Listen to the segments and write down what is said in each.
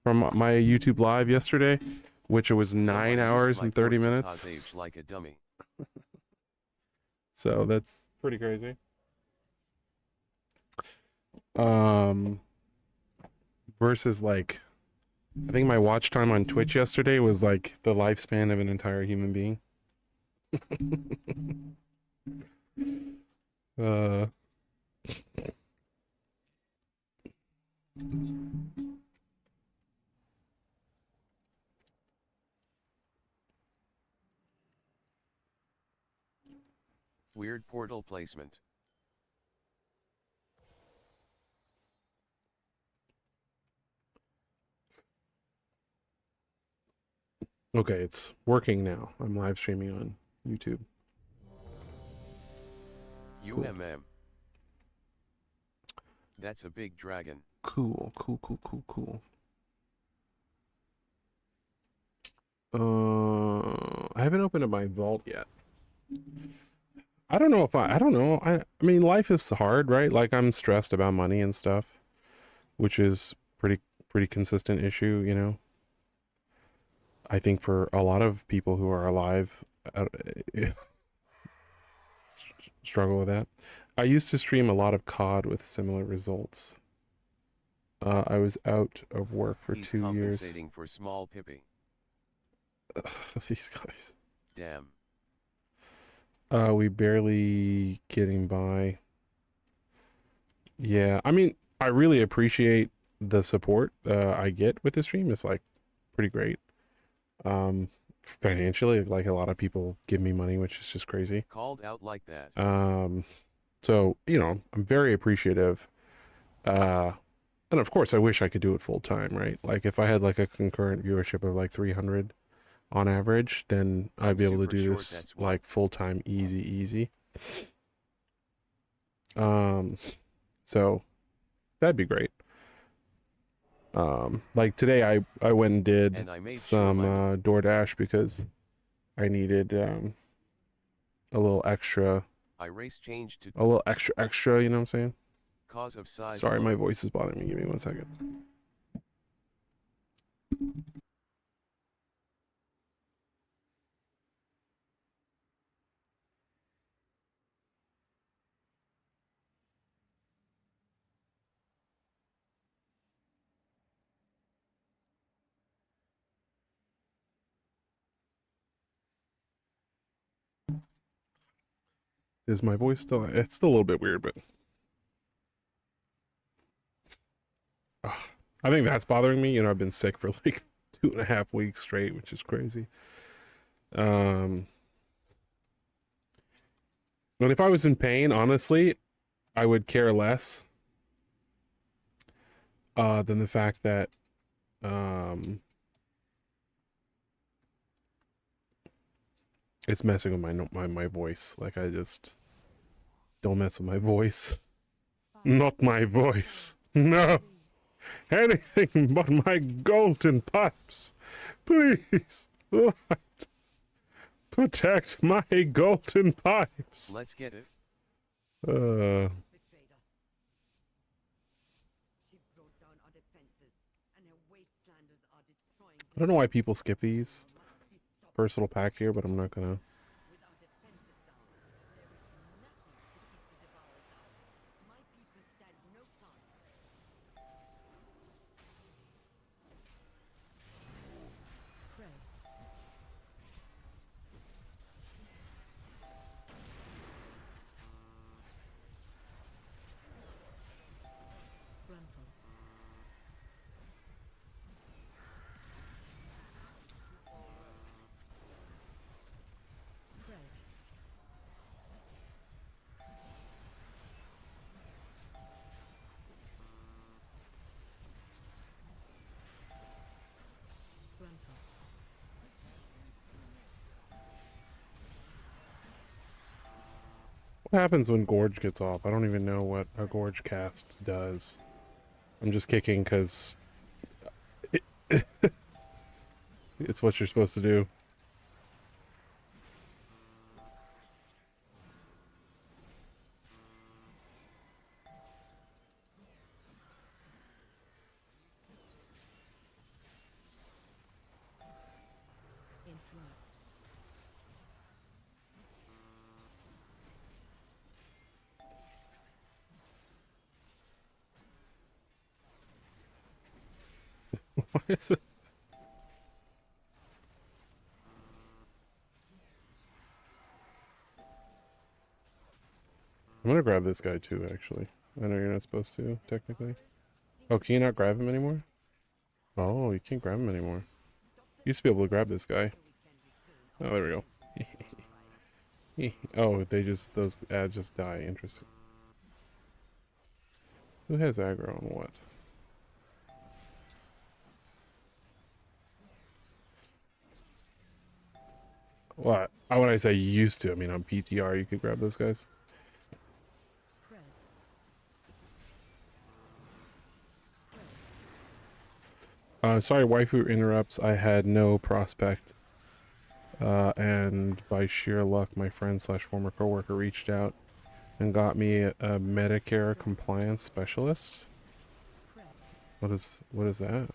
from my YouTube live yesterday, which it was Someone 9 used hours my and 30 port to minutes. Tazage like a dummy. So that's pretty crazy. Um, versus like, I think my watch time on Twitch yesterday was like the lifespan of an entire human being. uh, Weird portal placement. okay, it's working now. I'm live streaming on YouTube. Cool. UMM. That's a big dragon. Cool. I haven't opened up my vault yet. I don't know if I don't know. I mean, life is hard, right? Like I'm stressed about money and stuff, which is pretty consistent issue, you know. I think for a lot of people who are alive, struggle with that. I used to stream a lot of COD with similar results. I was out of work for He's 2 years. compensating for small pippy. These guys. Damn. We barely getting by. Yeah, I mean, I really appreciate the support I get with the stream. It's like pretty great. Financially, like a lot of people give me money, which is just crazy. Called out like that. So, you know, I'm very appreciative. And of course, I wish I could do it full time, right? Like if I had like a concurrent viewership of like 300 on average, then I'd be able to do this like full time, easy. So that'd be great. Like today I went and did some DoorDash because I needed a little extra. A little extra, you know what I'm saying? Cause of size. Sorry, my voice is bothering me. Give me 1 second. Is my voice still? It's still a little bit weird, but I think that's bothering me. You know, I've been sick for like 2.5 weeks straight, which is crazy. And if I was in pain, honestly, I would care less than the fact that it's messing with my voice. Like I just don't mess with my voice. Not my voice. No. Anything but my golden pipes. Please. What? Protect my golden pipes. Let's get it. I don't know why people skip these. Versatile pack here, but I'm not gonna. What happens when Gorge gets off? I don't even know what a Gorge cast does. I'm just kicking because it's what you're supposed to do. I'm gonna grab this guy too, actually. I know you're not supposed to, technically. Oh, can you not grab him anymore? Oh, you can't grab him anymore. You used to be able to grab this guy. Oh, there we go. Oh, those ads just die. Interesting. Who has aggro on what? What? When I say used to, I mean on PTR you could grab those guys. Sorry, waifu interrupts. I had no prospect. And by sheer luck, my friend slash former coworker reached out and got me a Medicare compliance specialist. What is that?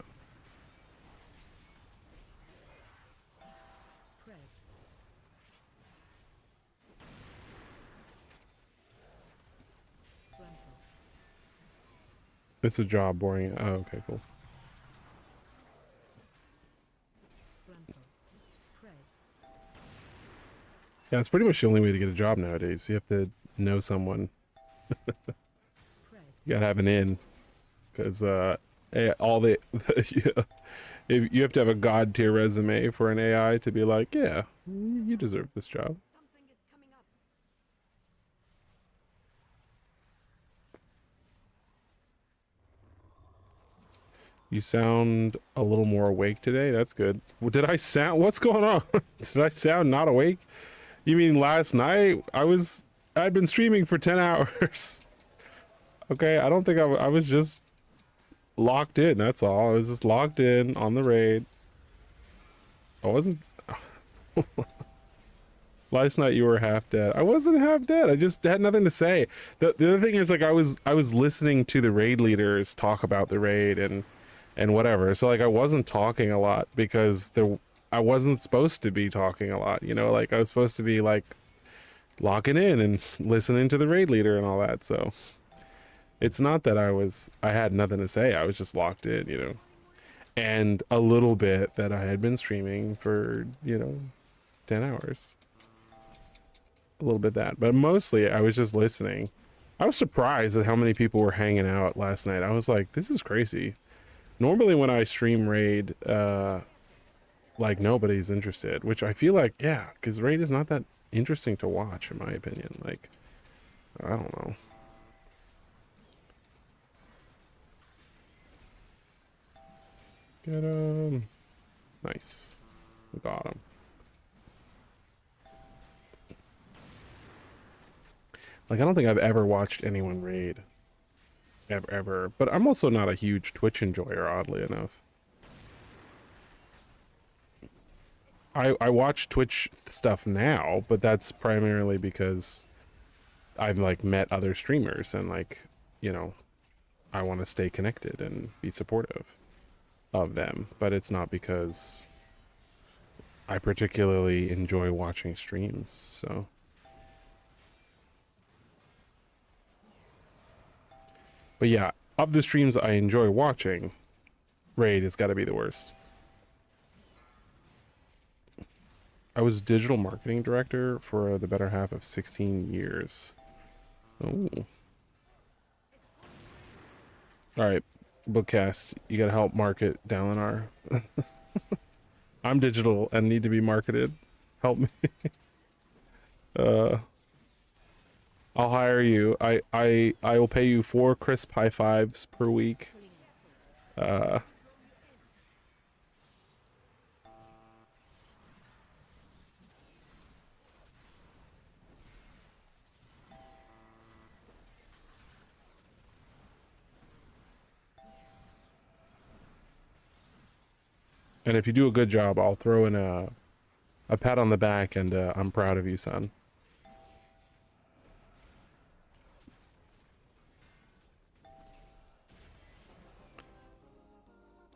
It's a job, boring. Oh, okay, cool. Yeah, it's pretty much the only way to get a job nowadays. You have to know someone. You gotta have an in, because all the yeah, if you have to have a god tier resume for an AI to be like, yeah, you deserve this job. You sound a little more awake today. That's good. Well, did I sound? What's going on? Did I sound not awake? You mean last night? I'd been streaming for 10 hours. Okay, I don't think I was just locked in. That's all. I was just locked in on the raid. I wasn't. Last night you were half dead. I wasn't half dead. I just had nothing to say. The other thing is, like, I was listening to the raid leaders talk about the raid and whatever. So like I wasn't talking a lot because I wasn't supposed to be talking a lot, you know, like I was supposed to be like locking in and listening to the raid leader and all that. So it's not that I had nothing to say. I was just locked in, you know, and a little bit that I had been streaming for, you know, 10 hours. A little bit that, but mostly I was just listening. I was surprised at how many people were hanging out last night. I was like, this is crazy. Normally when I stream raid, like nobody's interested, which I feel like, yeah, because raid is not that interesting to watch in my opinion. Like, I don't know. Get him. Nice. Got him. Like, I don't think I've ever watched anyone raid. Ever. But I'm also not a huge Twitch enjoyer, oddly enough. I watch Twitch stuff now, but that's primarily because I've like met other streamers and like, you know, I want to stay connected and be supportive of them, but it's not because I particularly enjoy watching streams, so. But yeah, of the streams I enjoy watching, raid has got to be the worst. I was digital marketing director for the better half of 16 years. Oh. Alright, Bookcast, you gotta help market Dalinar. I'm digital and need to be marketed. Help me. I'll hire you. I will pay you 4 crisp high fives per week. And if you do a good job, I'll throw in a pat on the back and I'm proud of you, son.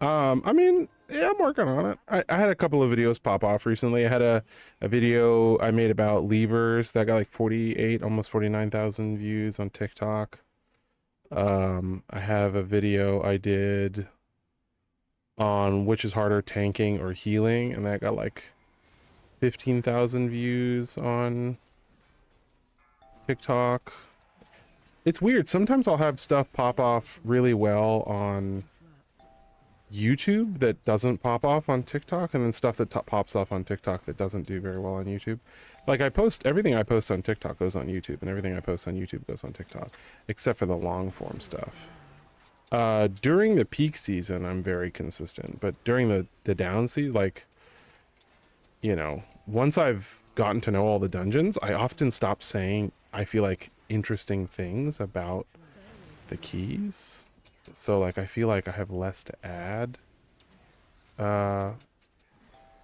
I mean, yeah, I'm working on it. I had a couple of videos pop off recently. I had a video I made about levers that got like 48, almost 49,000 views on TikTok. I have a video I did on which is harder, tanking or healing, and that got like 15,000 views on TikTok. It's weird. Sometimes I'll have stuff pop off really well on YouTube that doesn't pop off on TikTok, and then stuff that pops off on TikTok that doesn't do very well on YouTube. Like everything I post on TikTok goes on YouTube, and everything I post on YouTube goes on TikTok, except for the long form stuff. During the peak season, I'm very consistent, but during the down season, like, you know, once I've gotten to know all the dungeons, I often stop saying, I feel like, interesting things about the keys. So like I feel like I have less to add.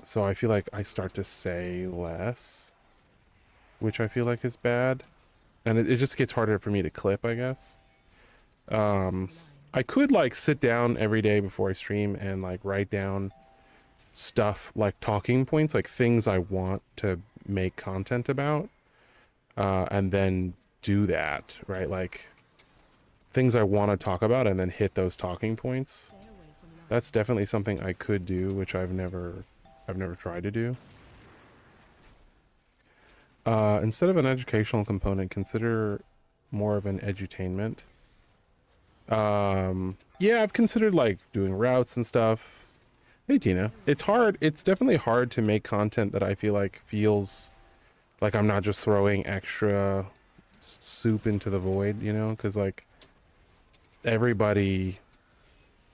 So I feel like I start to say less, which I feel like is bad. And it just gets harder for me to clip, I guess. I could like sit down every day before I stream and like write down stuff like talking points, like things I want to make content about, and then do that, right? Like things I want to talk about and then hit those talking points. That's definitely something I could do, which I've never tried to do. Instead of an educational component, consider more of an edutainment. Yeah, I've considered like doing routes and stuff. Hey Tina, it's hard. It's definitely hard to make content that I feel like feels like I'm not just throwing extra soup into the void, you know, because like everybody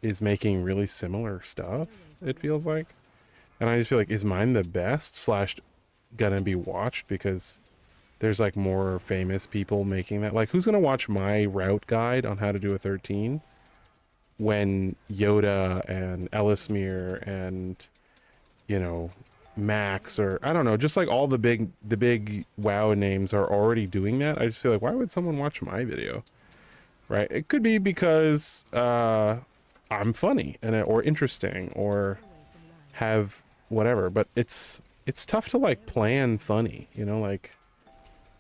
is making really similar stuff, it feels like. And I just feel like, is mine the best slash gonna be watched because there's like more famous people making that? Like, who's gonna watch my route guide on how to do a 13 when Yoda and Ellismere and, you know, Max, or I don't know, just like all the big WoW names are already doing that? I just feel like, why would someone watch my video? Right? It could be because I'm funny and or interesting or have whatever, but it's tough to like plan funny, you know, like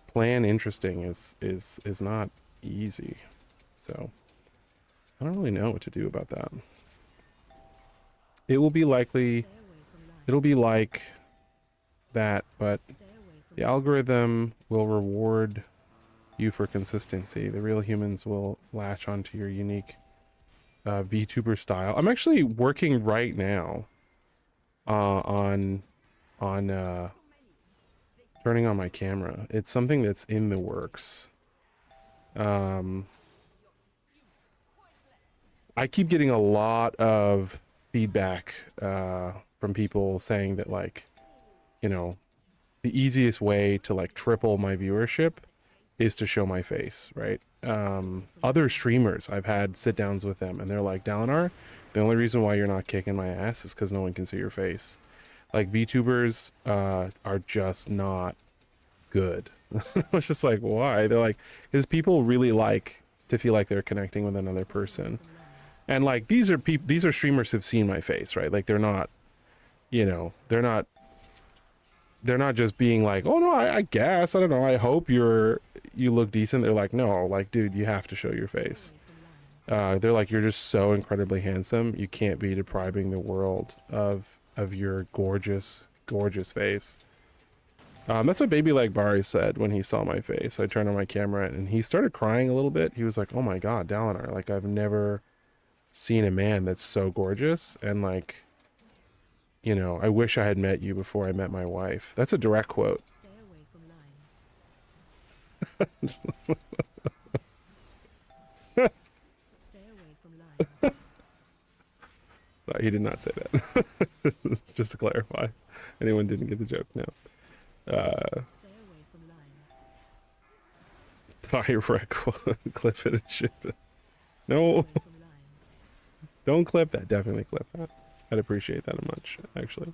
plan interesting is not easy. So I don't really know what to do about that. It'll be like that, but the algorithm will reward you for consistency. The real humans will latch onto your unique VTuber style. I'm actually working right now on turning on my camera. It's something that's in the works. I keep getting a lot of feedback from people saying that, like, you know, the easiest way to like triple my viewership is to show my face, right? Other streamers, I've had sit downs with them and they're like, Dalinar, the only reason why you're not kicking my ass is because no one can see your face. Like, VTubers are just not good. It's just like, why? They're like, because people really like to feel like they're connecting with another person. And like, these are streamers who've seen my face, right? Like, they're not, you know, they're not just being like, oh no, I guess, I don't know, I hope you look decent. They're like, no, like, dude, you have to show your face. They're like, you're just so incredibly handsome, you can't be depriving the world of your gorgeous face. That's what Baby Leg Bari said when he saw my face. I turned on my camera and he started crying a little bit. He was like, oh my god, Dalinar, like, I've never seen a man that's so gorgeous, and like, you know, I wish I had met you before I met my wife. That's a direct quote. Stay away from lines. Stay away from lines. Sorry, he did not say that. Just to clarify. Anyone didn't get the joke, no. Stay away from lines. Direct clip it and ship it. No, Away from lines. don't clip that. Definitely clip that. I'd appreciate that much, actually.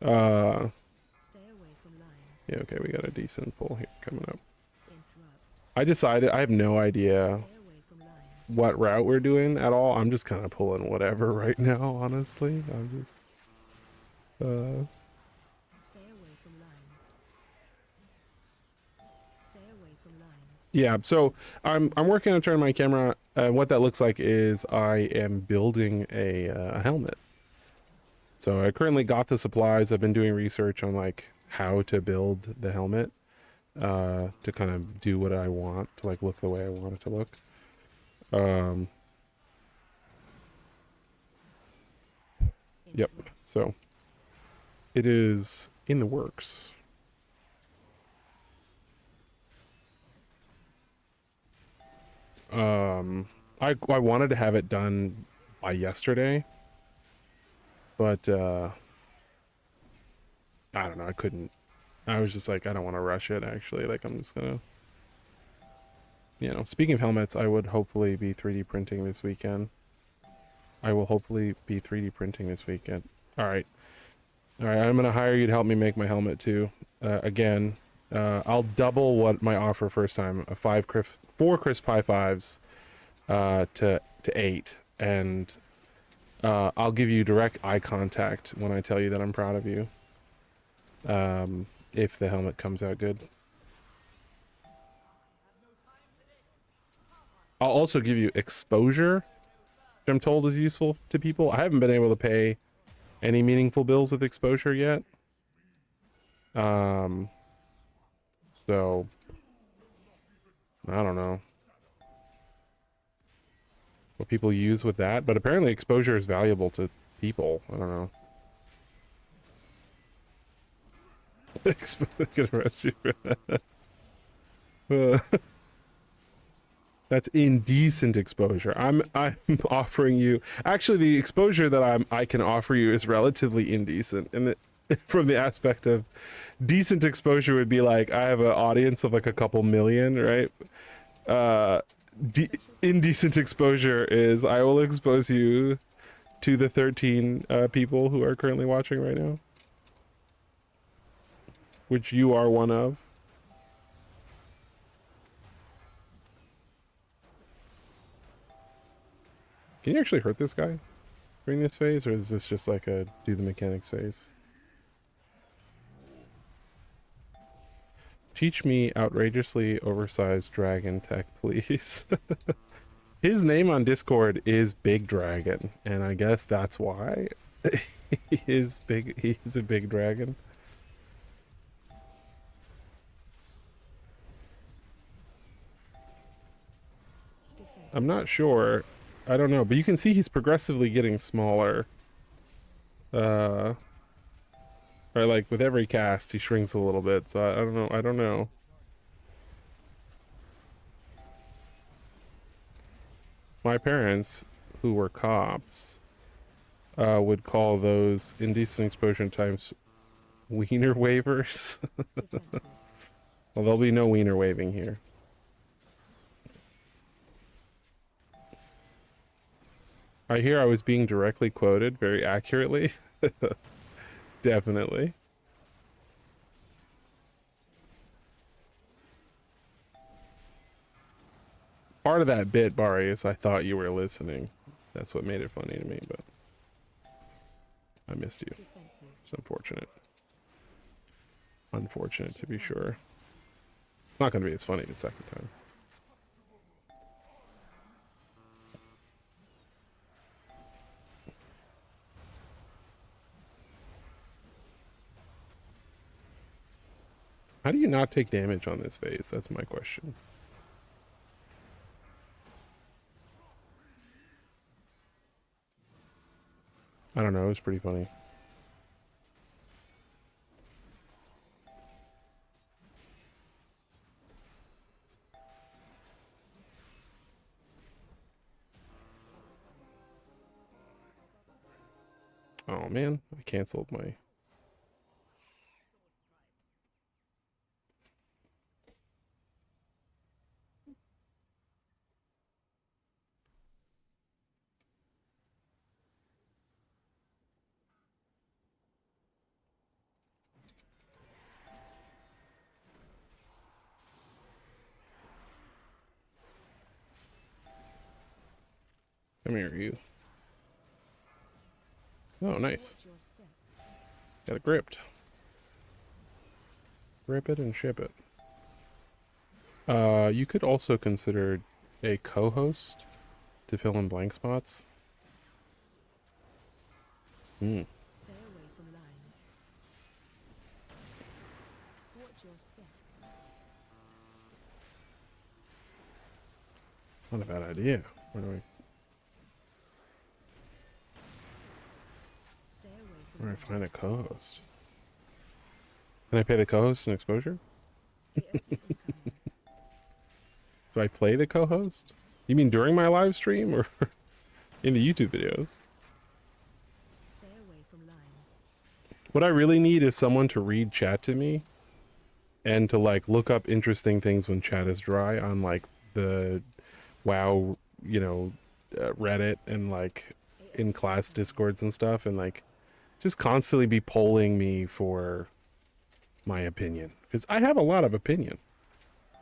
Interrupt. Stay away from lines. Yeah, okay, we got a decent pull here coming up. Interrupt. I decided, I have no idea Stay away from lines. what route we're doing at all. I'm just kind of pulling whatever right now, honestly. I'm just, Stay away from lines. Stay away from lines. Yeah, so I'm working on turning my camera. What that looks like is I am building a helmet. So I currently got the supplies. I've been doing research on like how to build the helmet to kind of do what I want, to like look the way I want it to look. Yep. Interrupt. So it is in the works. I wanted to have it done by yesterday, but I don't know, I couldn't. I was just like, I don't want to rush it actually. Like I'm just gonna, you know, speaking of helmets, I would hopefully be 3D printing this weekend. I will hopefully be 3D printing this weekend. All right. All right, I'm gonna hire you to help me make my helmet too. Again, I'll double what my offer first time: four crisp high fives, to 8, and I'll give you direct eye contact when I tell you that I'm proud of you. If the helmet comes out good, I'll also give you exposure, which I'm told is useful to people. I haven't been able to pay any meaningful bills with exposure yet. So I don't know what people use with that, but apparently exposure is valuable to people. I don't know. Gonna arrest you for that. That's indecent exposure. I'm offering you. Actually, the exposure that I can offer you is relatively indecent, and from the aspect of decent exposure would be like I have an audience of like a couple million, right? Indecent exposure is I will expose you to the 13 people who are currently watching right now, which you are one of. Can you actually hurt this guy during this phase, or is this just like a do the mechanics phase? Teach me outrageously oversized dragon tech, please. His name on Discord is Big Dragon, and I guess that's why he is big. He's a big dragon. Defensive. I'm not sure. I don't know, but you can see he's progressively getting smaller. Or like with every cast, he shrinks a little bit. So I don't know. I don't know. My parents, who were cops, would call those indecent exposure times wiener waivers. Defensive. Well, there'll be no wiener waving here. I hear I was being directly quoted very accurately. Definitely. Part of that bit, Bari, is I thought you were listening. That's what made it funny to me, but I missed you. Defensive. It's unfortunate. Unfortunate, to be sure. It's not going to be as funny the second time. How do you not take damage on this phase? That's my question. I don't know. It was pretty funny. Oh man, I canceled my... Come here, you. Oh, nice. Watch your step. Got it gripped. Grip it and ship it. You could also consider a co-host to fill in blank spots. Hmm. Stay away from lines. Watch your step. Not a bad idea. Where do Stay away I, from where do I find a lines. co-host? Can I pay the co-host an exposure? AOE incoming. Do I play the co-host? You mean during my live stream or in the YouTube videos? Stay away from lines. What I really need is someone to read chat to me and to like look up interesting things when chat is dry on like the WoW, Reddit and like in class discords and stuff, and like just constantly be polling me for my opinion, because I have a lot of opinion.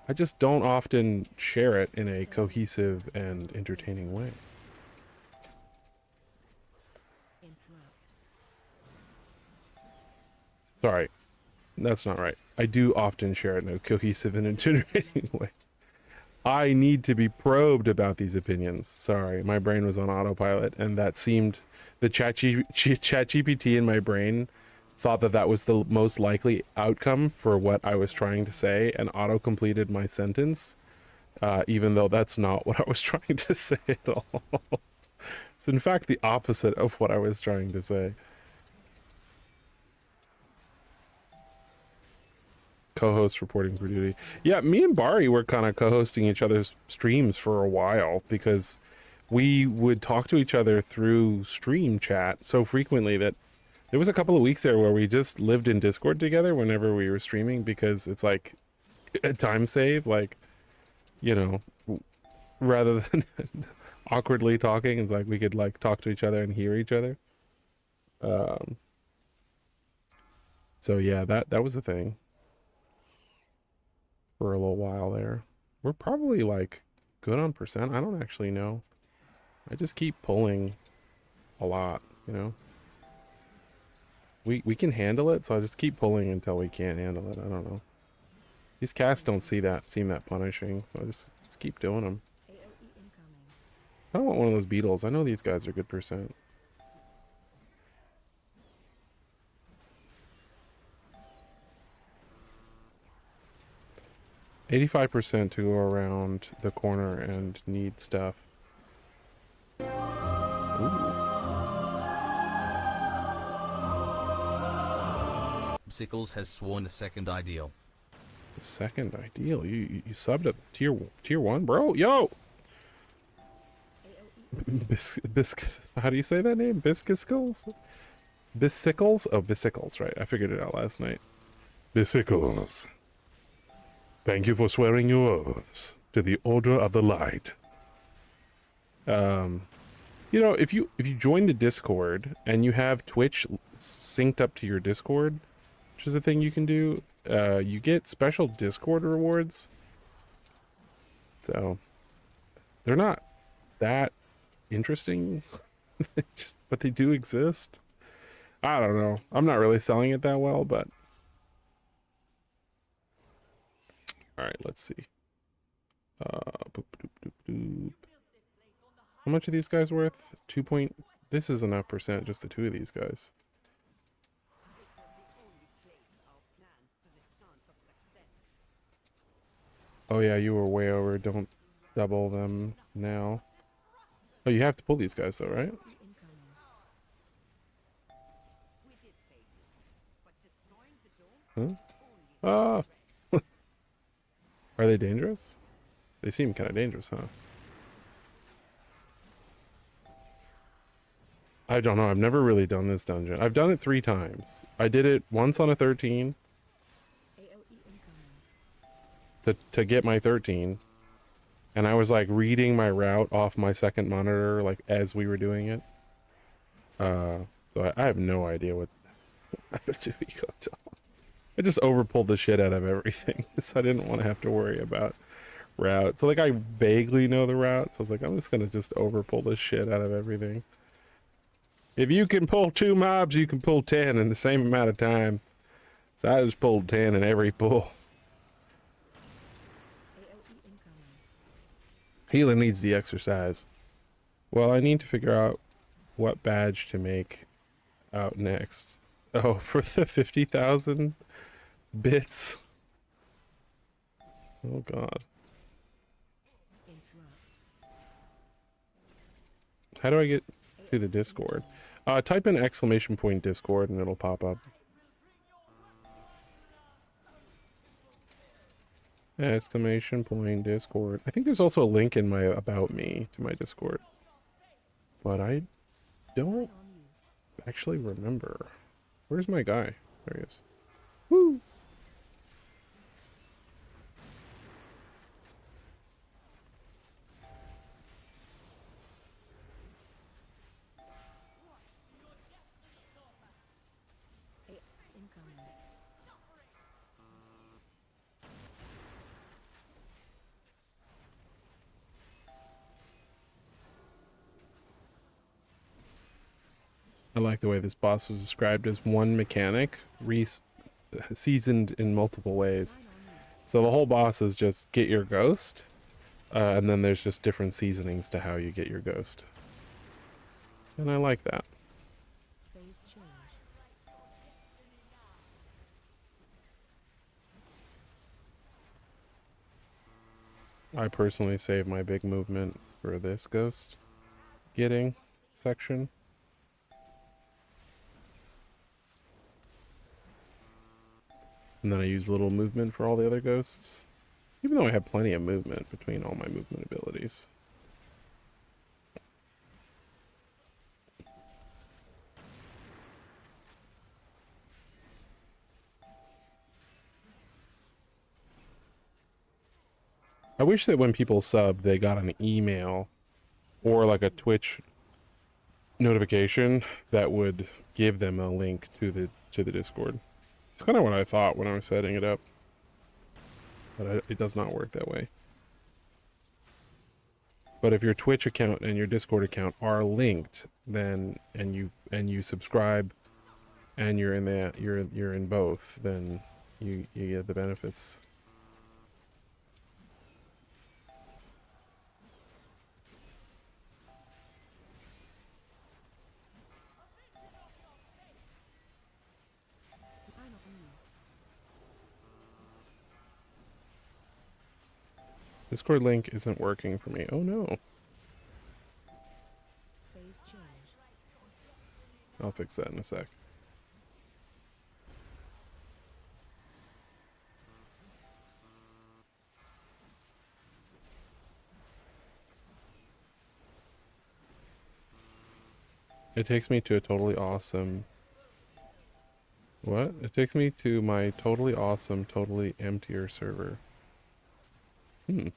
I just don't often share it in a cohesive and entertaining way. Interrupt. Sorry, that's not right. I do often share it in a cohesive and entertaining way. I need to be probed about these opinions. Sorry, my brain was on autopilot, and that seemed the chat GPT in my brain thought that that was the most likely outcome for what I was trying to say, and auto completed my sentence, even though that's not what I was trying to say at all. It's in fact the opposite of what I was trying to say. Co-host reporting for duty. Yeah, me and Bari were kind of co-hosting each other's streams for a while because we would talk to each other through stream chat so frequently that there was a couple of weeks there where we just lived in Discord together whenever we were streaming, because it's like a time save, like, rather than awkwardly talking, it's like we could like talk to each other and hear each other. So yeah, that was a thing for a little while there. We're probably like good on percent. I don't actually know. I just keep pulling a lot, We can handle it, so I just keep pulling until we can't handle it. I don't know. These casts don't seem that punishing, so I just keep doing them. AOE incoming. I don't want one of those beetles. I know these guys are good percent. %85 to go around the corner and need stuff. Ooh. Sickles has sworn a second ideal. The second ideal. You subbed at tier 1, bro. Yo. How do you say that name? Biscuits? Bisicles? Oh, Bisicles, right. I figured it out last night. Bisicles. Thank you for swearing your oaths to the Order of the Light. If you join the Discord and you have Twitch synced up to your Discord, which is a thing you can do, you get special Discord rewards. So they're not that interesting, but they do exist. I don't know. I'm not really selling it that well, but all right, let's see. Boop, doop, doop, doop. How much are these guys worth? 2 point. This is enough percent, just the two of these guys. Oh yeah, you were way over. Don't double them now. Oh, you have to pull these guys though, right? Incoming. Huh? Ah! Are they dangerous? They seem kind of dangerous, huh? I don't know. I've never really done this dungeon. I've done it 3 times. I did it once on a 13 AOE incoming. to get my 13. And I was like reading my route off my second monitor like as we were doing it. So I have no idea what how to do Eco. I just overpulled the shit out of everything, so I didn't want to have to worry about route. So like I vaguely know the route, so I was like, I'm just gonna just overpull the shit out of everything. If you can pull 2 mobs, you can pull 10 in the same amount of time. So I just pulled 10 in every pull. AOE Healer needs the exercise. Well, I need to figure out what badge to make out next. Oh, for the 50,000 bits. Oh god. Interrupt. How do I get to the Discord? Type in !point Discord and it'll pop up. !point Discord. I think there's also a link in my About Me to my Discord. But I don't On you. actually remember. Where's my guy? There he is. Woo! Incoming. I like the way this boss was described as one mechanic, seasoned in multiple ways. Line on you. So the whole boss is just get your ghost, and then there's just different seasonings to how you get your ghost. And I like that. Phase change. I personally save my big movement for this ghost getting section. And then I use little movement for all the other ghosts. Even though I have plenty of movement between all my movement abilities. I wish that when people sub, they got an email or like a Twitch notification that would give them a link to the Discord. It's kind of what I thought when I was setting it up, but it does not work that way. But if your Twitch account and your Discord account are linked, then and you subscribe, and you're in both, then you get the benefits. Line on you. Discord link isn't working for me. Oh no. Phase change. I'll fix that in a sec. It takes me to a totally awesome... What? It takes me to my totally awesome, totally emptier server. Hmm.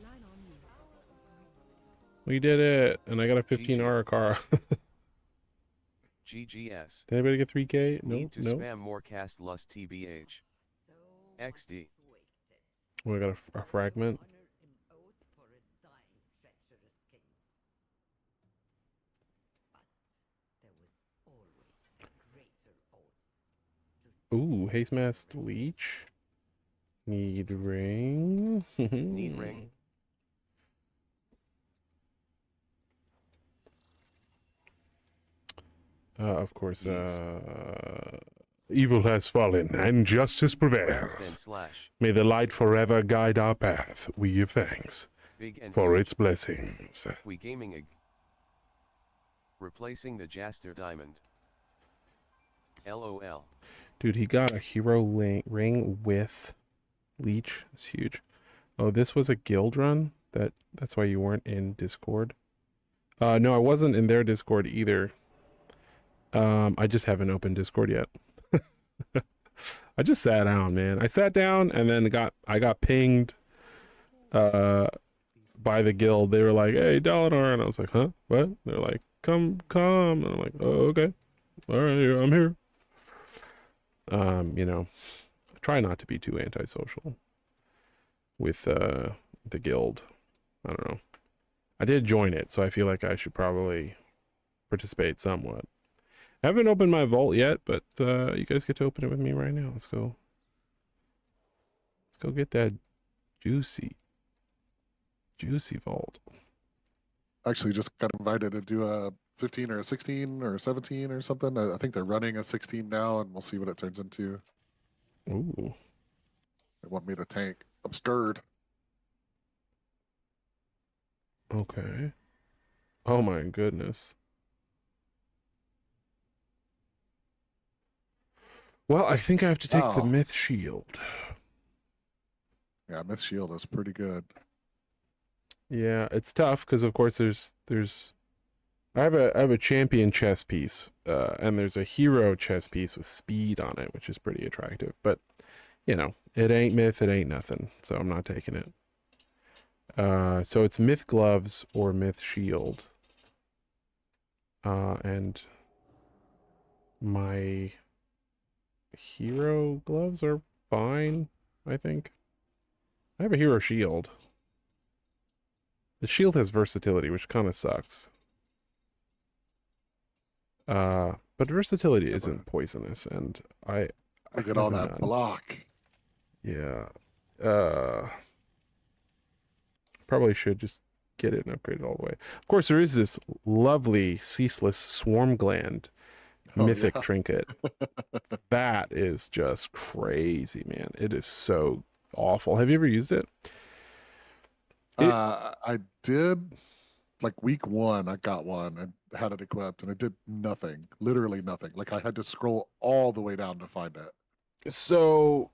Line on you. We did it! And I got a 15R car. GGS. Did anybody get 3K? No, Need to no. spam more cast lust TBH. XD. Oh, I got a fragment. Ooh, haste mask leech. Need ring. Need ring. Of course, Yes. evil has fallen and justice Stand prevails. slash. May the light forever guide our path. We give thanks Big and for huge. its blessings. We gaming ig. Replacing the Jaster Diamond. LOL. Dude, he got a hero ring with leech. It's huge. Oh, this was a guild run? That's why you weren't in Discord? No, I wasn't in their Discord either. I just haven't opened Discord yet. I just sat down, man. I sat down and then I got pinged by the guild. They were like, "Hey, Dalinar," and I was like, "Huh? What?" They're like, "Come," and I'm like, "Oh, okay, all right, I'm here." You know, I try not to be too antisocial with the guild, I don't know. I did join it, so I feel like I should probably participate somewhat. I haven't opened my vault yet, but you guys get to open it with me right now. Let's go. Let's go get that juicy vault. Actually, just got invited to do a 15 or a 16 or a 17 or something. I think they're running a 16 now, and we'll see what it turns into. Ooh. They want me to tank. I'm scared. Okay. Oh my goodness. Well, I think I have to take the Oh. myth shield. Yeah, Myth Shield is pretty good. Yeah, it's tough because of course there's I have a champion chess piece, and there's a hero chess piece with speed on it, which is pretty attractive. But you know, it ain't myth, it ain't nothing, so I'm not taking it. So it's myth gloves or myth shield. And my hero gloves are fine, I think. I have a hero shield. The shield has versatility, which kind of sucks. But versatility isn't poisonous, and I Look at all have that none. block. Yeah. Probably should just get it and upgrade it all the way. Of course, there is this lovely ceaseless swarm gland Oh, mythic yeah. trinket. That is just crazy, man. It is so awful. Have you ever used it? I did, like week 1, I got one and had it equipped, and it did nothing. Literally nothing. Like I had to scroll all the way down to find it. So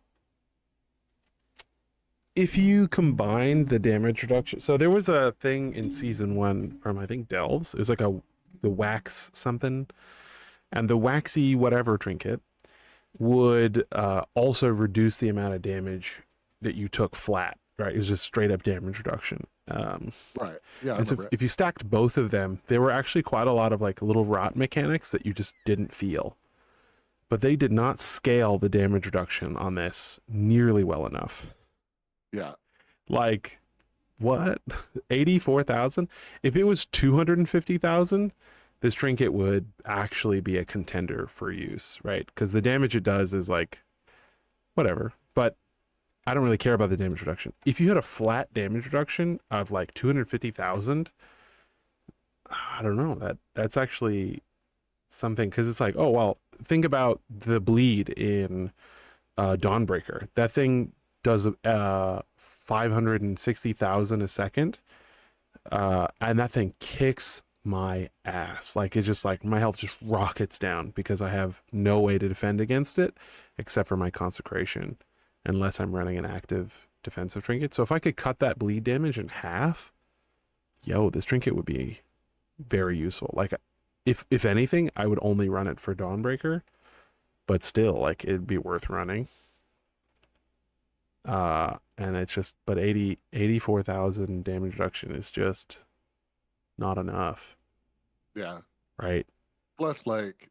if you combine the damage reduction, so there was a thing in season 1 from I think Delves. It was like the wax something, and the waxy whatever trinket would also reduce the amount of damage that you took flat. Right, it was just straight up damage reduction. Right. Yeah, I And so remember it. if you stacked both of them, there were actually quite a lot of like little rot mechanics that you just didn't feel. But they did not scale the damage reduction on this nearly well enough. Yeah. Like, what? 84,000? If it was 250,000, this trinket would actually be a contender for use, right? Because the damage it does is like, whatever. But I don't really care about the damage reduction. If you had a flat damage reduction of like 250,000, I don't know. That's actually something, because it's like, oh well, think about the bleed in Dawnbreaker. That thing does 560,000 a second, and that thing kicks my ass. Like, it's just like my health just rockets down because I have no way to defend against it except for my consecration, unless I'm running an active defensive trinket. So if I could cut that bleed damage in half, yo, this trinket would be very useful. Like, if anything, I would only run it for Dawnbreaker, but still, like, it'd be worth running. And it's just, but 84,000 damage reduction is just not enough, Yeah. right? Plus, like,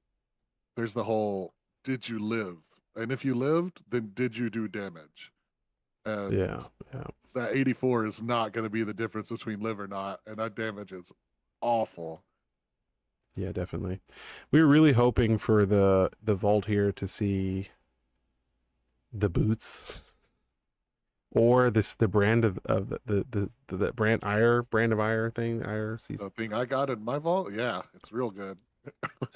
there's the whole, did you live? And if you lived, then did you do damage? And Yeah. that 84 is not going to be the difference between live or not. And that damage is awful. Yeah, definitely. We were really hoping for the vault here to see the boots, or the brand of the brand of ire thing. Ire season. The thing I got in my vault, yeah, it's real good.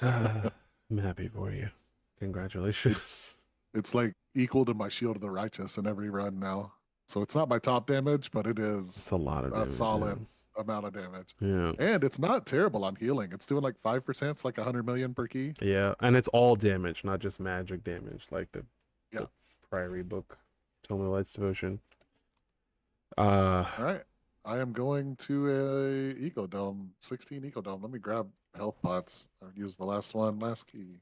I'm happy for you. Congratulations. It's like equal to my Shield of the Righteous in every run now. So it's not my top damage, but it is It's a lot of a damage, solid amount of damage. Yeah. And it's not terrible on healing. It's doing like 5%. It's like 100 million per key. Yeah, and it's all damage, not just magic damage, like the Yeah. Priory book, Tome of the Light's Devotion. All right. I am going to a Eco Dome, 16 Eco Dome. Let me grab health pots. I've used the last one, last key.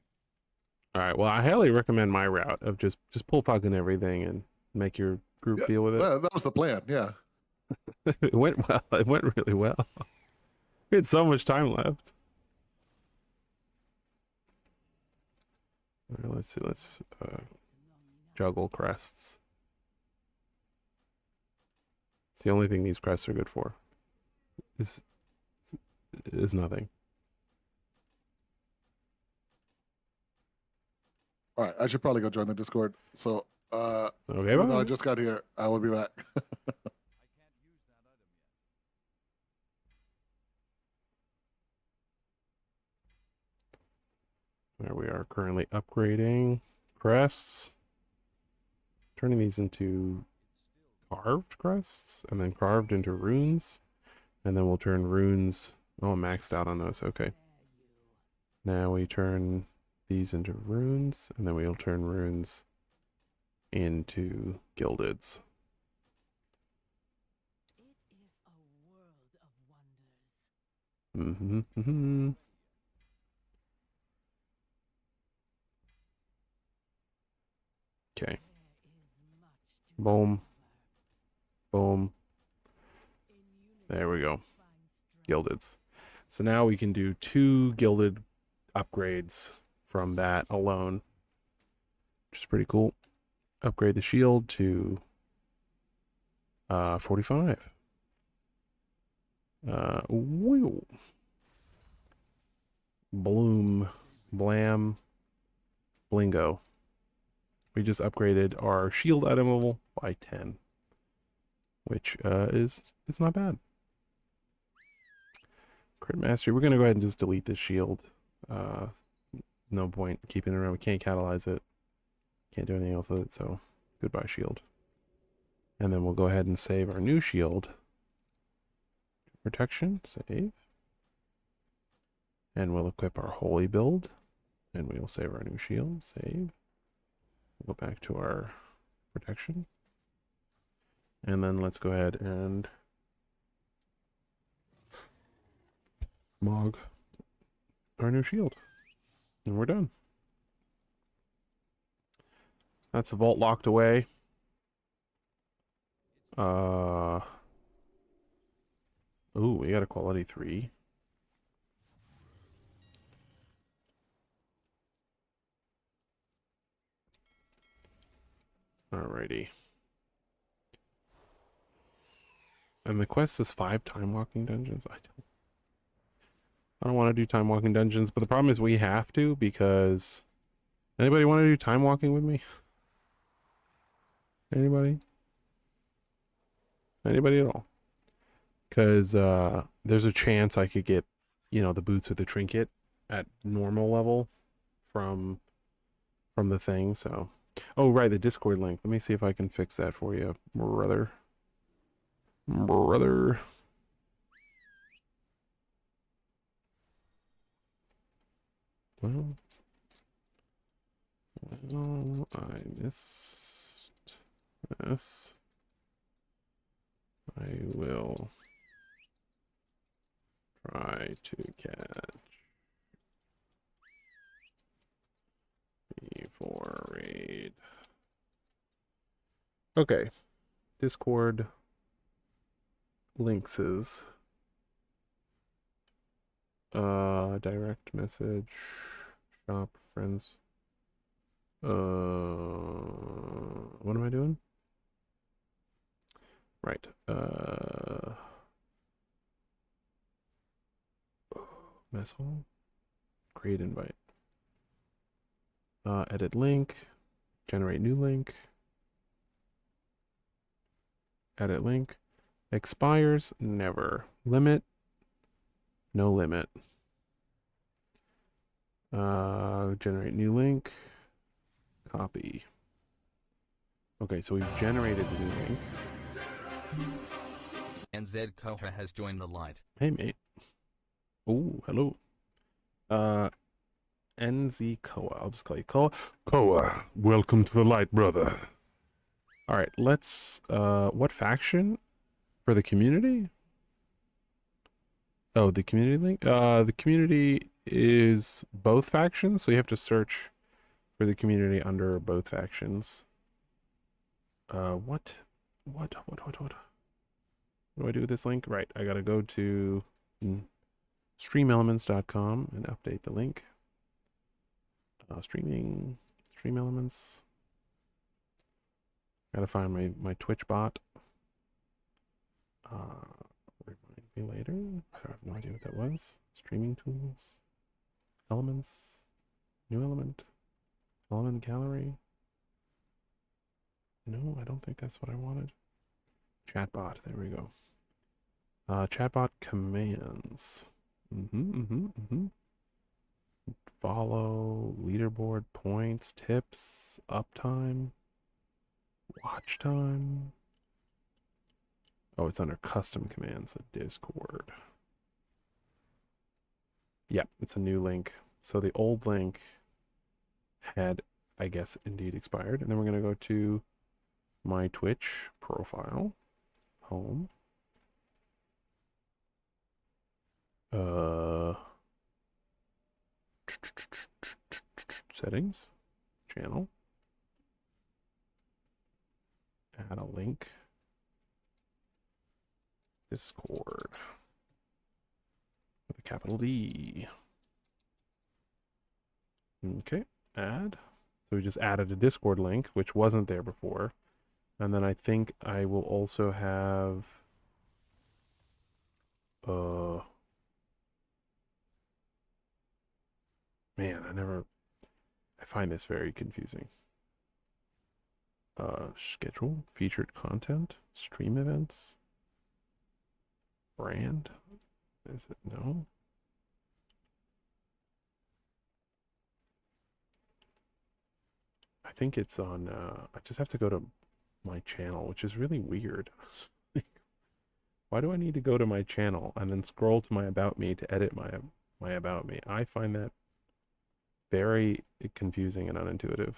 All right. Well, I highly recommend my route of just pull fucking everything and make your group Yeah, deal with it. That was the plan. Yeah. It went well. It went really well. We had so much time left. All right, let's see. Let's juggle crests. It's the only thing these crests are good for. is is nothing. All right, I should probably go join the Discord. So, Okay, even though I bye. just got here, I will be back. There we are currently upgrading crests, turning these into carved crests, and then carved into runes, and then we'll turn runes. Oh, I'm maxed out on those. Okay. Now we turn these into runes, and then we'll turn runes into gildeds. Mm-hmm. Mm-hmm. Okay. Boom. Boom. There we go. Gildeds. So now we can do 2 gilded upgrades from that alone, which is pretty cool. Upgrade the shield to 45. Woo. Bloom. Blam. Blingo. We just upgraded our shield item level by 10, which is not bad. Crit Mastery. We're gonna go ahead and just delete this shield. No point keeping it around. We can't catalyze it. Can't do anything else with it. So goodbye shield. And then we'll go ahead and save our new shield. Protection. Save. And we'll equip our holy build. And we will save our new shield. Save. We'll go back to our protection. And then let's go ahead and mog our new shield. And we're done. That's the vault locked away. Ooh, we got a quality 3. Alrighty. And the quest is 5 time walking dungeons. I don't want to do time walking dungeons, but the problem is we have to, because anybody want to do time walking with me? Anybody? Anybody at all? Because there's a chance I could get, you know, the boots with the trinket at normal level from the thing. So, oh right, the Discord link. Let me see if I can fix that for you, brother. Well, I missed this. I will try to catch before raid. Okay. Discord links is direct message, shop, friends. What am I doing? Right. Mess hall. Create invite. Edit link. Generate new link. Edit link. Expires never. Limit. No limit. Generate new link. Copy. Okay, so we've generated the new link. NZ Koha has joined the light. Hey, mate. Oh, hello. NZ Koa. I'll just call you Koa. Koa, welcome to the light, brother. All right, let's. What faction for the community? Oh, the community link. The community is both factions, so you have to search for the community under both factions. What do I do with this link? Right, I gotta go to streamelements.com and update the link. Stream elements. Gotta find my Twitch bot. Where'd my Maybe later. I have no idea what that was. Streaming tools, elements, new element, element gallery. No, I don't think that's what I wanted. Chatbot. There we go. Chatbot commands. Follow, leaderboard, points, tips, uptime, watch time. Oh, it's under custom commands at Discord. Yep, it's a new link. So the old link had, I guess, indeed expired. And then we're going to go to my Twitch profile, home. Settings, channel, add a link, Discord with a capital D. Okay, add. So we just added a Discord link, which wasn't there before. And then I think I will also have man, I find this very confusing. Schedule, featured content, stream events, brand. Is it? No. I think it's on, I just have to go to my channel, which is really weird. Why do I need to go to my channel and then scroll to my about me to edit my about me? I find that very confusing and unintuitive.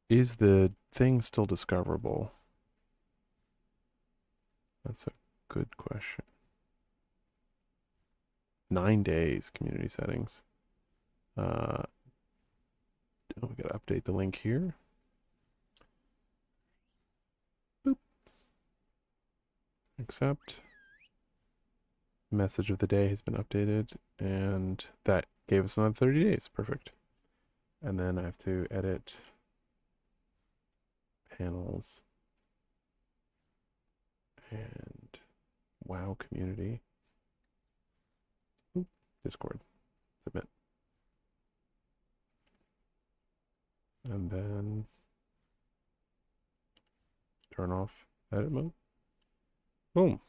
Is the thing still discoverable? That's a good question. 9 days, community settings. Oh, we gotta update the link here. Boop. Accept. Message of the day has been updated, and that gave us another 30 days. Perfect. And then I have to edit panels and wow community. Oop, Discord. Submit. And then turn off edit mode. Boom.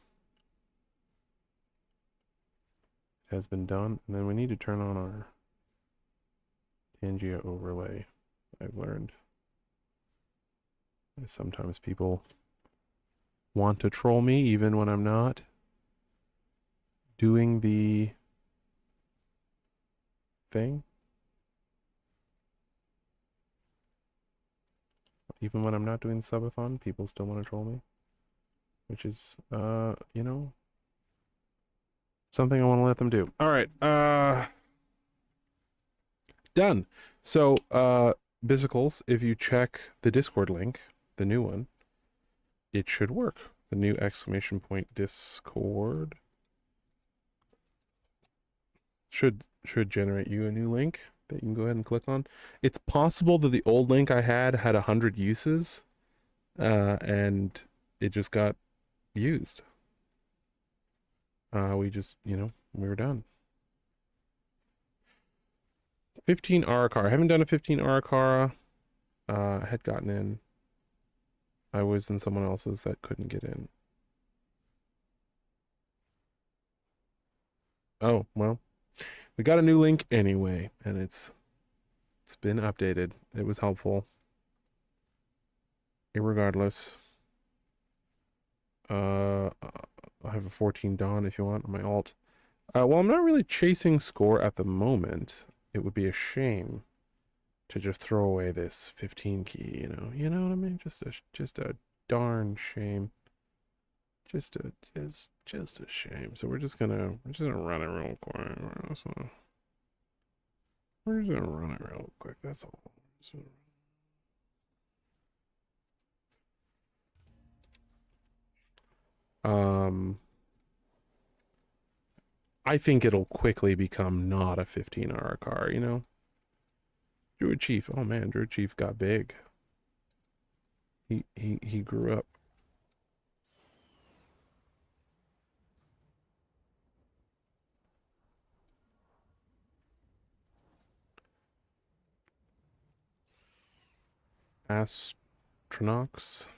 It has been done. And then we need to turn on our Tangia overlay. I've learned. Sometimes people want to troll me even when I'm not doing the thing. Even when I'm not doing the subathon, people still want to troll me. Which is, you know, something I want to let them do. All right, done. So, Bisicles, if you check the Discord link, the new one, it should work. The new exclamation point Discord should generate you a new link that you can go ahead and click on. It's possible that the old link I had 100 uses, and it just got used. We just, you know, we were done. 15 Arakara. I haven't done a 15 Arakara. I had gotten in. I was in someone else's that couldn't get in. Oh, well. We got a new link anyway, and it's been updated. It was helpful. Irregardless. I have a 14 Dawn if you want on my alt. Well, I'm not really chasing score at the moment. It would be a shame to just throw away this 15 key, you know what I mean? Just a darn shame. Just a shame. So we're just gonna run it real quick. We're just gonna run it real quick. That's all. I think it'll quickly become not a 15R car, you know? Druid Chief. Oh man, Druid Chief got big. He grew up. Astronox.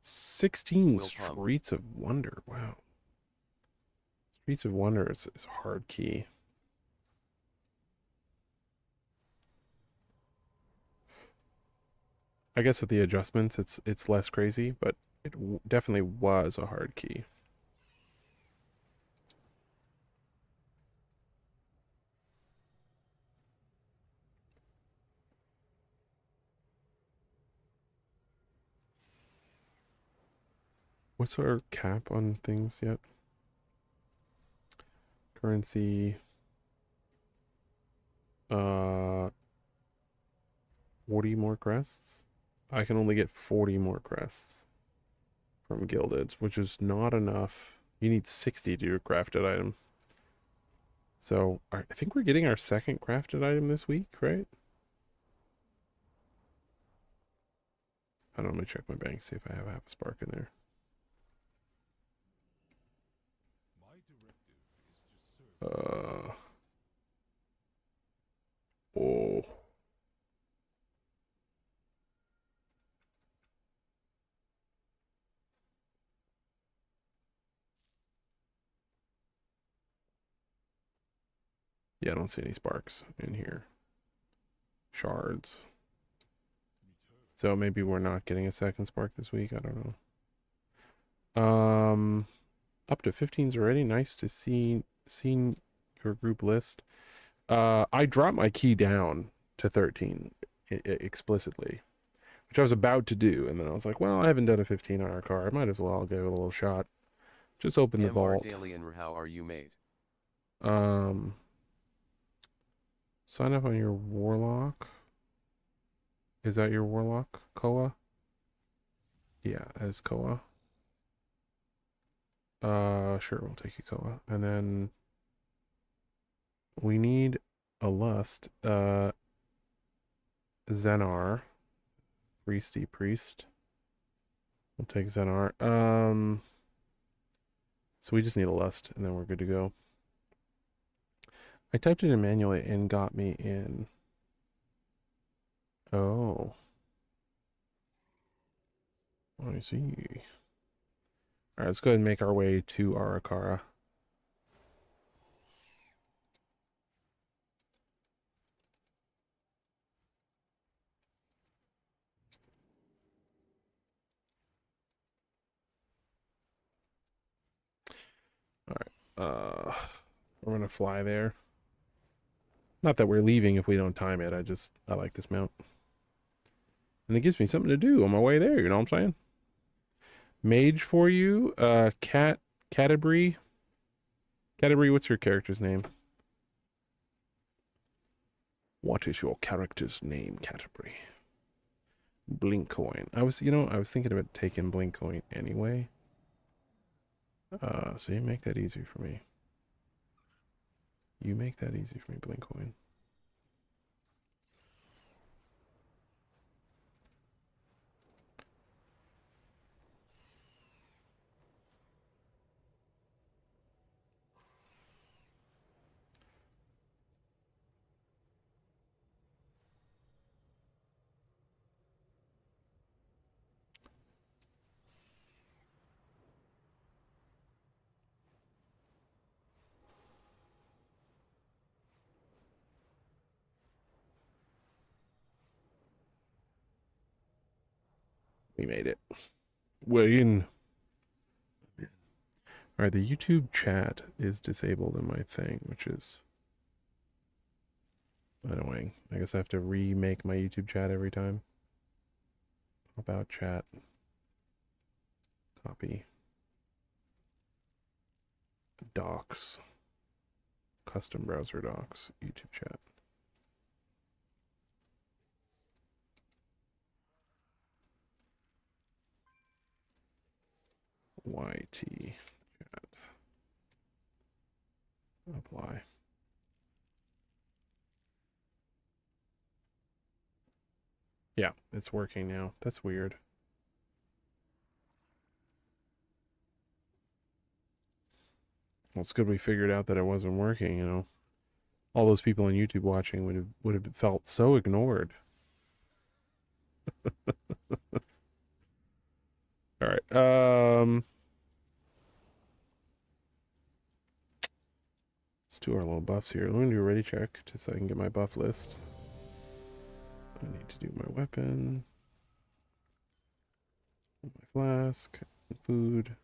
16 Will Pump. Streets of Wonder. Wow. Streets of Wonder is a hard key. I guess with the adjustments, it's less crazy, but it definitely was a hard key. What's our cap on things yet? Currency. 40 more crests? I can only get 40 more crests from Gilded, which is not enough. You need 60 to do a crafted item. So I think we're getting our second crafted item this week, right? I don't know, let me check my bank, see if I have half a spark in there. Oh. Yeah, I don't see any sparks in here. Shards. So maybe we're not getting a second spark this week. I don't know. Up to 15s already. Nice to see your group list. I dropped my key down to 13 explicitly, which I was about to do, and then I was like, well, I haven't done a 15 on our car. I might as well give it a little shot. Just open the vault. Dalinar, how are you made? Sign up on your warlock. Is that your warlock, Koa? Yeah, as Koa. Sure, we'll take you Koa. And then we need a lust. Zenar. Priesty priest. We'll take Zenar. So we just need a lust, and then we're good to go. I typed it in manually and got me in. Oh. I see. Alright, let's go ahead and make our way to Arakara. Alright. We're gonna fly there. Not that we're leaving if we don't time it. I like this mount. And it gives me something to do on my way there, you know what I'm saying? Mage for you, Canterbury. Canterbury, what's your character's name? What is your character's name, Canterbury? Blink coin. I was thinking about taking blink coin anyway. So you make that easy for me. You make that easy for me, blink coin. We made it. We're in. Alright, the YouTube chat is disabled in my thing, which is annoying. I guess I have to remake my YouTube chat every time. About chat. Copy. Docs. Custom browser docs. YouTube chat. YT chat. Apply. Yeah, it's working now. That's weird. Well, it's good we figured out that it wasn't working, you know. All those people on YouTube watching would have felt so ignored. All right. Let's do our little buffs here. Let me do a ready check just so I can get my buff list. I need to do my weapon, my flask, food,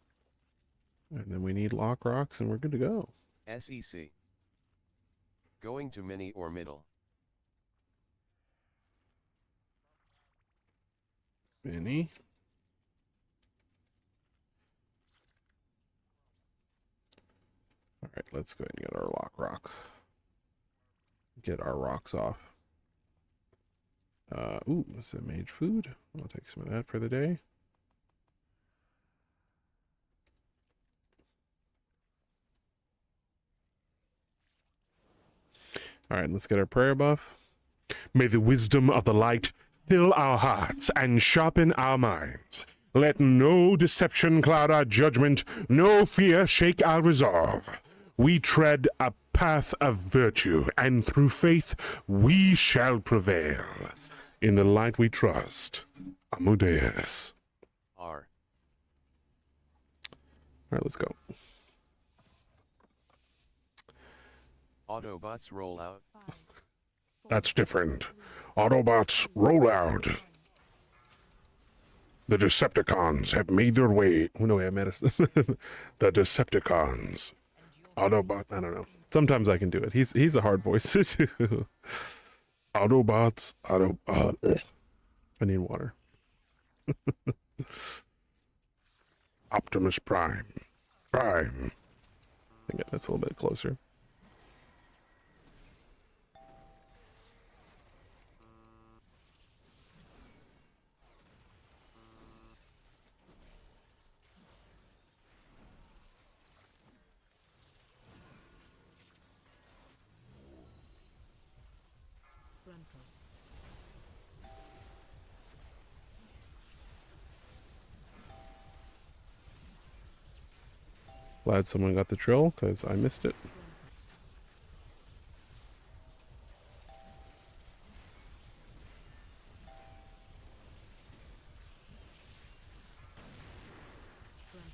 and then we need lock rocks, and we're good to go. SEC. Going to mini or middle? Mini. All right, let's go ahead and get our lock rock. Get our rocks off. Ooh, some mage food. I'll take some of that for the day. All right, let's get our prayer buff. May the wisdom of the light fill our hearts and sharpen our minds. Let no deception cloud our judgment, no fear shake our resolve. We tread a path of virtue, and through faith we shall prevail. In the light we trust. Amudeus. R. All right, let's go. Autobots roll out. 5, 4, That's different. 3, Autobots, roll out. The Decepticons have made their way. Oh, no, I made it. The Decepticons. Autobot. I don't know. Sometimes I can do it. He's a hard voice to do. Autobots. I need water. Optimus Prime. Prime. I think that's a little bit closer. Gruntle. Glad someone got the trill, because I missed it. Gruntle.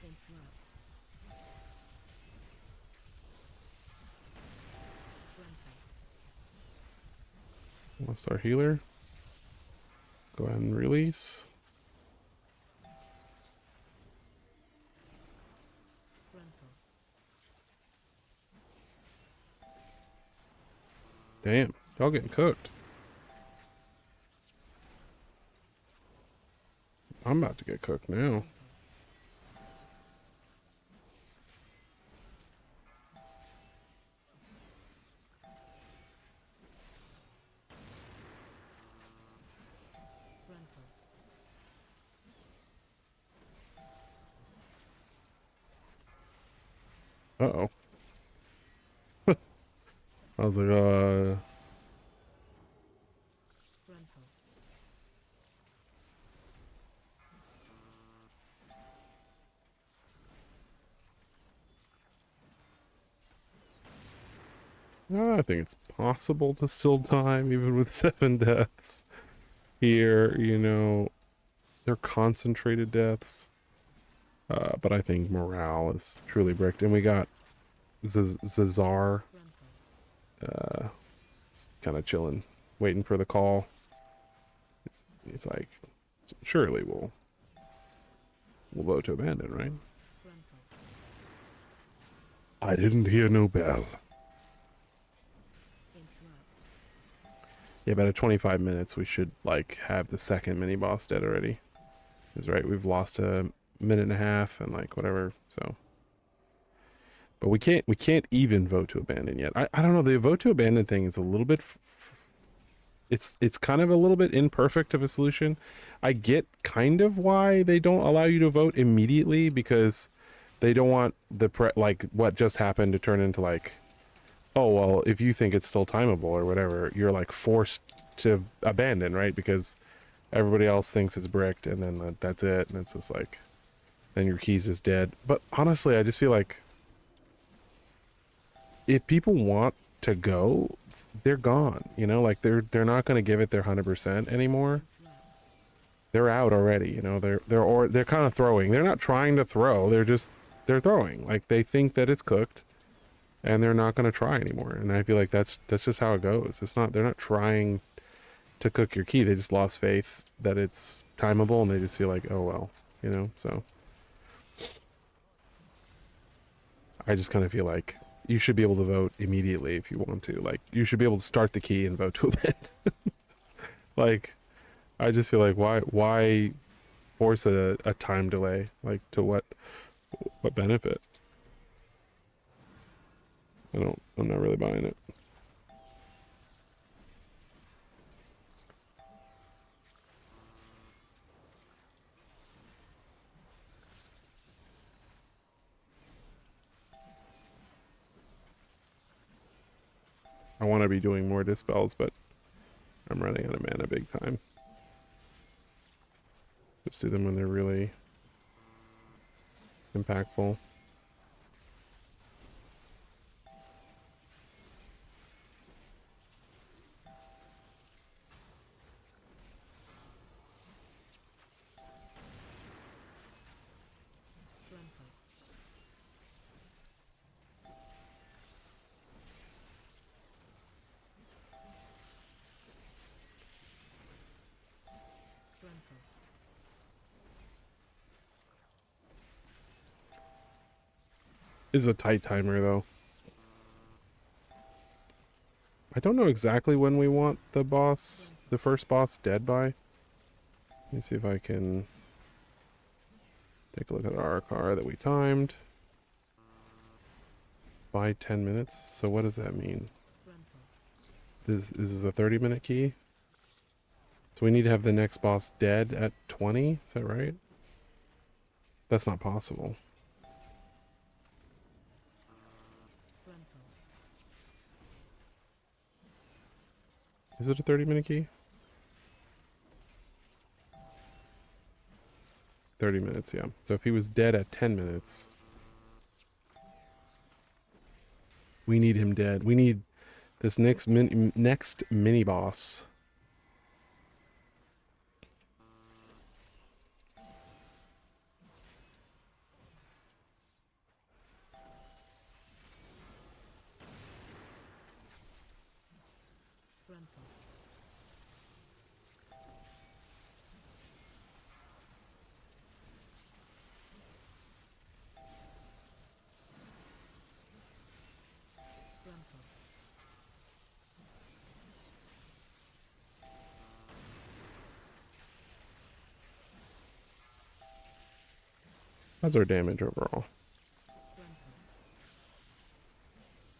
Interrupt. Gruntle. Lost our healer. Go ahead and release. Gruntle. Damn, y'all getting cooked. I'm about to get cooked now. Gruntle. Uh-oh. I was like, Gruntle. I think it's possible to still time even with 7 deaths. Here, you know, they're concentrated deaths. But I think morale is truly bricked. And we got Zazar Gruntle. kind of chilling, waiting for the call. He's like, surely we'll vote to abandon, right? Gruntle. I didn't hear no bell. Interrupt. Yeah, about 25 minutes we should like have the second mini boss dead already. Is right, we've lost a minute and a half and like whatever, so. But we can't even vote to abandon yet. I don't know, the vote to abandon thing is a little bit it's kind of a little bit imperfect of a solution. I get kind of why they don't allow you to vote immediately, because they don't want the like what just happened to turn into like oh, well, if you think it's still timeable or whatever, you're like forced to abandon, right? Because everybody else thinks it's bricked, and then that's it, and it's just like, then your key's just dead. But honestly, I just feel like if people want to go, they're gone, you know, like they're not going to give it their 100% anymore. They're out already, you know. They're kind of throwing. They're not trying to throw. They're throwing. Like they think that it's cooked, and they're not going to try anymore. And I feel like that's just how it goes. They're not trying to cook your key. They just lost faith that it's timeable, and they just feel like, oh well, you know. So I just kind of feel like you should be able to vote immediately if you want to. Like you should be able to start the key and vote to amend. Like I just feel like why force a time delay? Like to what benefit? I'm not really buying it. I want to be doing more dispels, but I'm running out of mana big time. Just do them when they're really impactful. Is a tight timer though. I don't know exactly when we want the first boss dead by. Let me see if I can take a look at our car that we timed. By 10 minutes. So what does that mean? This is a 30-minute key. So we need to have the next boss dead at 20. Is that right? That's not possible. Is it a 30-minute key? 30 minutes, yeah. So if he was dead at 10 minutes, we need him dead. We need this next mini boss. How's our damage overall?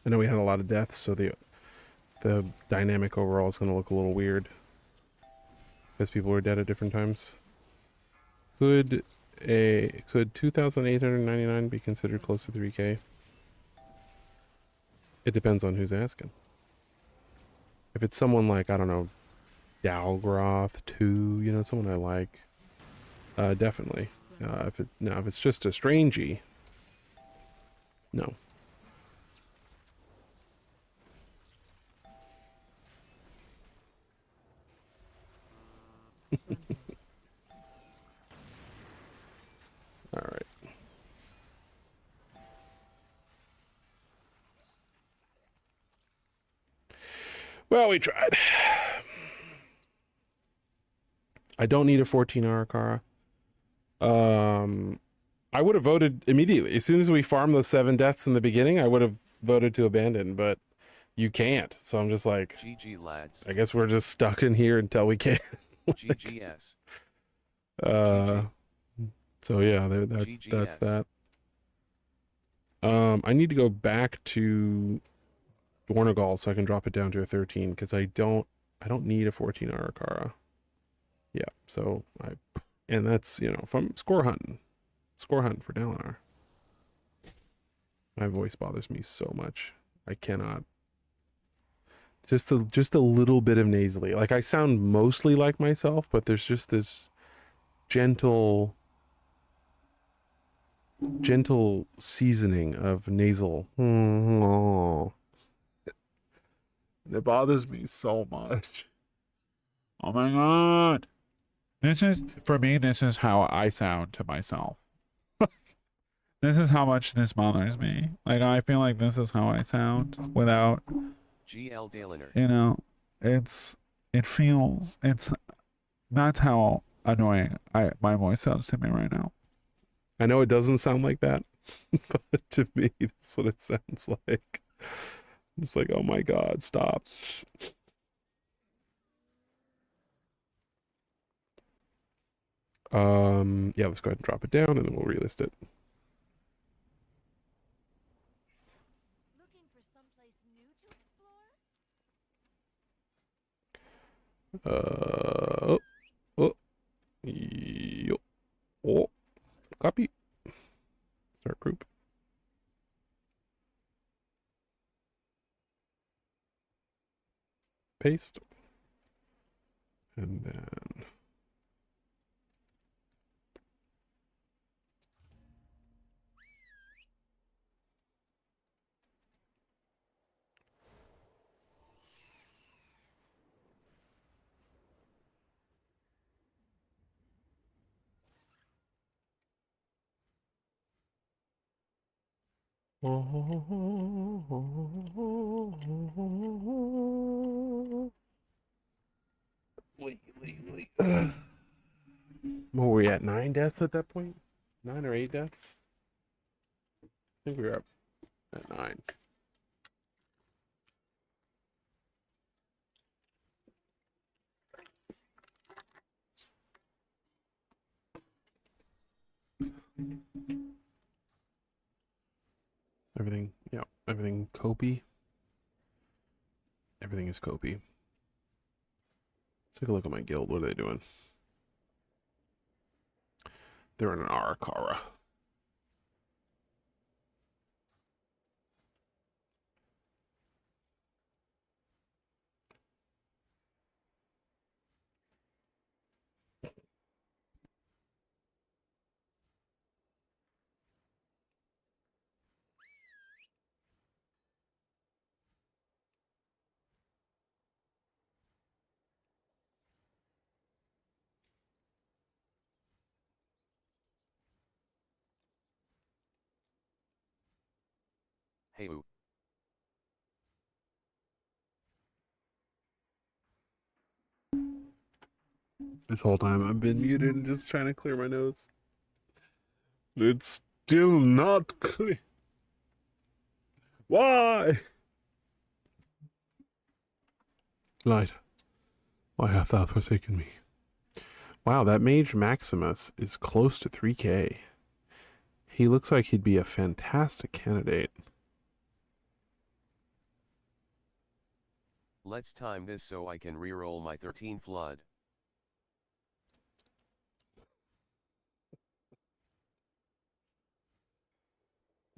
I know we had a lot of deaths, so the dynamic overall is going to look a little weird because people were dead at different times. Could 2,899 be considered close to 3K? It depends on who's asking. If it's someone like, I don't know, Dalgroth 2, you know, someone I like, definitely. If it's just a strangey, no. All right. Well, we tried. I don't need a 14-hour Kara. I would have voted immediately. As soon as we farmed those 7 deaths in the beginning, I would have voted to abandon, but you can't. So I'm just like, GG lads. I guess we're just stuck in here until we can. GGS. So yeah, that's that. I need to go back to Dornagal so I can drop it down to a 13 because I don't need a 14-hour Kara. Yeah, so and that's, you know, if I'm score hunting for Dalinar. My voice bothers me so much. I cannot Just a little bit of nasally. Like I sound mostly like myself, but there's just this gentle seasoning of nasal. Oh. It bothers me so much. Oh my god. This is, for me, this is how I sound to myself. This is how much this bothers me. Like, I feel like this is how I sound without, GL Dalinar. you know, that's how annoying my voice sounds to me right now. I know it doesn't sound like that, but to me, that's what it sounds like. I'm just like, oh my god, stop. Yeah, let's go ahead and drop it down and then we'll relist it. Looking for someplace new to explore? Copy. Start group. Paste. And then wait. What were we at? 9 deaths at that point? 9 or 8 deaths? I think we were up at 9. Everything, yeah, everything copy. Everything is copy. Let's take a look at my guild. What are they doing? They're in an Arakara. Hey ooh. This whole time I've been muted and just trying to clear my nose. It's still not clear. Why? Light, why hast thou forsaken me? Wow, that Mage Maximus is close to 3k. He looks like he'd be a fantastic candidate. Let's time this so I can reroll my 13 flood.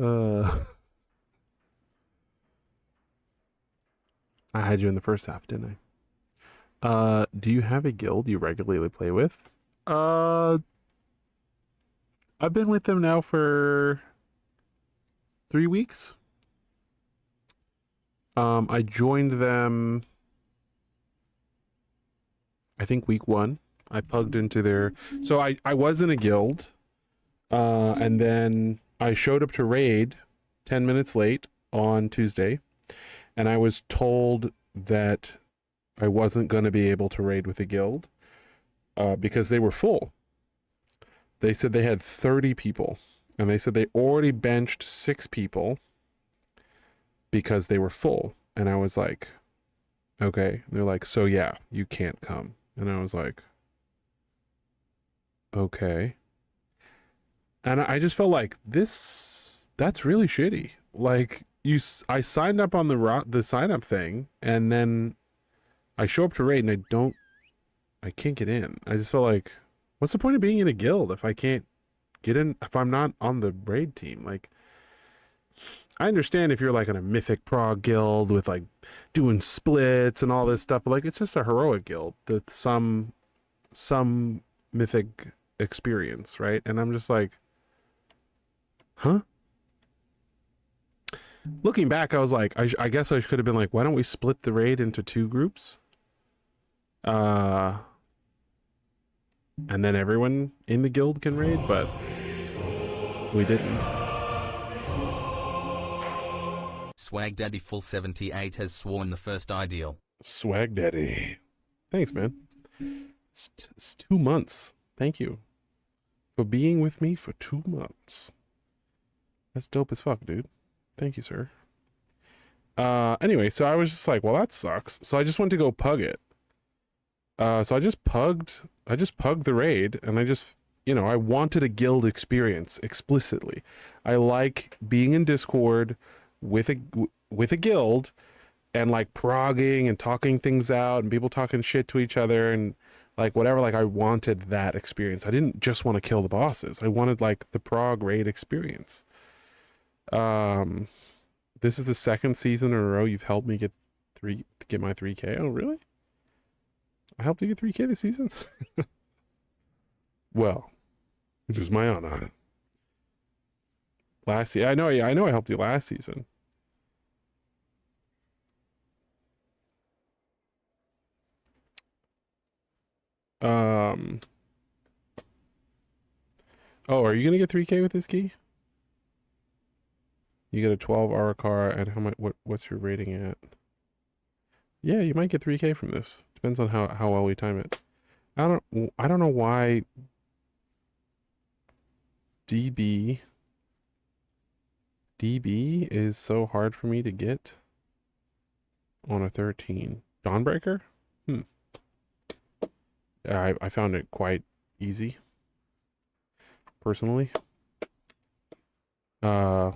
I had you in the first half, didn't I? Do you have a guild you regularly play with? I've been with them now for 3 weeks. I joined them, I think week 1. I plugged into their, so I was in a guild, and then I showed up to raid 10 minutes late on Tuesday, and I was told that I wasn't going to be able to raid with the guild because they were full. They said they had 30 people, and they said they already benched 6 people because they were full. And I was like, okay. And they're like, so yeah, you can't come. And I was like, okay. And I just felt like that's really shitty. Like I signed up on the sign up thing, and then I show up to raid and I can't get in. I just felt like, what's the point of being in a guild if I can't get in, if I'm not on the raid team? Like, I understand if you're like in a mythic prog guild with like doing splits and all this stuff, but like it's just a heroic guild with some mythic experience, right? And I'm just like, huh? Looking back, I was like, I guess I could have been like, why don't we split the raid into 2 groups? And then everyone in the guild can raid, but we didn't. Swag Daddy Full 78 has sworn the first ideal. Swag Daddy. Thanks, man. It's 2 months. Thank you for being with me for 2 months. That's dope as fuck, dude. Thank you, sir. Anyway, so I was just like, well, that sucks. So I just went to go pug it. So I just pugged the raid, and I just, you know, I wanted a guild experience explicitly. I like being in Discord with a guild and like progging and talking things out and people talking shit to each other and like whatever. Like I wanted that experience. I didn't just want to kill the bosses. I wanted like the prog raid experience. This is the 2nd season in a row you've helped me get my 3K. Oh, really? I helped you get 3K this season? Well, it was my honor. I know I helped you last season. Oh, are you gonna get 3K with this key? You get a 12-hour car, and how much? What's your rating at? Yeah, you might get 3K from this. Depends on how well we time it. I don't know why DB is so hard for me to get on a 13. Dawnbreaker? I found it quite easy. Personally. I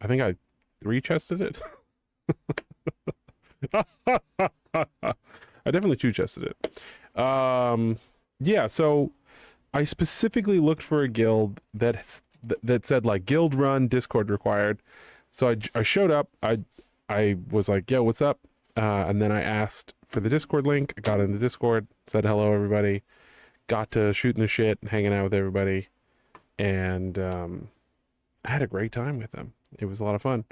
think I 3-chested it. I definitely 2-chested it. Yeah, so I specifically looked for a guild that said like guild run, Discord required. So I showed up. I was like, yo, what's up? And then I asked for the Discord link. I got in the Discord, said hello everybody, got to shooting the shit and hanging out with everybody, and I had a great time with them. It was a lot of fun.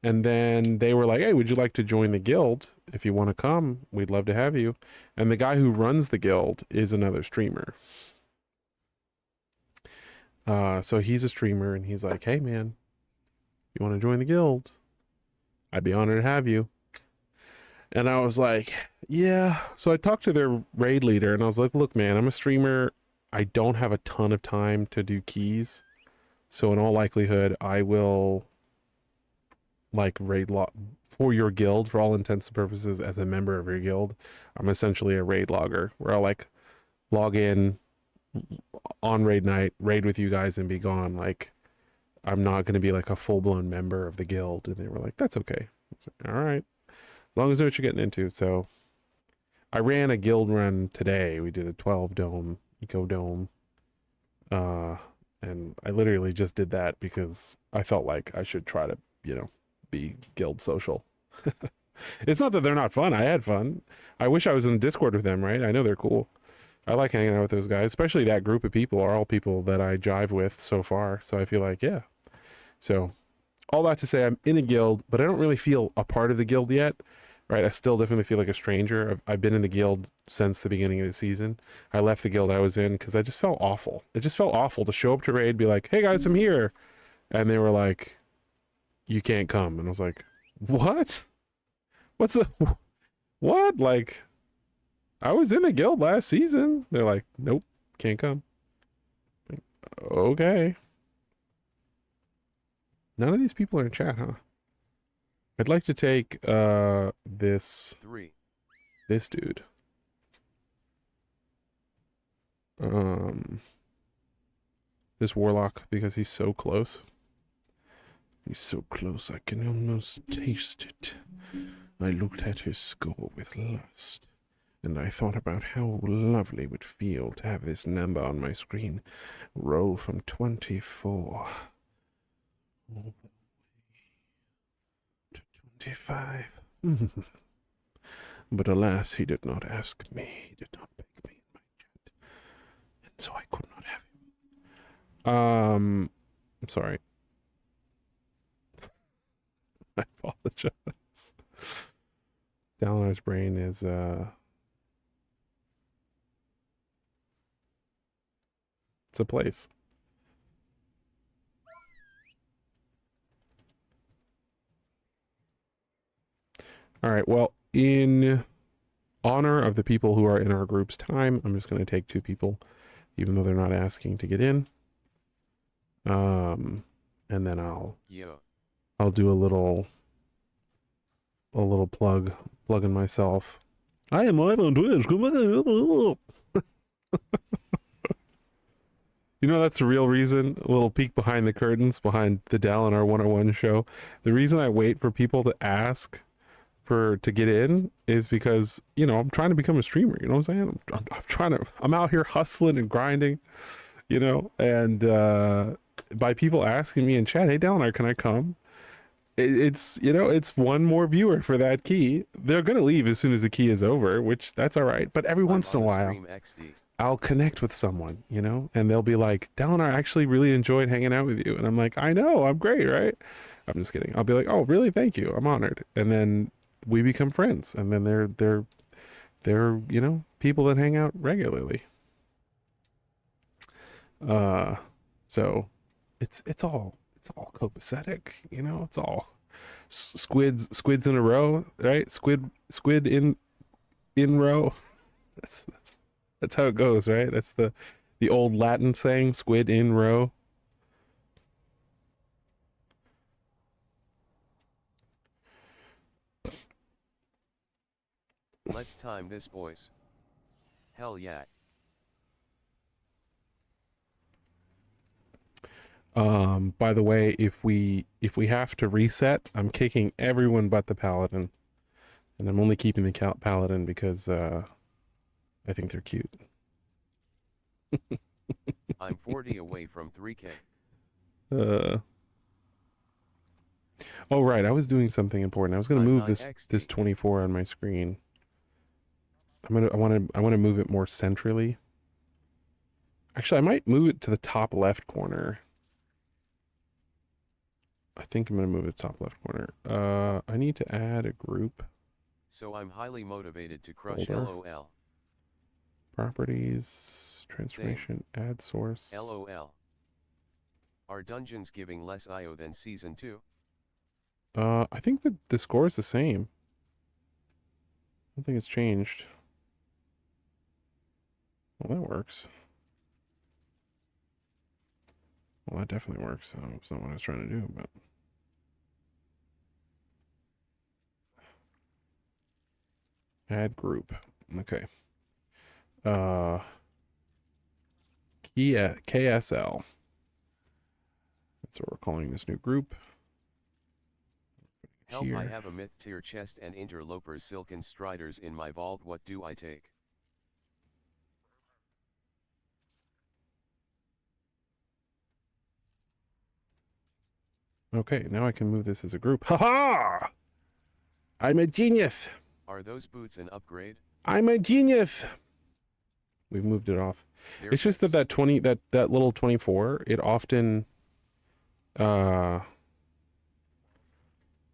And then they were like, hey, would you like to join the guild? If you want to come, we'd love to have you. And the guy who runs the guild is another streamer. So he's a streamer, and he's like, hey man, you want to join the guild? I'd be honored to have you. And I was like, yeah. So I talked to their raid leader, and I was like, look man, I'm a streamer. I don't have a ton of time to do keys. So in all likelihood, I will like raid log for your guild for all intents and purposes as a member of your guild. I'm essentially a raid logger where I'll like log in on raid night, raid with you guys and be gone. Like I'm not going to be like a full-blown member of the guild. And they were like, that's okay. I was like, all right. As long as you know what you're getting into. So I ran a guild run today. We did a 12 dome, eco dome. And I literally just did that because I felt like I should try to, you know, be guild social. It's not that they're not fun. I had fun. I wish I was in Discord with them, right? I know they're cool. I like hanging out with those guys, especially that group of people are all people that I jive with so far. So I feel like, yeah. So all that to say, I'm in a guild, but I don't really feel a part of the guild yet, right? I still definitely feel like a stranger. I've been in the guild since the beginning of the season. I left the guild I was in because I just felt awful. It just felt awful to show up to raid, be like, hey guys, I'm here. And they were like, you can't come. And I was like, what? What? Like, I was in the guild last season. They're like, nope, can't come. Like, okay. None of these people are in chat, huh? I'd like to take this 3. this dude. This warlock because he's so close. He's so close I can almost taste it. I looked at his score with lust, and I thought about how lovely it would feel to have this number on my screen roll from 24 all the way 25. But alas, he did not ask me. He did not beg me in my chat. And so I could not have him. I'm sorry. I apologize. Dalinar's brain is, it's a place. All right, well, in honor of the people who are in our group's time, I'm just going to take 2 people, even though they're not asking to get in. And then I'll do a little plugging myself. I am live on Twitch. You know, that's the real reason, a little peek behind the curtains, behind the Dalinar 101 show. The reason I wait for people to ask to get in is because, you know, I'm trying to become a streamer, you know what I'm saying? I'm out here hustling and grinding, you know, and by people asking me in chat, hey Dalinar, can I come? It's, you know, it's one more viewer for that key. They're going to leave as soon as the key is over, which that's all right. But every once in a while, I'll connect with someone, you know, and they'll be like, Dalinar, I actually really enjoyed hanging out with you. And I'm like, I know, I'm great, right? I'm just kidding. I'll be like, oh, really? Thank you. I'm honored. And then we become friends. And then they're, you know, people that hang out regularly. So it's all copacetic, you know, it's all squids in a row, right? Squid in row. That's how it goes, right? That's the old Latin saying, squid in row. Let's time this, boys. Hell yeah. By the way, if we have to reset, I'm kicking everyone but the paladin, and I'm only keeping the paladin because I think they're cute. I'm 40 away from 3K. Oh right, I was doing something important. I was gonna move this 24 on my screen. I want to move it more centrally. Actually, I might move it to the top left corner. I think I'm gonna move it to top left corner. I need to add a group. So I'm highly motivated to crush Folder. LOL. Properties, transformation, add source. LOL. Are dungeons giving less IO than season 2? I think that the score is the same. I don't think it's changed. Well, that works. Well, that definitely works. It's not what I was trying to do, but... Add group. Okay. KSL. That's what we're calling this new group. Help, Here. I have a myth tier chest and interlopers silken striders in my vault. What do I take? Okay, now I can move this as a group. Haha! I'm a genius! Are those boots an upgrade? I'm a genius! We've moved it off. They're It's just that that little 24, it often yeah,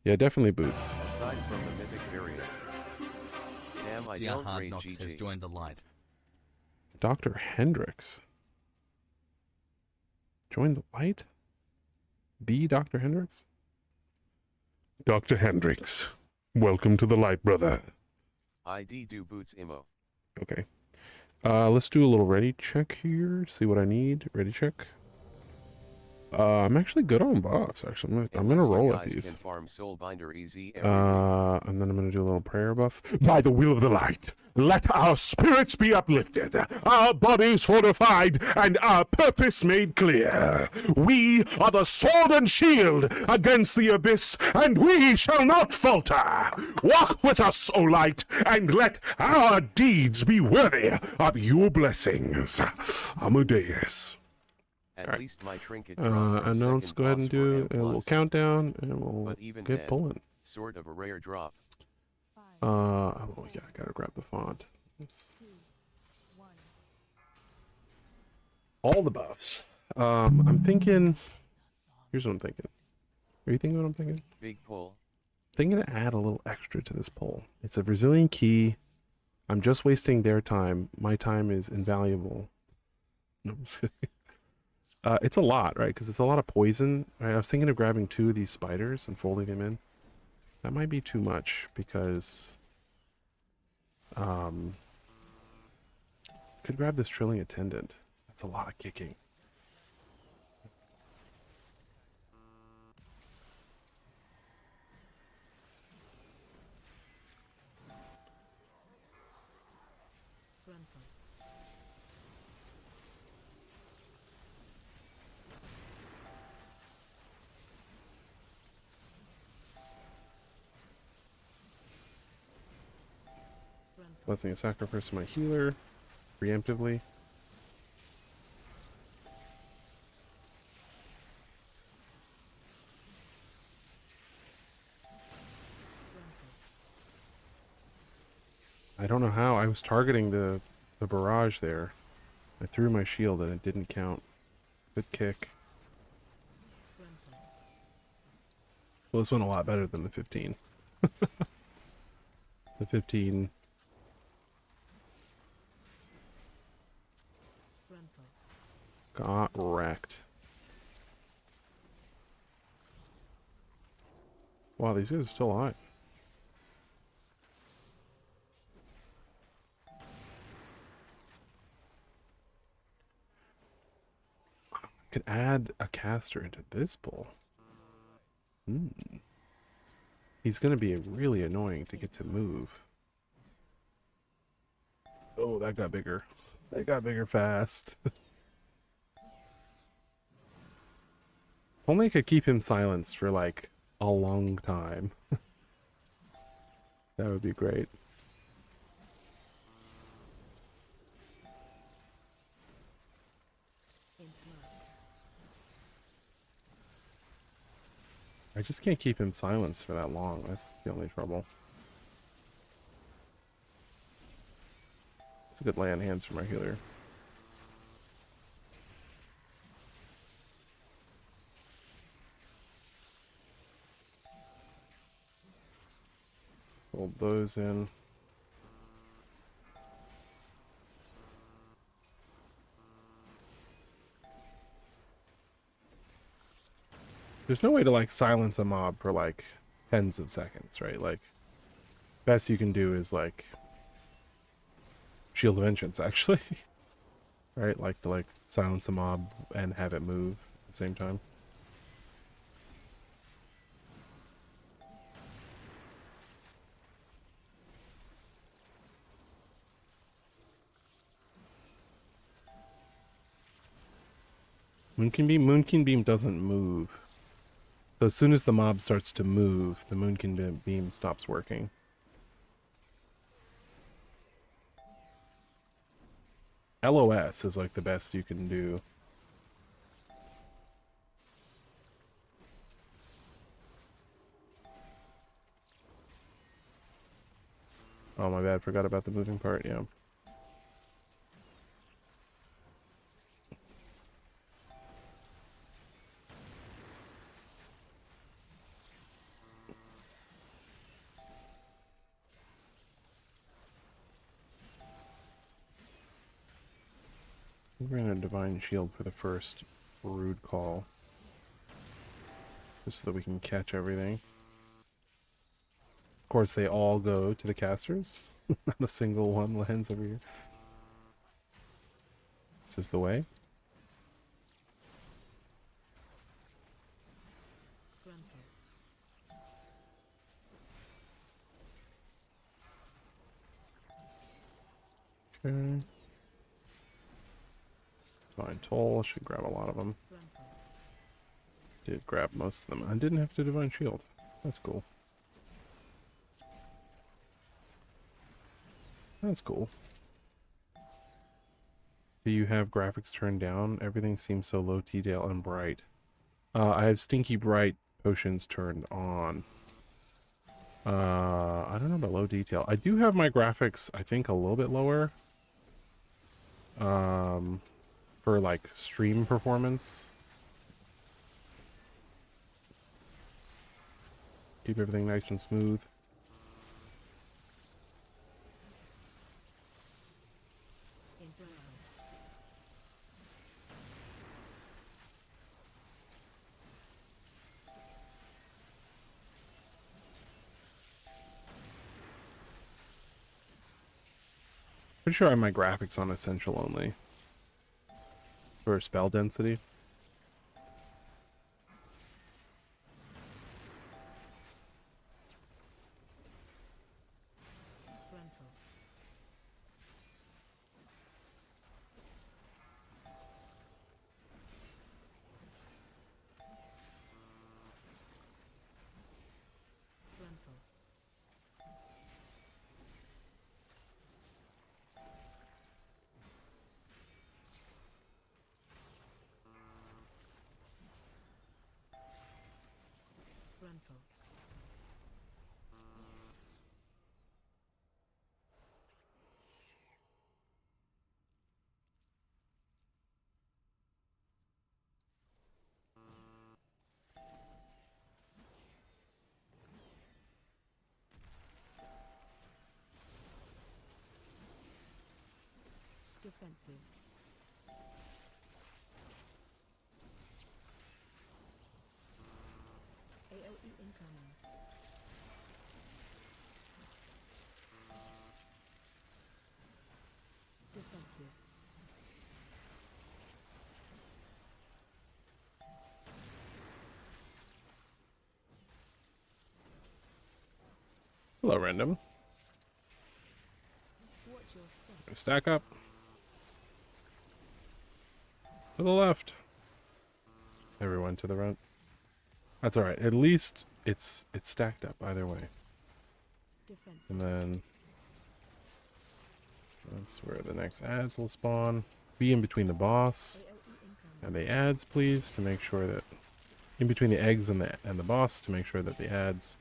definitely boots. Aside from the mythic variant. Damn, I Dear don't Hard rate Knocks has GG. joined the light. Dr. Hendricks. Join the light? The Dr. Hendricks? Dr. Hendricks, welcome to the light, brother. ID do boots immo. Okay. Let's do a little ready check here. See what I need. Ready check. I'm actually good on buffs, actually. I'm gonna Unless you roll guys at these. can farm Soulbinder easy every week. And then I'm gonna do a little prayer buff. By the will of the light, let our spirits be uplifted, our bodies fortified, and our purpose made clear. We are the sword and shield against the abyss, and we shall not falter. Walk with us, O light, and let our deeds be worthy of your blessings. Amadeus. At Alright. least my trinket dropped from And now let's second go ahead boss and for do M+. a little countdown, and we'll But even get then, pulling. Sort of a rare drop. 5, Oh yeah, I gotta grab the font. It's 2, 1. all the buffs. I'm thinking. Here's what I'm thinking. Are you thinking what I'm thinking? Big pull. Thinking to add a little extra to this poll. It's a Brazilian key. I'm just wasting their time. My time is invaluable. No, I'm just kidding. It's a lot, right? Because it's a lot of poison. Right? I was thinking of grabbing 2 of these spiders and folding them in. That might be too much because could grab this trilling attendant. That's a lot of kicking. Frontal. Frontal. Blessing a sacrifice to my healer preemptively. Frontal. I don't know how. I was targeting the barrage there. I threw my shield and it didn't count. Good kick. Frontal. Well, this went a lot better than the 15. The 15. Frontal. Got wrecked. Wow, these guys are still alive. Could add a caster into this pull. He's gonna be really annoying to get to move. Oh, that got bigger. That got bigger fast. Only I could keep him silenced for like a long time. That would be great. Interrupt. I just can't keep him silenced for that long. That's the only trouble. It's a good lay on hands for my healer. Hold those in. There's no way to like silence a mob for like tens of seconds, right? Like best you can do is like Shield of Vengeance actually. Right? Like to like silence a mob and have it move at the same time. Moonkin Beam doesn't move. So as soon as the mob starts to move, the Moonkin Beam stops working. LOS is like the best you can do. Oh my bad, forgot about the moving part, yeah. We're gonna Divine Shield for the first Rude Call. Just so that we can catch everything. Of course, they all go to the casters. Not a single one lands over here. This is the way. Frontal. Okay. Divine Toll, should grab a lot of them. Frontal. Did grab most of them. I didn't have to Divine Shield. That's cool. That's cool. Do you have graphics turned down? Everything seems so low detail and bright. I have Stinky Bright potions turned on. I don't know about low detail. I do have my graphics, I think, a little bit lower. For like stream performance. Keep everything nice and smooth. Infernal. Pretty sure I have my graphics on essential only. For spell density. Frontal. Frontal. Frontal. Defensive. AOE incoming. Defensive. Hello, random. Watch your step. Stack up. To the left. Everyone to the right. That's alright. At least it's stacked up either way. Defensive. And then that's where the next ads will spawn. Be in between the boss AOE incoming. and the ads, please, to make sure that in between the eggs and the boss, to make sure that the ads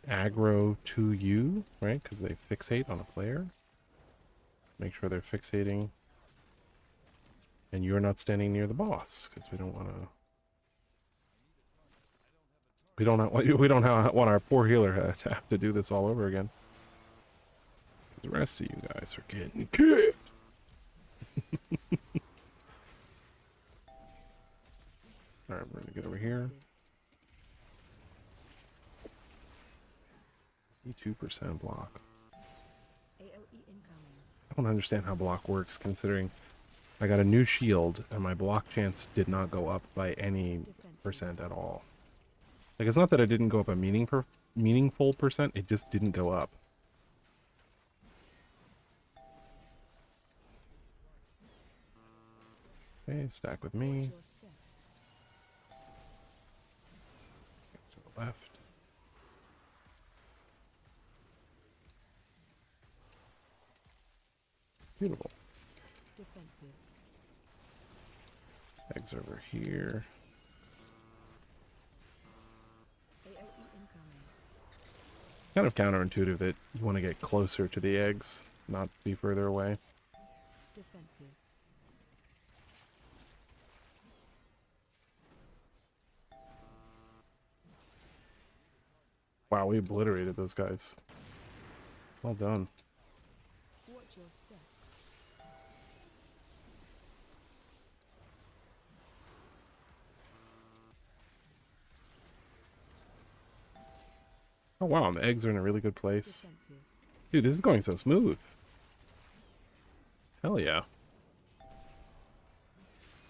aggro to you, right? Because they fixate on a player. Make sure they're fixating, and you're not standing near the boss, because we don't want to. We don't want our poor healer to have to do this all over again. The rest of you guys are getting kicked. All right, we're gonna get over here. Defensive. 2% block. AOE incoming. I don't understand how block works, considering I got a new shield and my block chance did not go up by any percent at all. Like, it's not that it didn't go up a meaningful percent, it just didn't go up. Okay, stack with me. Watch your step. To the left. Beautiful. Defensive. Eggs over here. AOE incoming. Kind of counterintuitive that you want to get closer to the eggs, not be further away. Defensive. Wow, we obliterated those guys. Well done. Watch your step. Oh wow, the eggs are in a really good place. Defensive. Dude, this is going so smooth. Hell yeah.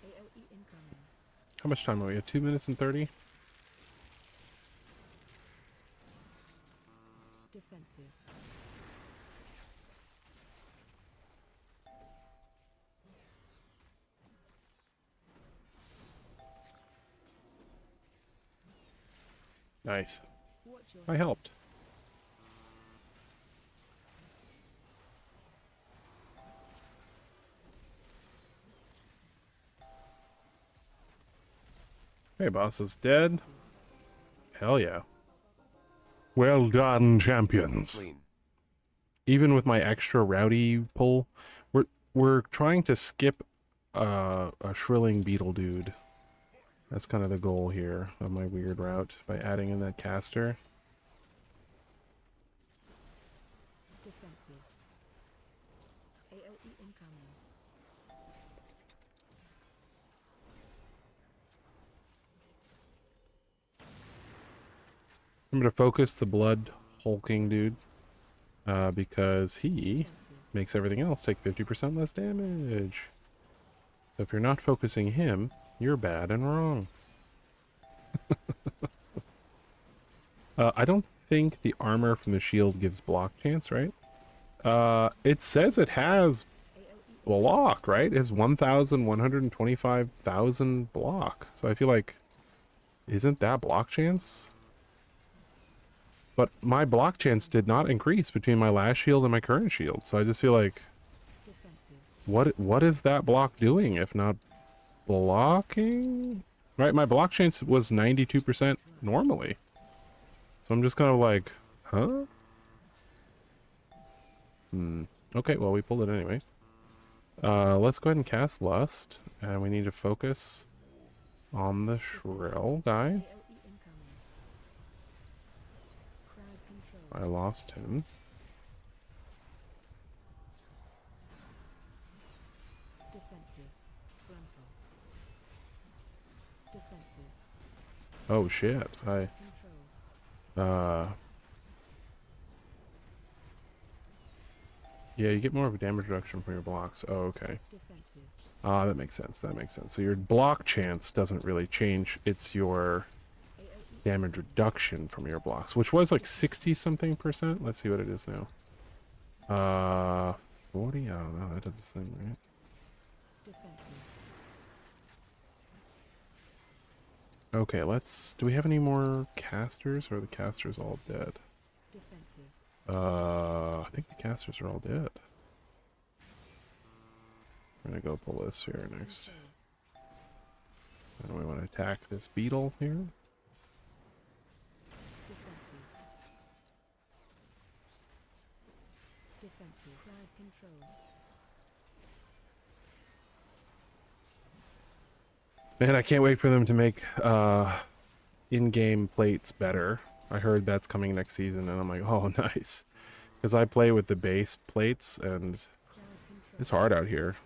AOE incoming. How much time are we at? 2 minutes and 30? Defensive. Nice. Watch your I helped. Hey, boss is dead. Hell yeah. Well done, champions. Clean. Even with my extra rowdy pull, we're trying to skip a shrilling beetle dude. That's kind of the goal here of my weird route by adding in that caster. Defensive. AOE incoming. I'm gonna focus the blood hulking dude because he Defensive. makes everything else take 50% less damage. So if you're not focusing him, you're bad and wrong. I don't think the armor from the shield gives block chance, right? It says it has AOE block, right? It has 1,125,000 block. So I feel like, isn't that block chance? But my block chance did not increase between my last shield and my current shield. So I just feel like, defensive. what is that block doing if not blocking? Right, my block chance was 92% normally. So I'm just kind of like, huh? Okay, well, we pulled it anyway. Let's go ahead and cast Lust. And we need to focus on the Shrill guy. AOE incoming. Crowd control. I lost him. Defensive. Frontal. Defensive. Oh, shit. Control. Yeah, you get more of a damage reduction from your blocks. Oh, okay. Defensive. Ah, that makes sense. That makes sense. So your block chance doesn't really change. It's your AOE damage reduction from your blocks, which was like 60-something percent. Let's see what it is now. 40? I don't know. That doesn't seem right. defensive. Okay, let's... Do we have any more casters, or are the casters all dead? Defensive. I think the casters are all dead. We're gonna go pull this here next. Control. And we want to attack this beetle here. Defensive. Defensive. Crowd control. Man, I can't wait for them to make in-game plates better. I heard that's coming next season, and I'm like, oh, nice. Because I play with the base plates, and Crowd control. it's hard out here.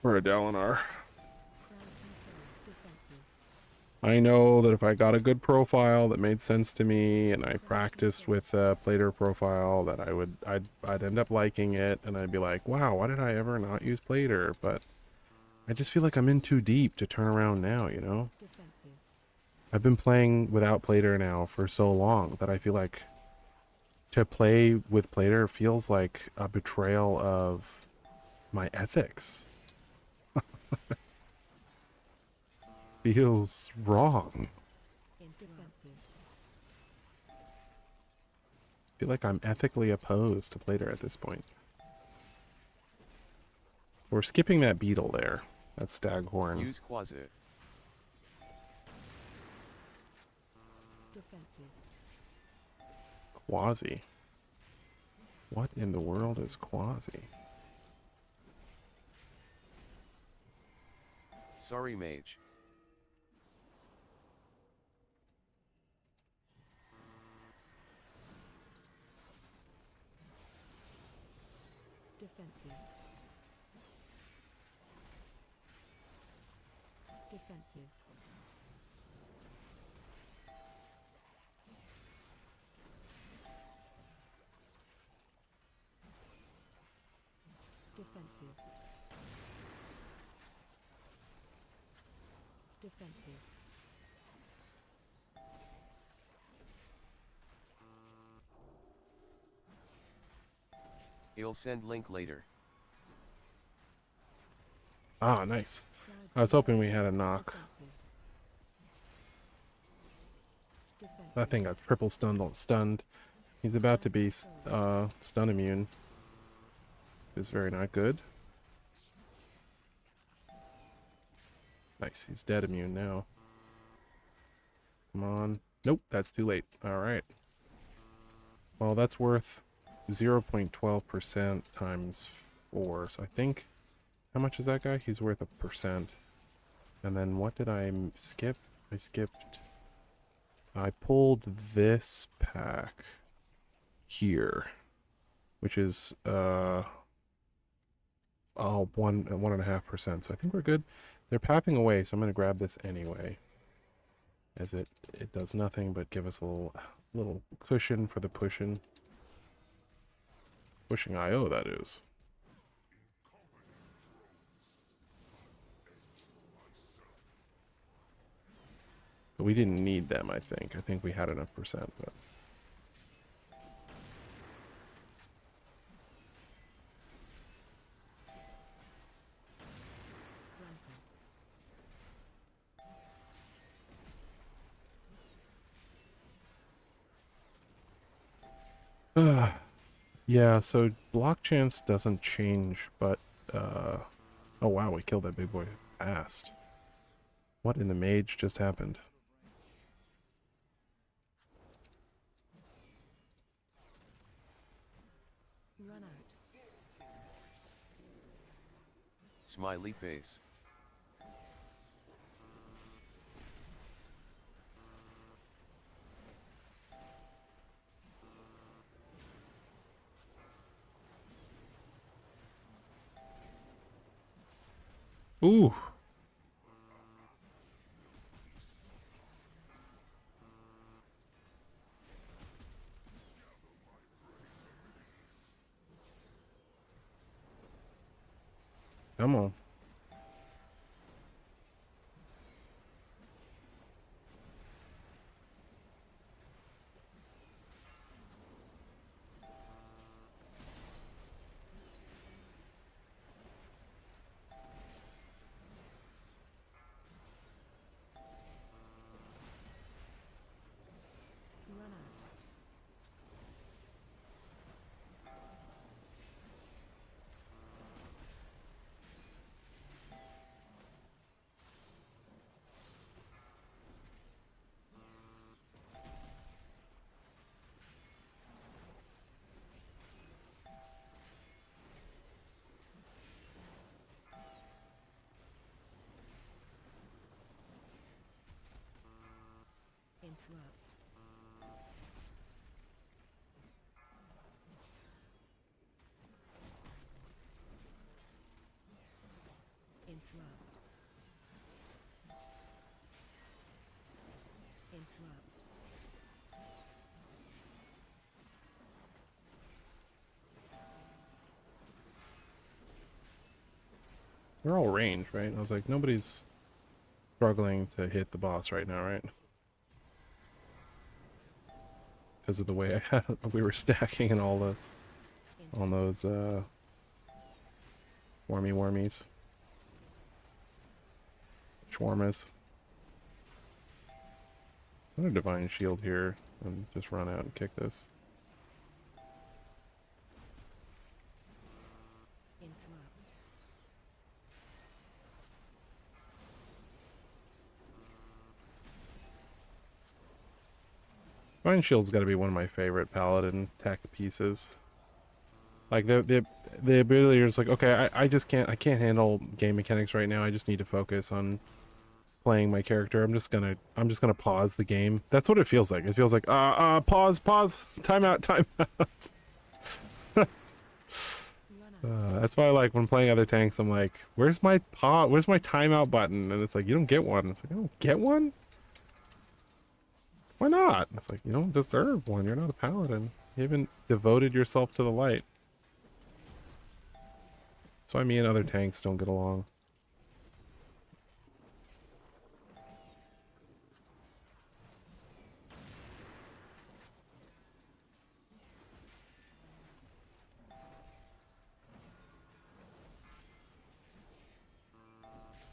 For a Dalinar. Crowd control. Defensive. I know that if I got a good profile that made sense to me, and I practiced with a plater profile, that I'd end up liking it, and I'd be like, wow, why did I ever not use plater? But I just feel like I'm in too deep to turn around now, you know? Defensive. I've been playing without plater now for so long that I feel like to play with plater feels like a betrayal of my ethics. Feels wrong. In defensive. I feel like I'm ethically opposed to plater at this point. We're skipping that beetle there. That staghorn. Use Quasit. Defensive. Quasi. What in the world is Quasi? Sorry, mage. Defensive. Defensive. Defensive. Defensive. I'll send link later. Ah, nice. Crowd I was hoping we had a knock. defensive. Defensive. That thing got triple stunned. He's about to be stun immune. Is very not good. Nice, he's dead immune now. Come on. Nope, that's too late. All right. Well, that's worth 0.12% times 4. So I think, how much is that guy? He's worth 1%. And then what did I skip? I pulled this pack here, which is, 1.5%. So I think we're good. They're pathing away, so I'm going to grab this anyway, as it does nothing but give us a little cushion for the pushing IO, that is. But we didn't need them, I think. I think we had enough percent, but yeah, so block chance doesn't change, but oh wow, we killed that big boy fast. What in the mage just happened? Run out. Smiley face. Ooh. Come on. Run out. Interrupt. Interrupt. Interrupt. We're all range, right? I was like, nobody's struggling to hit the boss right now, right? Because of the way we were stacking and all the on those wormies. Shawarmas. I'm gonna divine shield here and just run out and kick this. Interrupt. Divine shield's got to be one of my favorite paladin tech pieces. Like the ability is like, okay, I can't handle game mechanics right now. I just need to focus on playing my character. I'm just gonna pause the game. That's what it feels like. It feels like pause, time out. Run out. That's why I like when playing other tanks. I'm like, where's my timeout button? And it's like, you don't get one. It's like, I don't get one. Why not? It's like, you don't deserve one. You're not a paladin. You haven't devoted yourself to the light. That's why me and other tanks don't get along.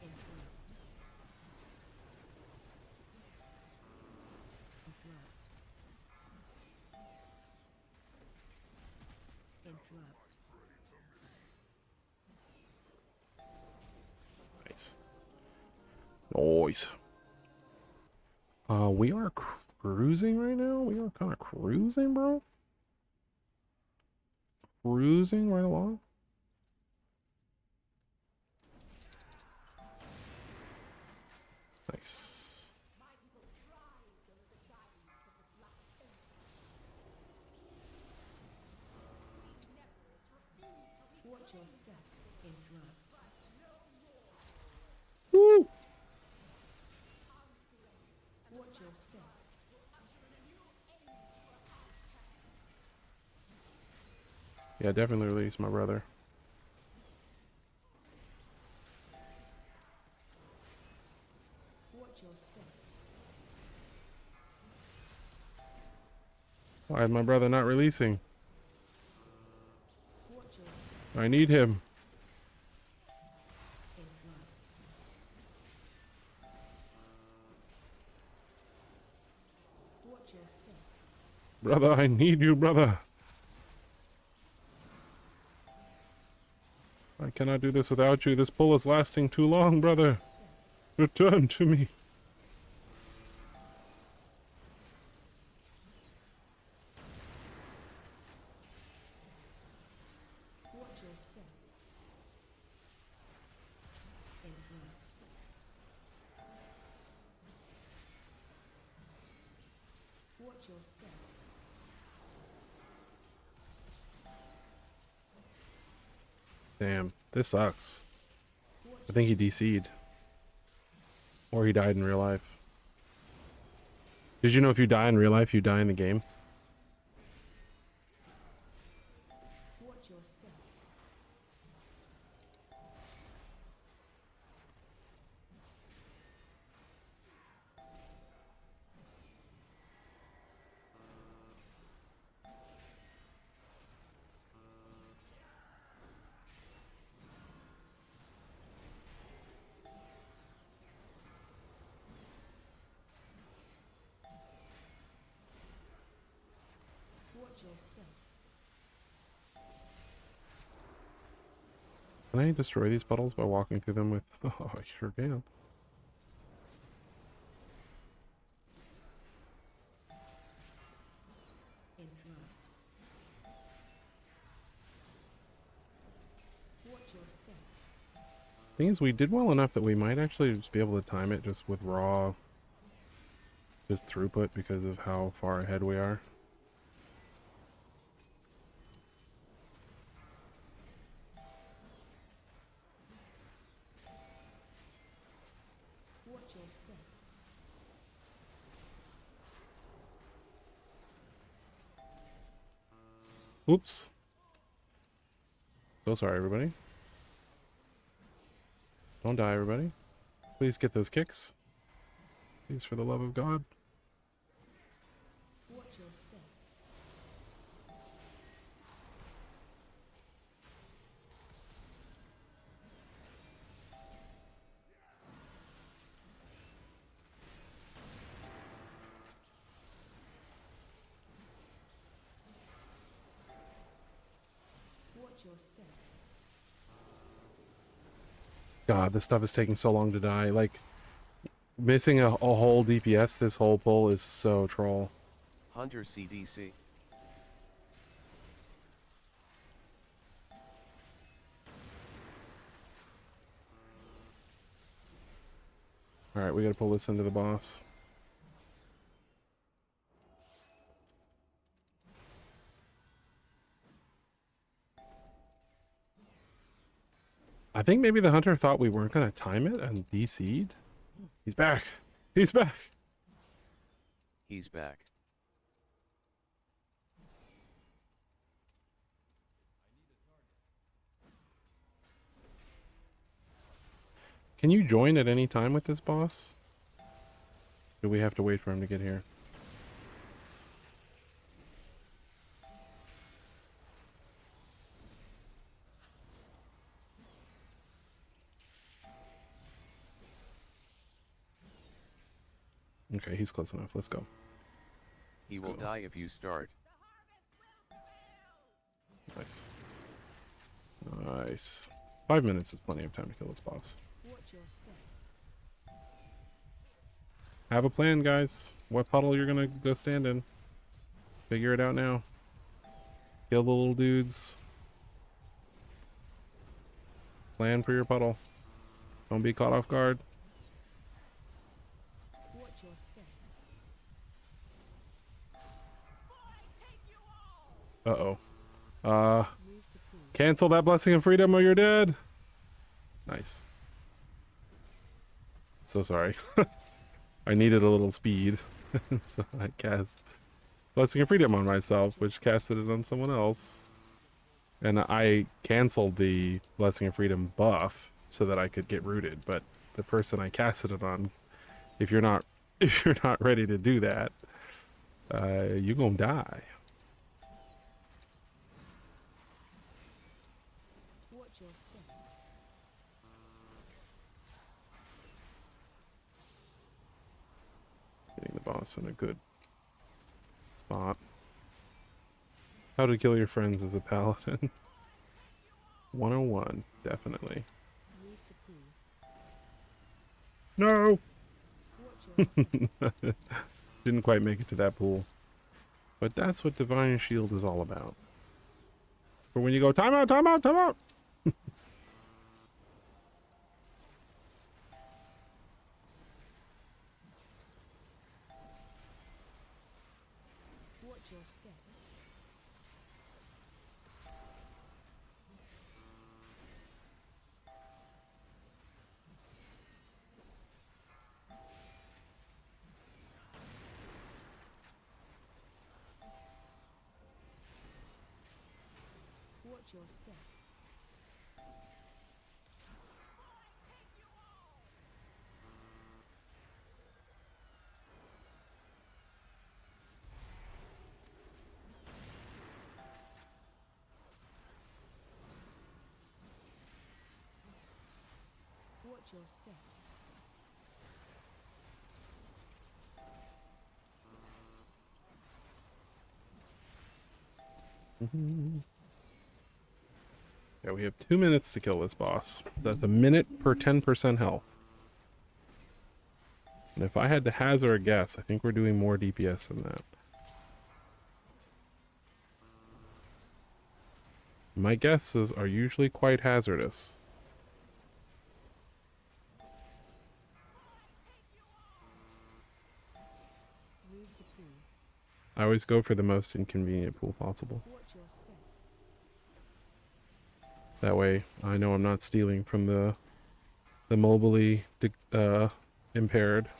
Interrupt. Interrupt. Interrupt. Nice. Nice. We are cruising right now. We are kind of cruising, bro. Cruising right along. Nice. Watch your step. Interrupt. Woo! Watch your step. Yeah, definitely release my brother. Watch your step. Why is my brother not releasing? Watch your step. I need him. Interrupt. Watch your step. Brother, I need you, brother. I cannot do this without you. This pull is lasting too long, brother. Return to me. Watch your step. Interrupt. Watch your step. Damn, this sucks. I think he DC'd. Or he died in real life. Did you know if you die in real life, you die in the game? Watch your step. Watch your step. Can I destroy these puddles by walking through them with... Oh, I sure can. Interrupt. Watch your step. Thing is, we did well enough that we might actually just be able to time it just with raw... Just throughput because of how far ahead we are. Watch your step. Oops. So sorry, everybody. Don't die, everybody. Please get those kicks. Please, for the love of God. Watch your step. Watch your step. God, this stuff is taking so long to die. Like, missing a whole DPS this whole pull is so troll. Hunter CDC. Alright, we gotta pull this into the boss. I think maybe the hunter thought we weren't gonna time it and DC'd. He's back. He's back. He's back. Can you join at any time with this boss? Do we have to wait for him to get here? Okay, he's close enough. Let's go. He Let's will go. die if you start. Nice. Nice. 5 minutes is plenty of time to kill this boss. Watch your step. Have a plan, guys. What puddle you're gonna go stand in. Figure it out now. Kill the little dudes. Plan for your puddle. Don't be caught off guard. Watch your step. Uh-oh. Move to pool. Cancel that blessing of freedom or you're dead. Nice. So sorry. I needed a little speed. So I cast blessing of freedom on myself, which casted it on someone else. And I canceled the blessing of freedom buff so that I could get rooted, but the person I casted it on, if you're not ready to do that, you're gonna die. Watch your step. Getting the boss in a good spot. How to kill your friends as a paladin. 101, definitely. Move to pool. No! Watch your step. Didn't quite make it to that pool. But that's what Divine Shield is all about. For when you go, time out, time out, time out! Watch your step. Watch your step. Watch your step. Yeah, we have 2 minutes to kill this boss. That's a minute per 10% health. And if I had to hazard a guess, I think we're doing more DPS than that. My guesses are usually quite hazardous. Move to pool. I always go for the most inconvenient pool possible. Watch your step. That way, I know I'm not stealing from the mobily impaired.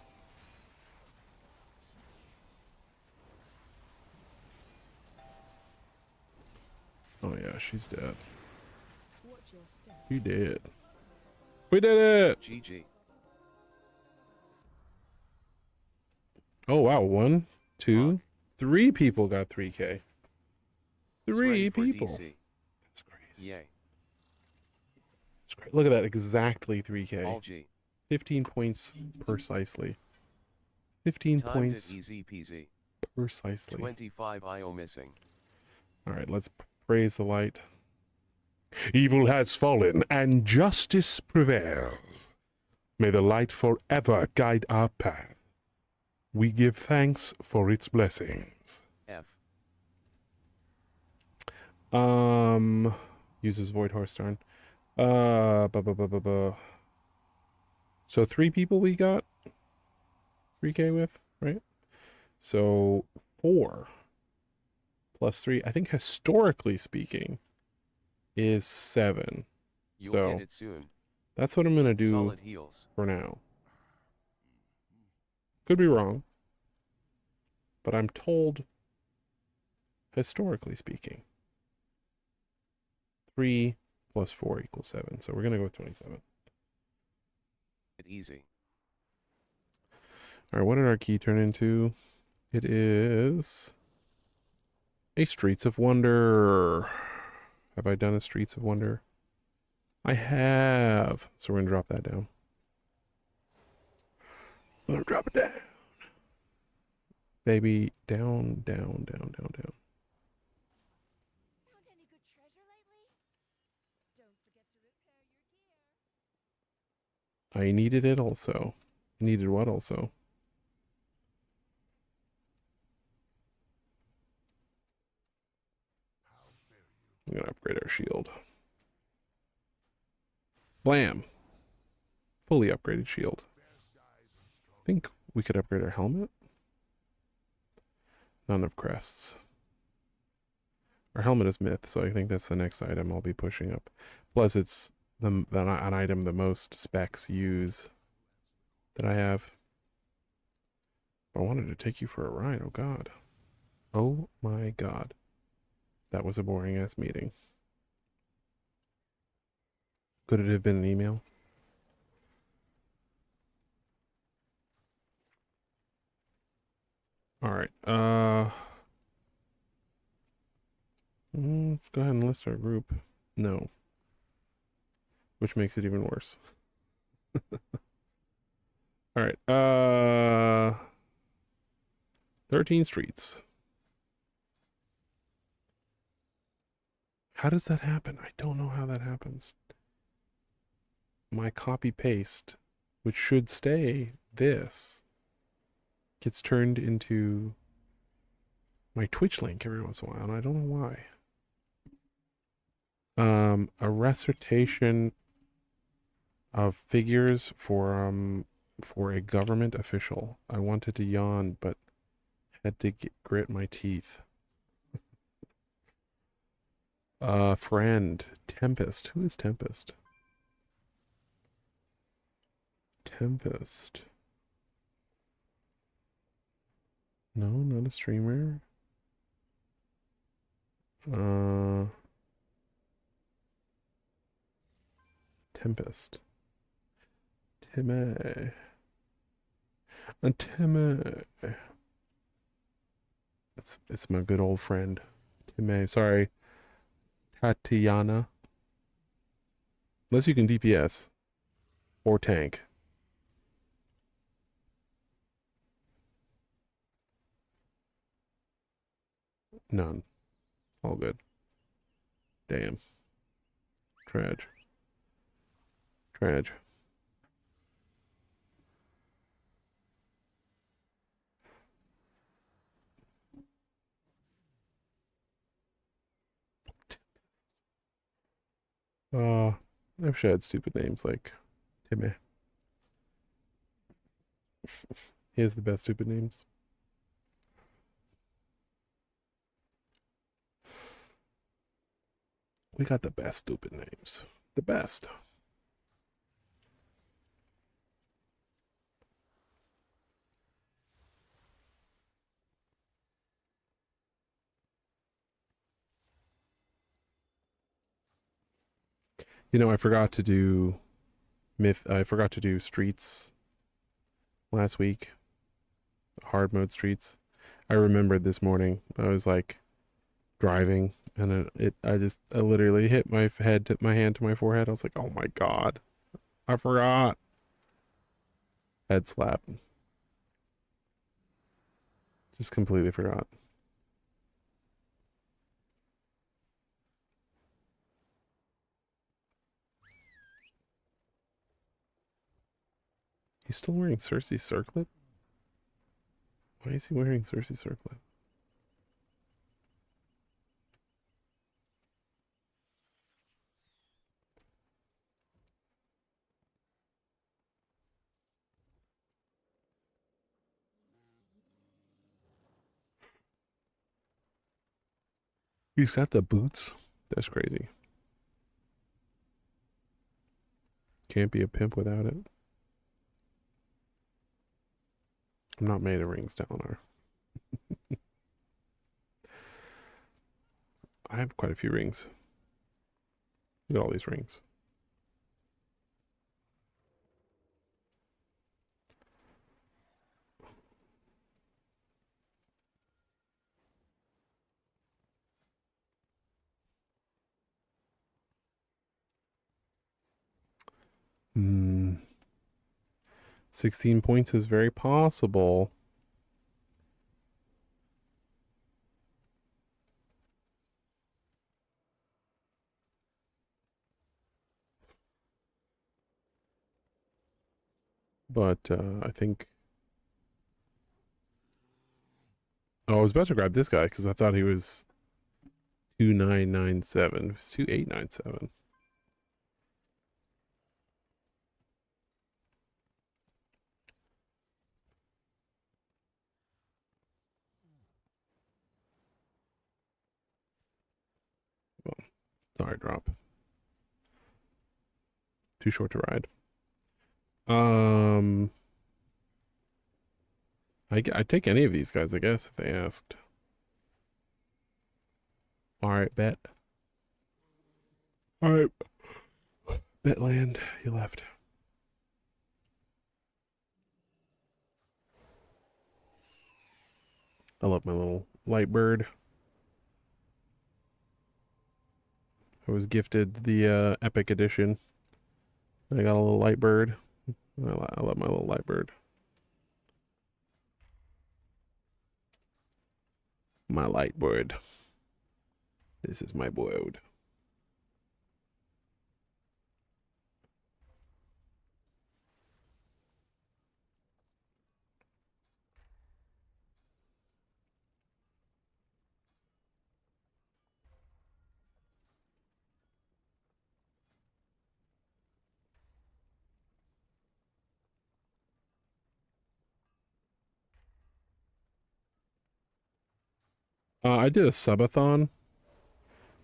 Oh yeah, she's dead. Watch your step. We did. We did it! GG. Oh wow, 1, 2, Fuck. 3 people got 3K. It's 3 ready for people. DC. That's crazy. Yay. That's great. Look at that, exactly 3K. All G. 15 points precisely. 15 Timed points it easy peasy. precisely. 25 IO missing. Alright, let's praise the light. Evil has fallen and justice prevails. May the light forever guide our path. We give thanks for its blessings. F. Uses Void Horse Darn. So 3 people we got 3K with, right? So 4 plus 3, I think historically speaking, is 7. You'll So, get it soon. that's what I'm gonna do Solid heals. for now. Could be wrong, but I'm told, historically speaking, 3 plus 4 equals 7. So we're gonna go with 27. It easy. All right, what did our key turn into? It is a Streets of Wonder. Have I done a Streets of Wonder? I have. So we're gonna drop that down. I'm gonna drop it down. Baby, down, down, down, down, down. Found any good treasure lately? Don't forget to repair your gear. I needed it also. Needed what also? gonna upgrade our shield. Blam! Fully upgraded shield. I think we could upgrade our helmet. None of crests. Our helmet is myth, so I think that's the next item I'll be pushing up. Plus, it's an item the most specs use that I have. I wanted to take you for a ride. Oh god. Oh my god. That was a boring ass meeting. Could it have been an email? Alright, let's go ahead and list our group. No. Which makes it even worse. Alright, 13 streets. How does that happen? I don't know how that happens. My copy paste, which should stay this, gets turned into my Twitch link every once in a while, and I don't know why. A recitation of figures for a government official. I wanted to yawn, but had to grit my teeth. Friend, Tempest. Who is Tempest? Tempest. No, not a streamer. Tempest. Timmy. Timmy. It's my good old friend. Timmy. Sorry. Tatiana. Unless you can DPS. Or tank. None. All good. Damn. Trage. Trage. I've had stupid names like Timmy. He has the best stupid names. We got the best stupid names. The best. You know, I forgot to do streets last week. Hard mode streets. I remembered this morning. I was like driving and I literally hit my hand to my forehead. I was like, "Oh my god. I forgot." Head slap. Just completely forgot. He's still wearing Cersei's circlet? Why is he wearing Cersei's circlet? He's got the boots? That's crazy. Can't be a pimp without it. I'm not made of rings, Dalinar. I have quite a few rings. Look at all these rings. Hmm. 16 points is very possible. But I think... Oh, I was about to grab this guy because I thought he was 2997. It's 2897. Well, sorry, drop. Too short to ride. I'd take any of these guys, I guess, if they asked. Alright, bet. Alright. Bet land, you left. I love my little light bird. I was gifted the Epic Edition. I got a little light bird. I love my little light bird. My light bird. This is my bird. I did a subathon,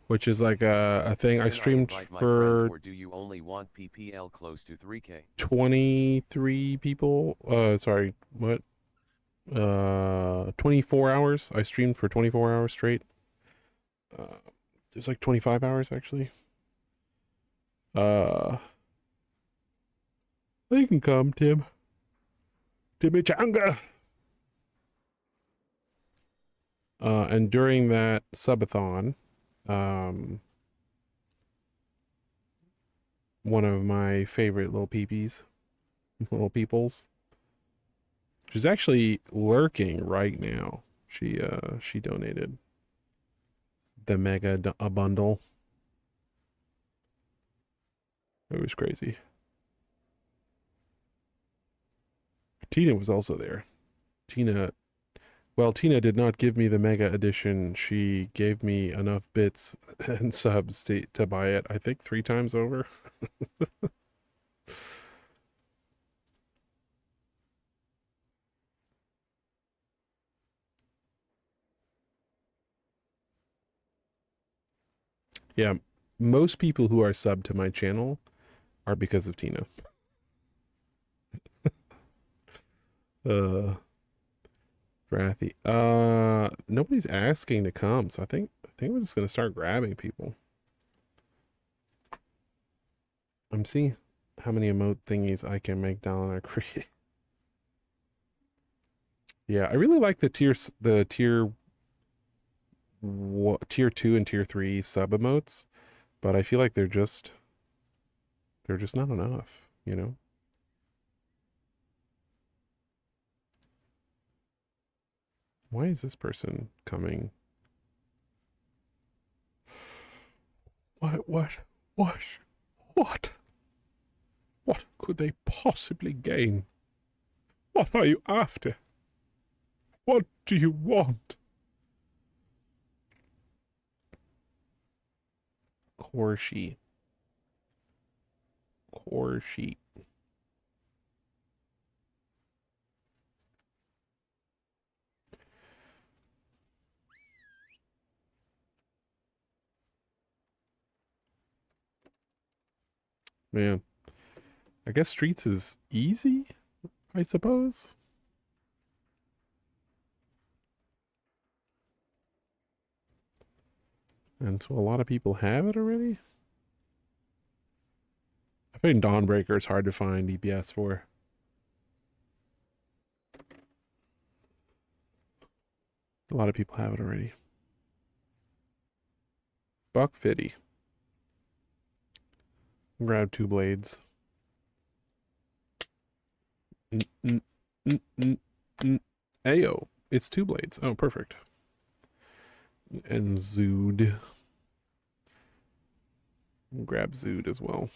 which is like a thing. I Can streamed invite my friend, for or do you only want PPL close to 3K? 23 people. Sorry, what? 24 hours. I streamed for 24 hours straight. It was like 25 hours actually. You can come, Tim. Timmy Changa. And during that subathon, one of my favorite little peepees, little peoples, she's actually lurking right now. She donated the a bundle. It was crazy. Tina was also there. Tina did not give me the mega edition. She gave me enough bits and subs to buy it, I think 3 times over. Yeah, most people who are subbed to my channel are because of Tina. Drathy. Nobody's asking to come, so I think we're just gonna start grabbing people. I'm seeing how many emote thingies I can make Dalinar create. Yeah, I really like the tier 2 and tier 3 sub emotes, but I feel like they're just not enough, you know? Why is this person coming? What? What could they possibly gain? What are you after? What do you want? Corshi. Man, I guess Streets is easy, I suppose. And so a lot of people have it already. I think Dawnbreaker is hard to find DPS for. A lot of people have it already. Buck 50. Grab 2 blades. Ayo, it's 2 blades. Oh, perfect. And Zood. Grab Zood as well.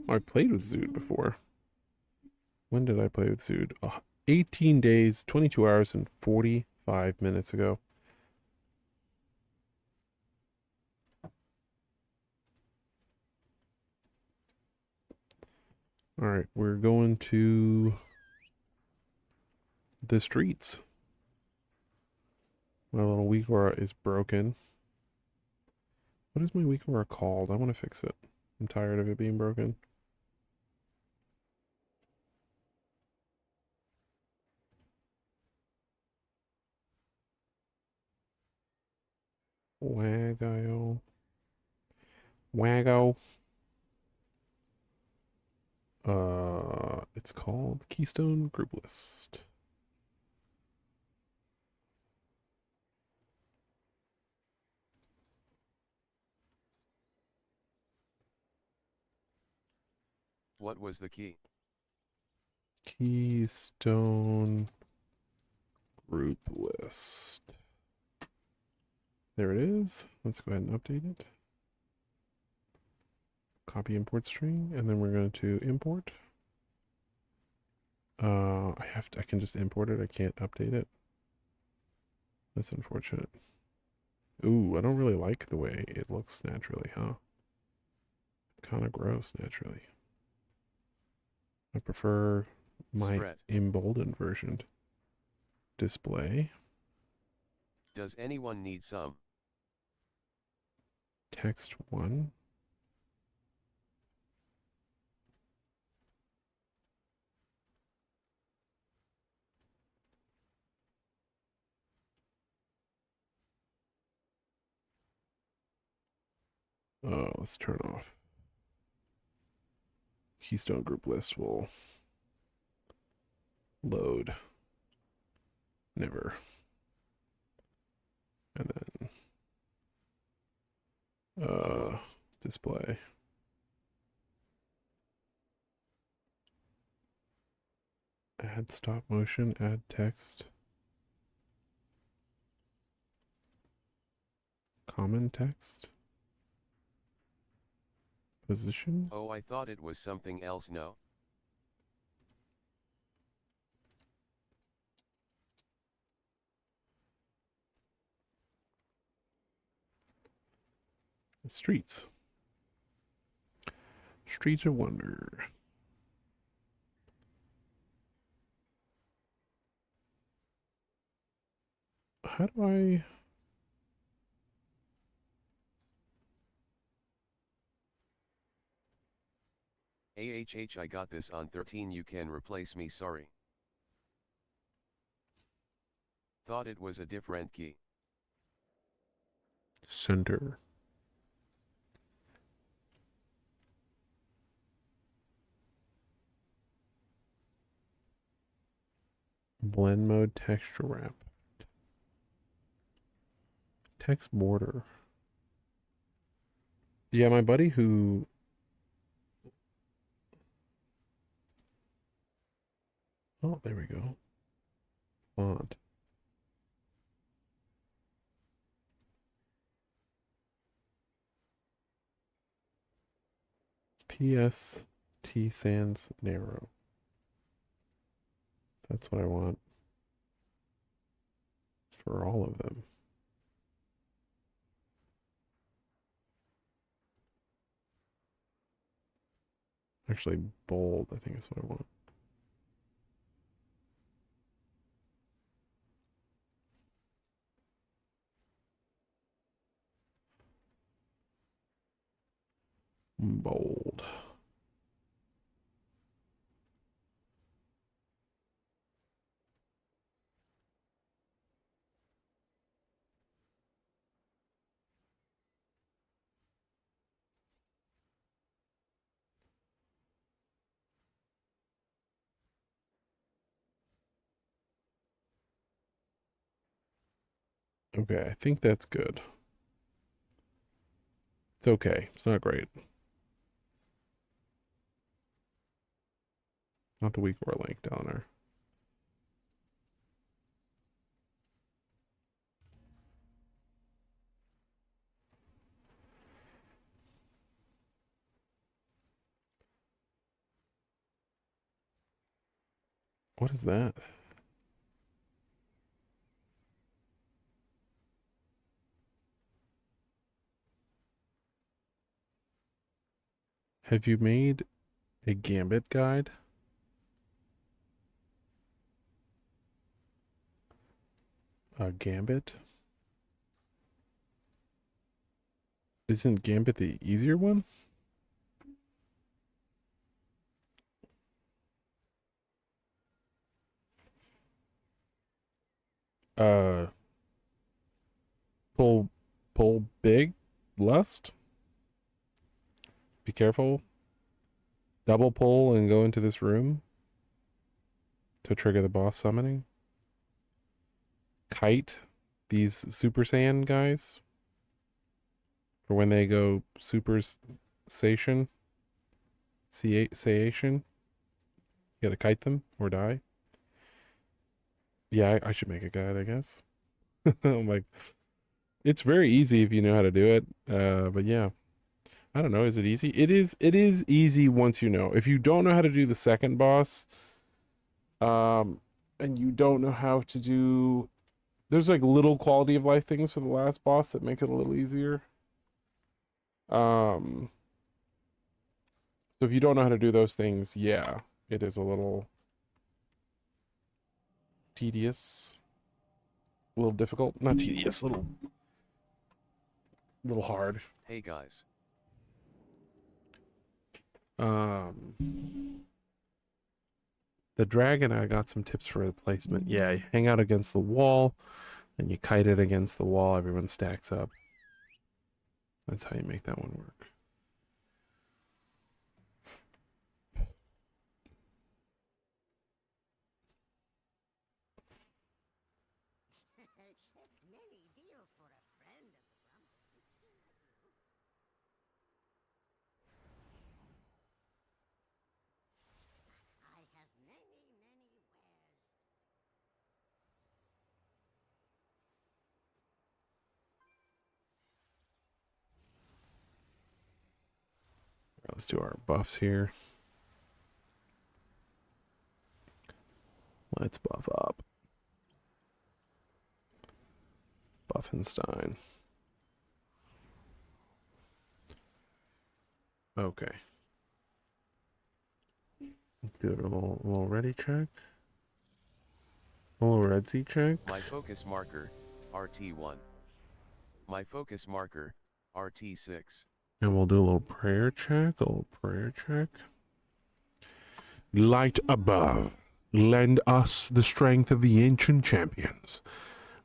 I played with Zood before. When did I play with Zood? 18 days, 22 hours, and 45 minutes ago. All right, we're going to the streets. My little weak aura is broken. What is my weak aura called? I want to fix it. I'm tired of it being broken. Waggo. Waggo. It's called Keystone Group List. What was the key? Keystone Group List. There it is. Let's go ahead and update it. Copy import string, and then we're going to import. I can just import it. I can't update it. That's unfortunate. Ooh, I don't really like the way it looks naturally, huh? Kind of gross naturally. I prefer my Spread. emboldened version. Display. Does anyone need some? Text 1. Let's turn off. Keystone Group List will load. Never. And then display. Add stop motion, add text. Common text. Position. Oh, I thought it was something else. No. Streets. Streets of Wonder. How do I... I got this on 13. You can replace me, sorry. Thought it was a different key. Center. Blend mode texture wrap. Text border. Yeah, my buddy who... Oh, there we go. Font. PS T Sans narrow. That's what I want for all of them. Actually, bold, I think is what I want. Bold. Okay, I think that's good. It's okay. It's not great. Not the weak or link, Dalinar. What is that? Have you made a gambit guide? A gambit? Isn't gambit the easier one? Uh, pull big, lust. Be careful. Double pull and go into this room to trigger the boss summoning. Kite these Super Saiyan guys for when they go Super Saiyan. Saiyan. You gotta kite them or die. Yeah, I should make a guide, I guess. I'm like, it's very easy if you know how to do it. But yeah, I don't know. Is it easy? It is. It is easy once you know. If you don't know how to do the second boss, and you don't know how to do, there's like little quality of life things for the last boss that make it a little easier. So if you don't know how to do those things, yeah, it is a little tedious, a little difficult. Not tedious, little hard. Hey guys. The dragon, I got some tips for replacement. Yeah, you hang out against the wall and you kite it against the wall. Everyone stacks up. That's how you make that one work. Many deals for a friend of the rump. I have many wares. Let's do our buffs here. Let's buff up. Buffenstein. Okay. Do a little ready check. A little redsy check. My focus marker, RT1. My focus marker, RT6. And we'll do a little prayer check. A little prayer check. Light above, lend us the strength of the ancient champions,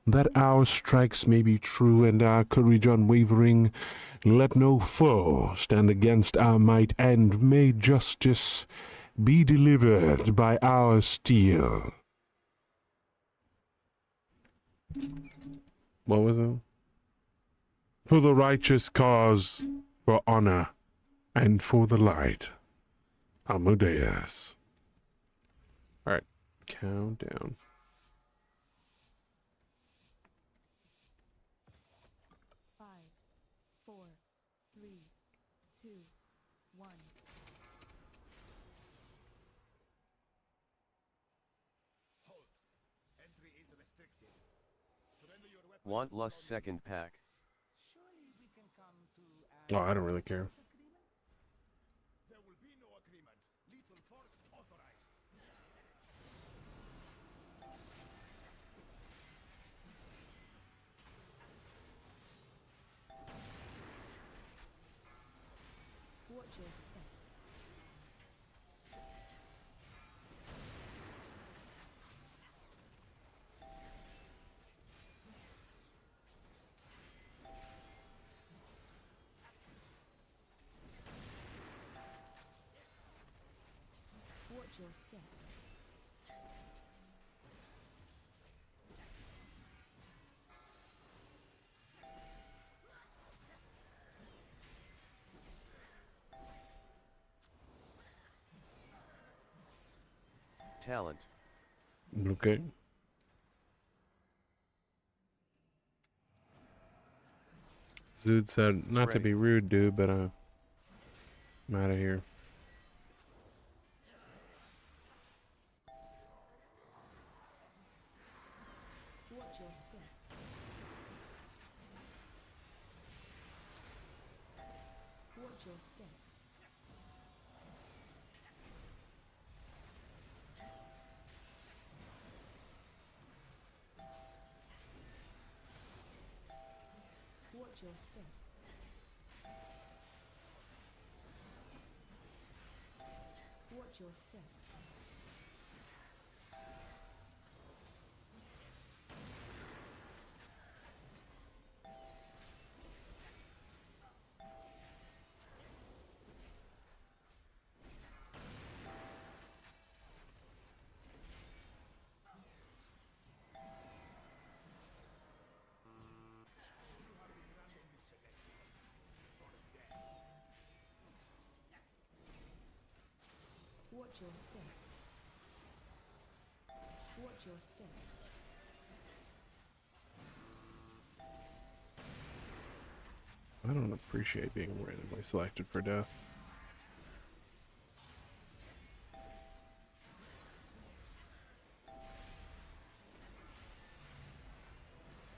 that our strikes may be true and our courage unwavering. Let no foe stand against our might, and may justice be delivered by our steel. What was it? For the righteous cause, for honor, and for the light. Amadeus. Alright, countdown. Five, four, three, two, one. Want Lust second pack. Oh, I don't really care. Watch your step. Watch your step. Talent. Okay. Zood said, not to be rude, dude, but I'm out of here. Watch your step. Watch your step. Watch your step. Watch your step. Watch your step. I don't appreciate being randomly selected for death.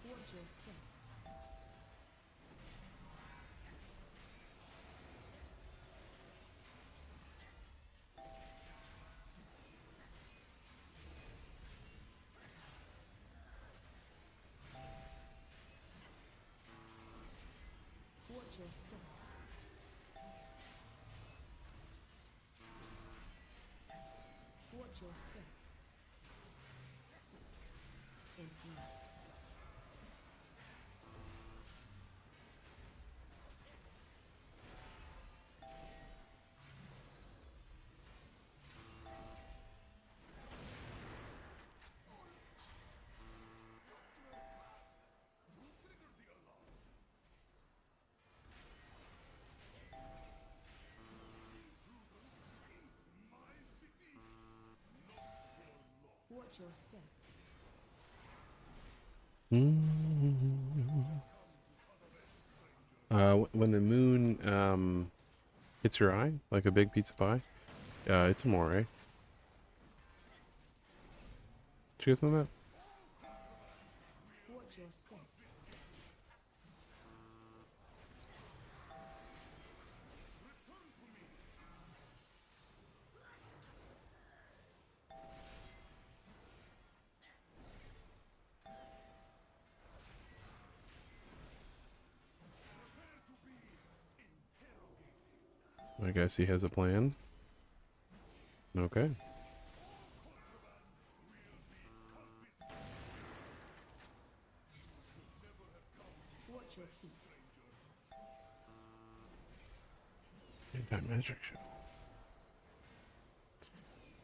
Watch your step. Watch your step. Watch your step. Infinite. Watch your step. When the moon hits your eye like a big pizza pie, it's amore. Did you guys know that? Watch your step. I guess he has a plan. Okay. Watch your feet. Anti-magic shield.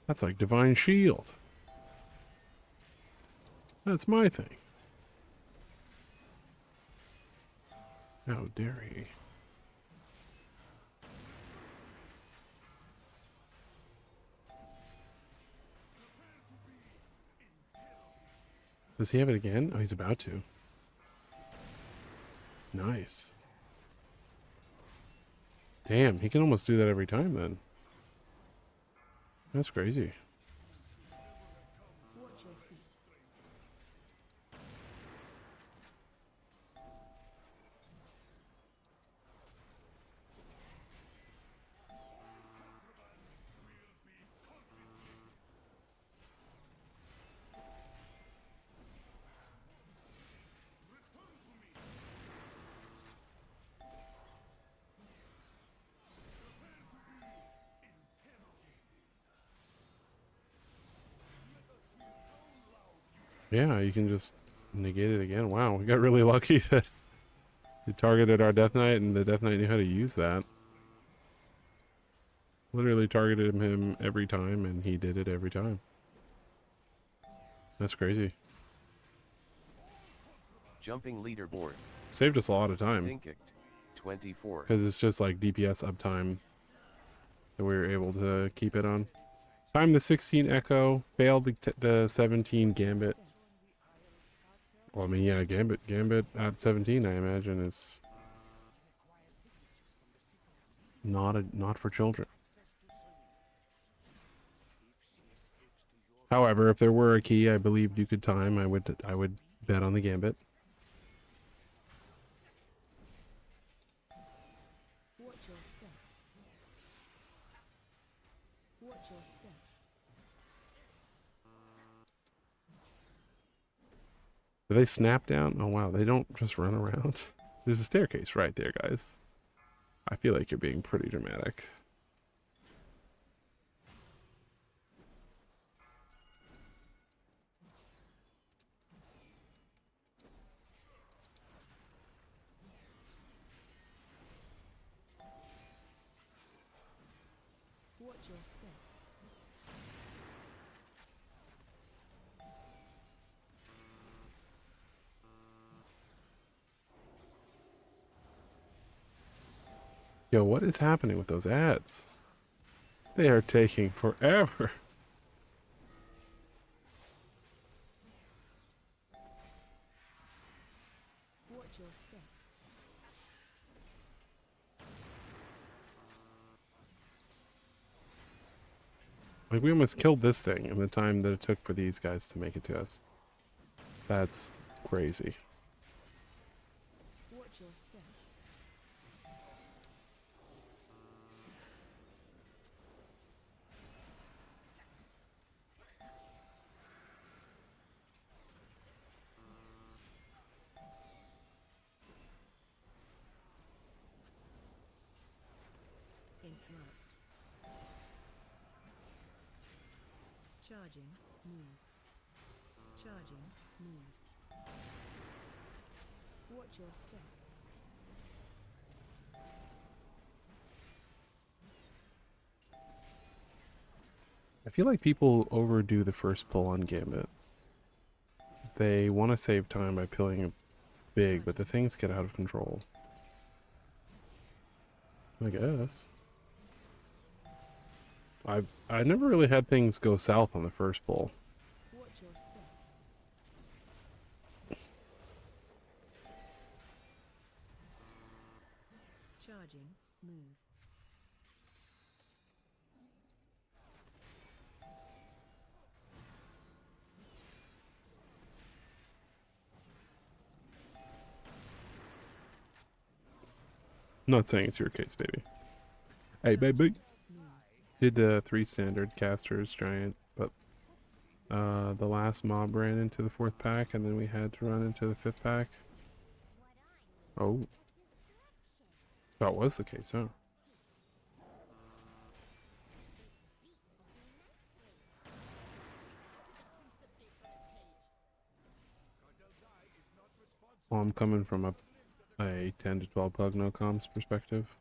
That's like divine shield. That's my thing. How dare he? Does he have it again? Oh, he's about to. Nice. Damn, he can almost do that every time then. That's crazy. Watch your feet. Yeah, you can just negate it again. Wow, we got really lucky that we targeted our Death Knight and the Death Knight knew how to use that. Literally targeted him every time and he did it every time. That's crazy. Jumping leaderboard. Saved us a lot of time. Stinkkicked. 24. Because it's just like DPS uptime that we were able to keep it on. Time the 16 Echo, failed the 17 Gambit. Well, I mean, yeah, Gambit at 17, I imagine, is not for children. However, if there were a key I believed you could time, I would bet on the Gambit. Watch Watch your step. Watch your step. Do they snap down? Oh wow, they don't just run around. There's a staircase right there, guys. I feel like you're being pretty dramatic. Watch your step. Yo, what is happening with those ads? They are taking forever. Watch your step. Like, we almost killed this thing in the time that it took for these guys to make it to us. That's crazy. Watch your step. Interrupt. Charging. Move. Charging. Move. Watch your step. I feel like people overdo the first pull on Gambit. They want to save time by pilling big, but the things get out of control. I guess. I never really had things go south on the first pull. Watch your step. Charging. Move. Not saying it's your case, baby. Hey, baby. Did the 3 standard casters giant, but the last mob ran into the 4th pack, and then we had to run into the 5th pack. Oh, that was the case, huh? Well, I'm coming from a 10 to 12 pug no comms perspective.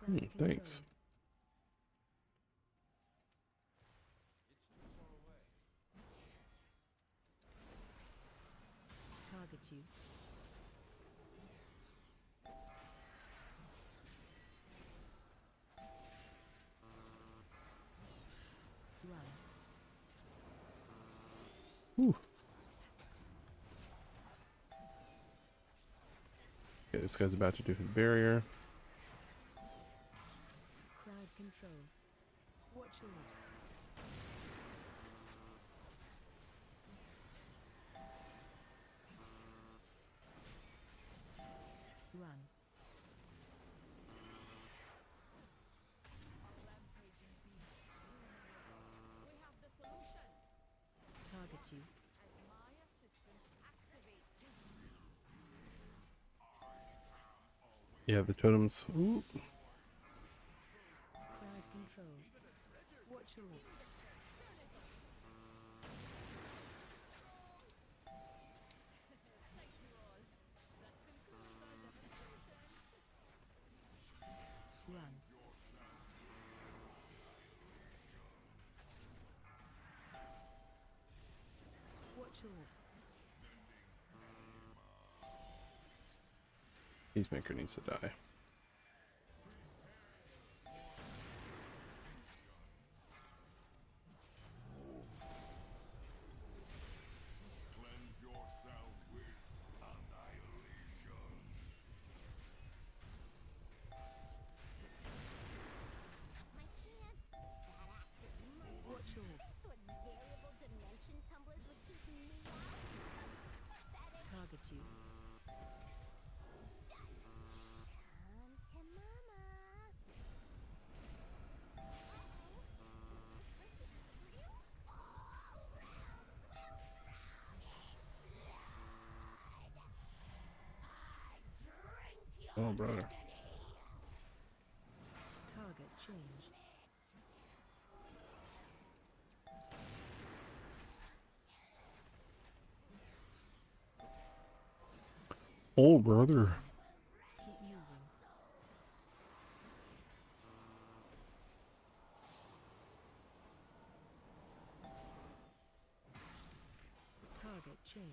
Crowd Thanks. control. Target you. Run. Whew. Okay, this guy's about to do his barrier. Crowd control. Watch your left. Run. Target you. Yeah, the totems. Ooh. Crowd control. Watch your left. Run. Watch your left. Peacemaker needs to die. Oh, brother. Target change. Oh, brother. Keep moving. Target change.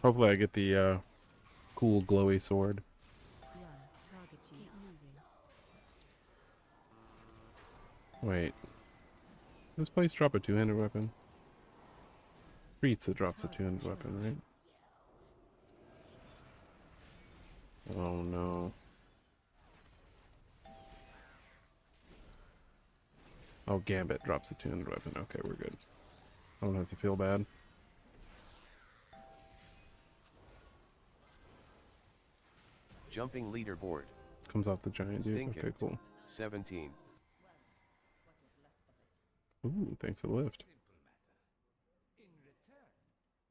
Hopefully I get the cool glowy sword. Run. Target you. Keep moving. Wait. Does this place drop a two-handed weapon? Pizza drops a Target two-handed change. weapon, right? Oh no. Oh, Gambit drops a two-handed weapon. Okay, we're good. I don't have to feel bad. Jumping leaderboard. Comes off the giant dude. Okay, Stinkit. cool. 17. Ooh, thanks for the lift. In return,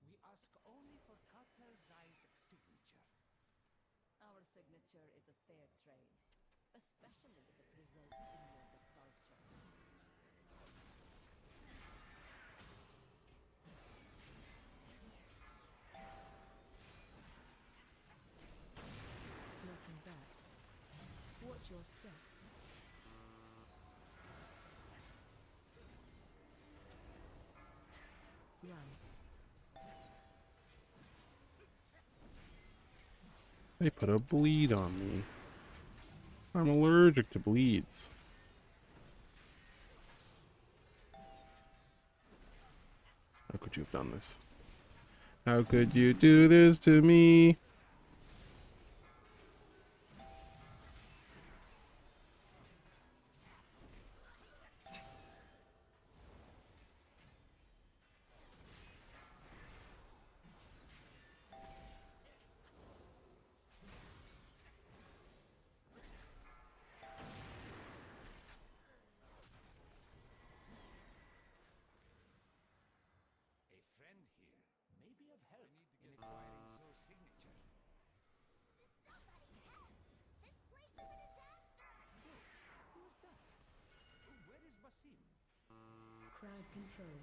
we ask only for Carter Zei's signature. Our signature is a fair trade, especially if it results in your departure. Nothing back. Watch your step. Run. They put a bleed on me. I'm allergic to bleeds. How could you have done this? How could you do this to me? A friend here may be of help in acquiring Zo's signature. Who is that? Where is Basim? Crowd control.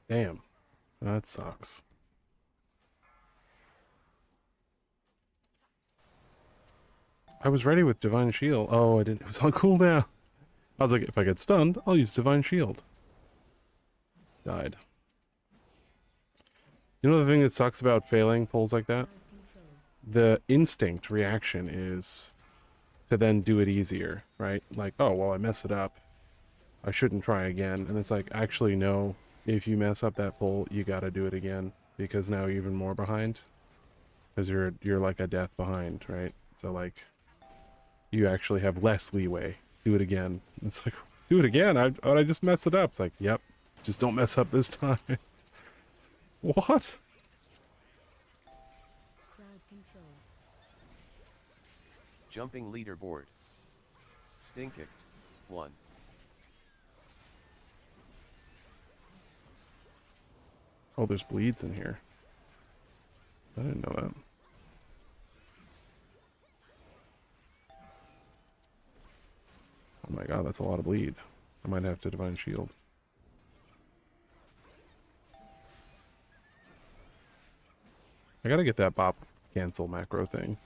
Damn. That sucks. I was ready with Divine Shield. Oh, I didn't. It was on cooldown. I was like, if I get stunned, I'll use Divine Shield. Died. You know the thing that sucks about failing pulls like that? Crowd control. The instinct reaction is to then do it easier, right? Like, oh, well, I messed it up. I shouldn't try again. And it's like, actually, no. If you mess up that pull, you gotta do it again. Because now you're even more behind. Because you're like a death behind, right? So, like, you actually have less leeway. Do it again. It's like, do it again? I just messed it up. It's like, yep. Just don't mess up this time. What? Crowd control. Jumping leaderboard. Stinkit. 1. Oh, there's bleeds in here. I didn't know that. Oh my god, that's a lot of bleed. I might have to Divine Shield. I gotta get that bop cancel macro thing.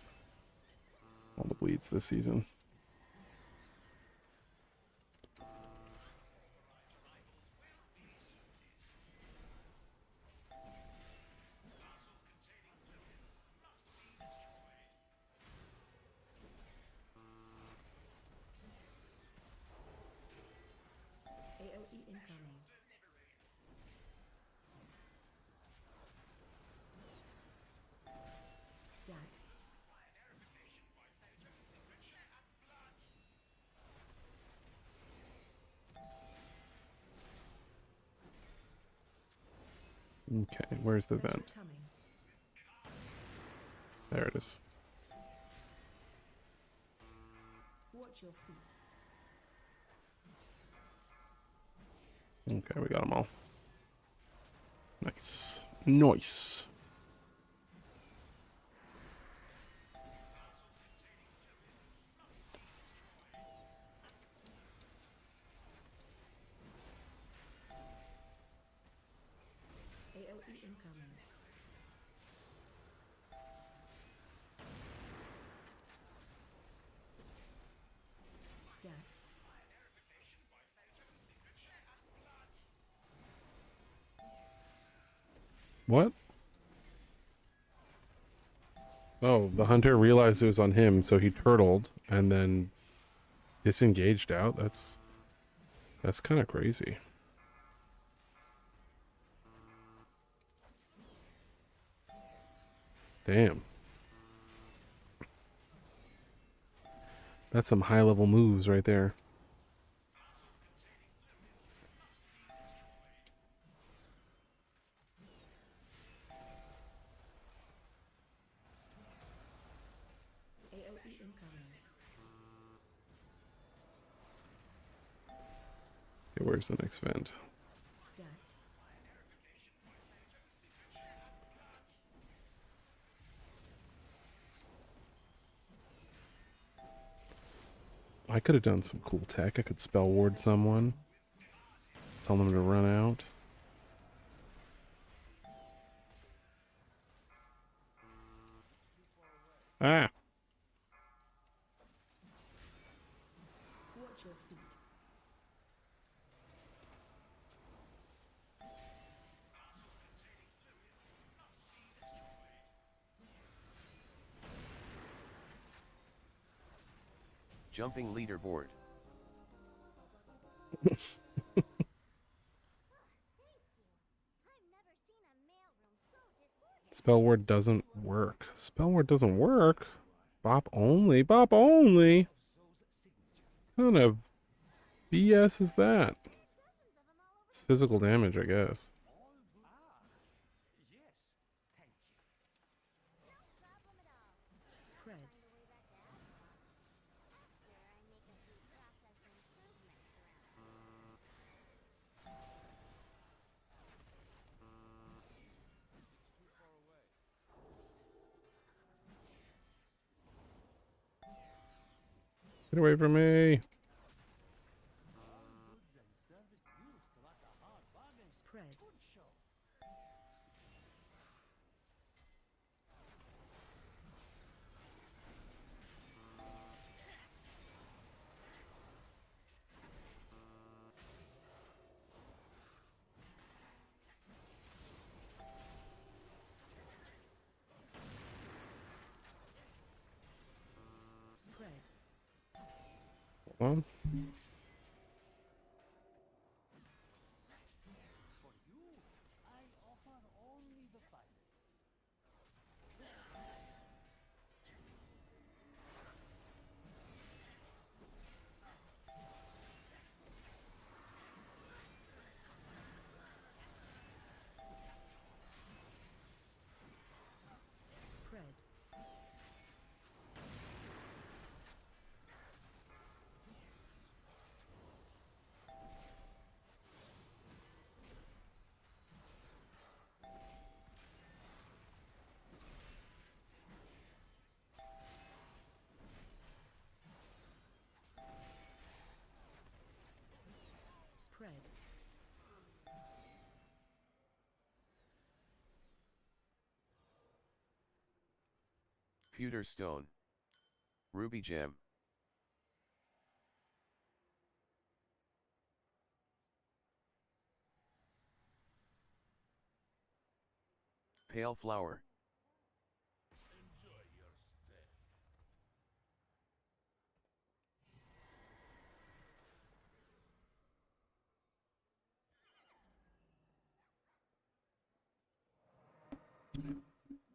All the bleeds this season. AOE incoming. Stack. Okay, where's the Pressure vent? coming. There it is. Watch your feet. Okay, we got them all. Nice. Nice. AOE incoming. Stack. What? Oh, the hunter realized it was on him, so he turtled and then disengaged out. That's kind of crazy. Damn. That's some high level moves right there. AOE incoming. Okay, where's the next vent? Stack. I could have done some cool tech. I could spell ward someone. Tell them to run out. Ah! Watch your feet. Jumping leaderboard. Spell ward doesn't work. Spell ward doesn't work? Bop only? Bop only? What kind of BS is that? It's physical damage, I guess. Yes, thank you. Spread. Get away from me! Spread. Spread. Hold on. For you, I offer only the finest. Spread. Spread. Pewter stone. Ruby gem. Pale flower.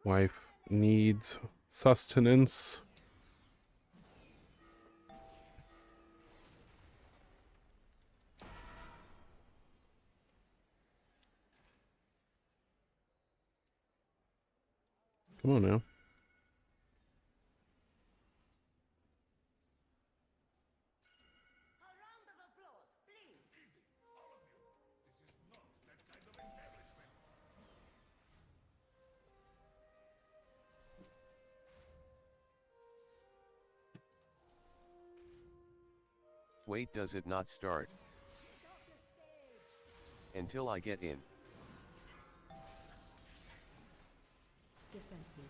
Wife needs sustenance. Come on now. Wait, does it not start? Until I get in. Defensive.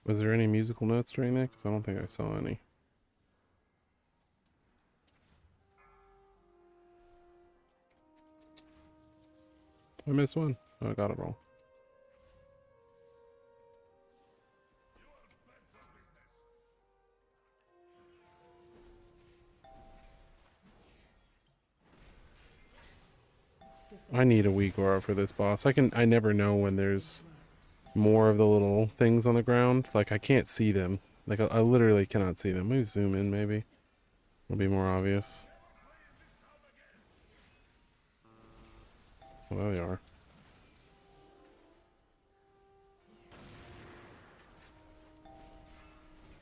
Was there any musical notes during that? Because I don't think I saw any. I missed one. Oh, I got it all. I need a weak aura for this boss. I never know when there's more of the little things on the ground. Like, I can't see them. Like, I literally cannot see them. Let me zoom in, maybe. It'll be more obvious. Oh, there they are.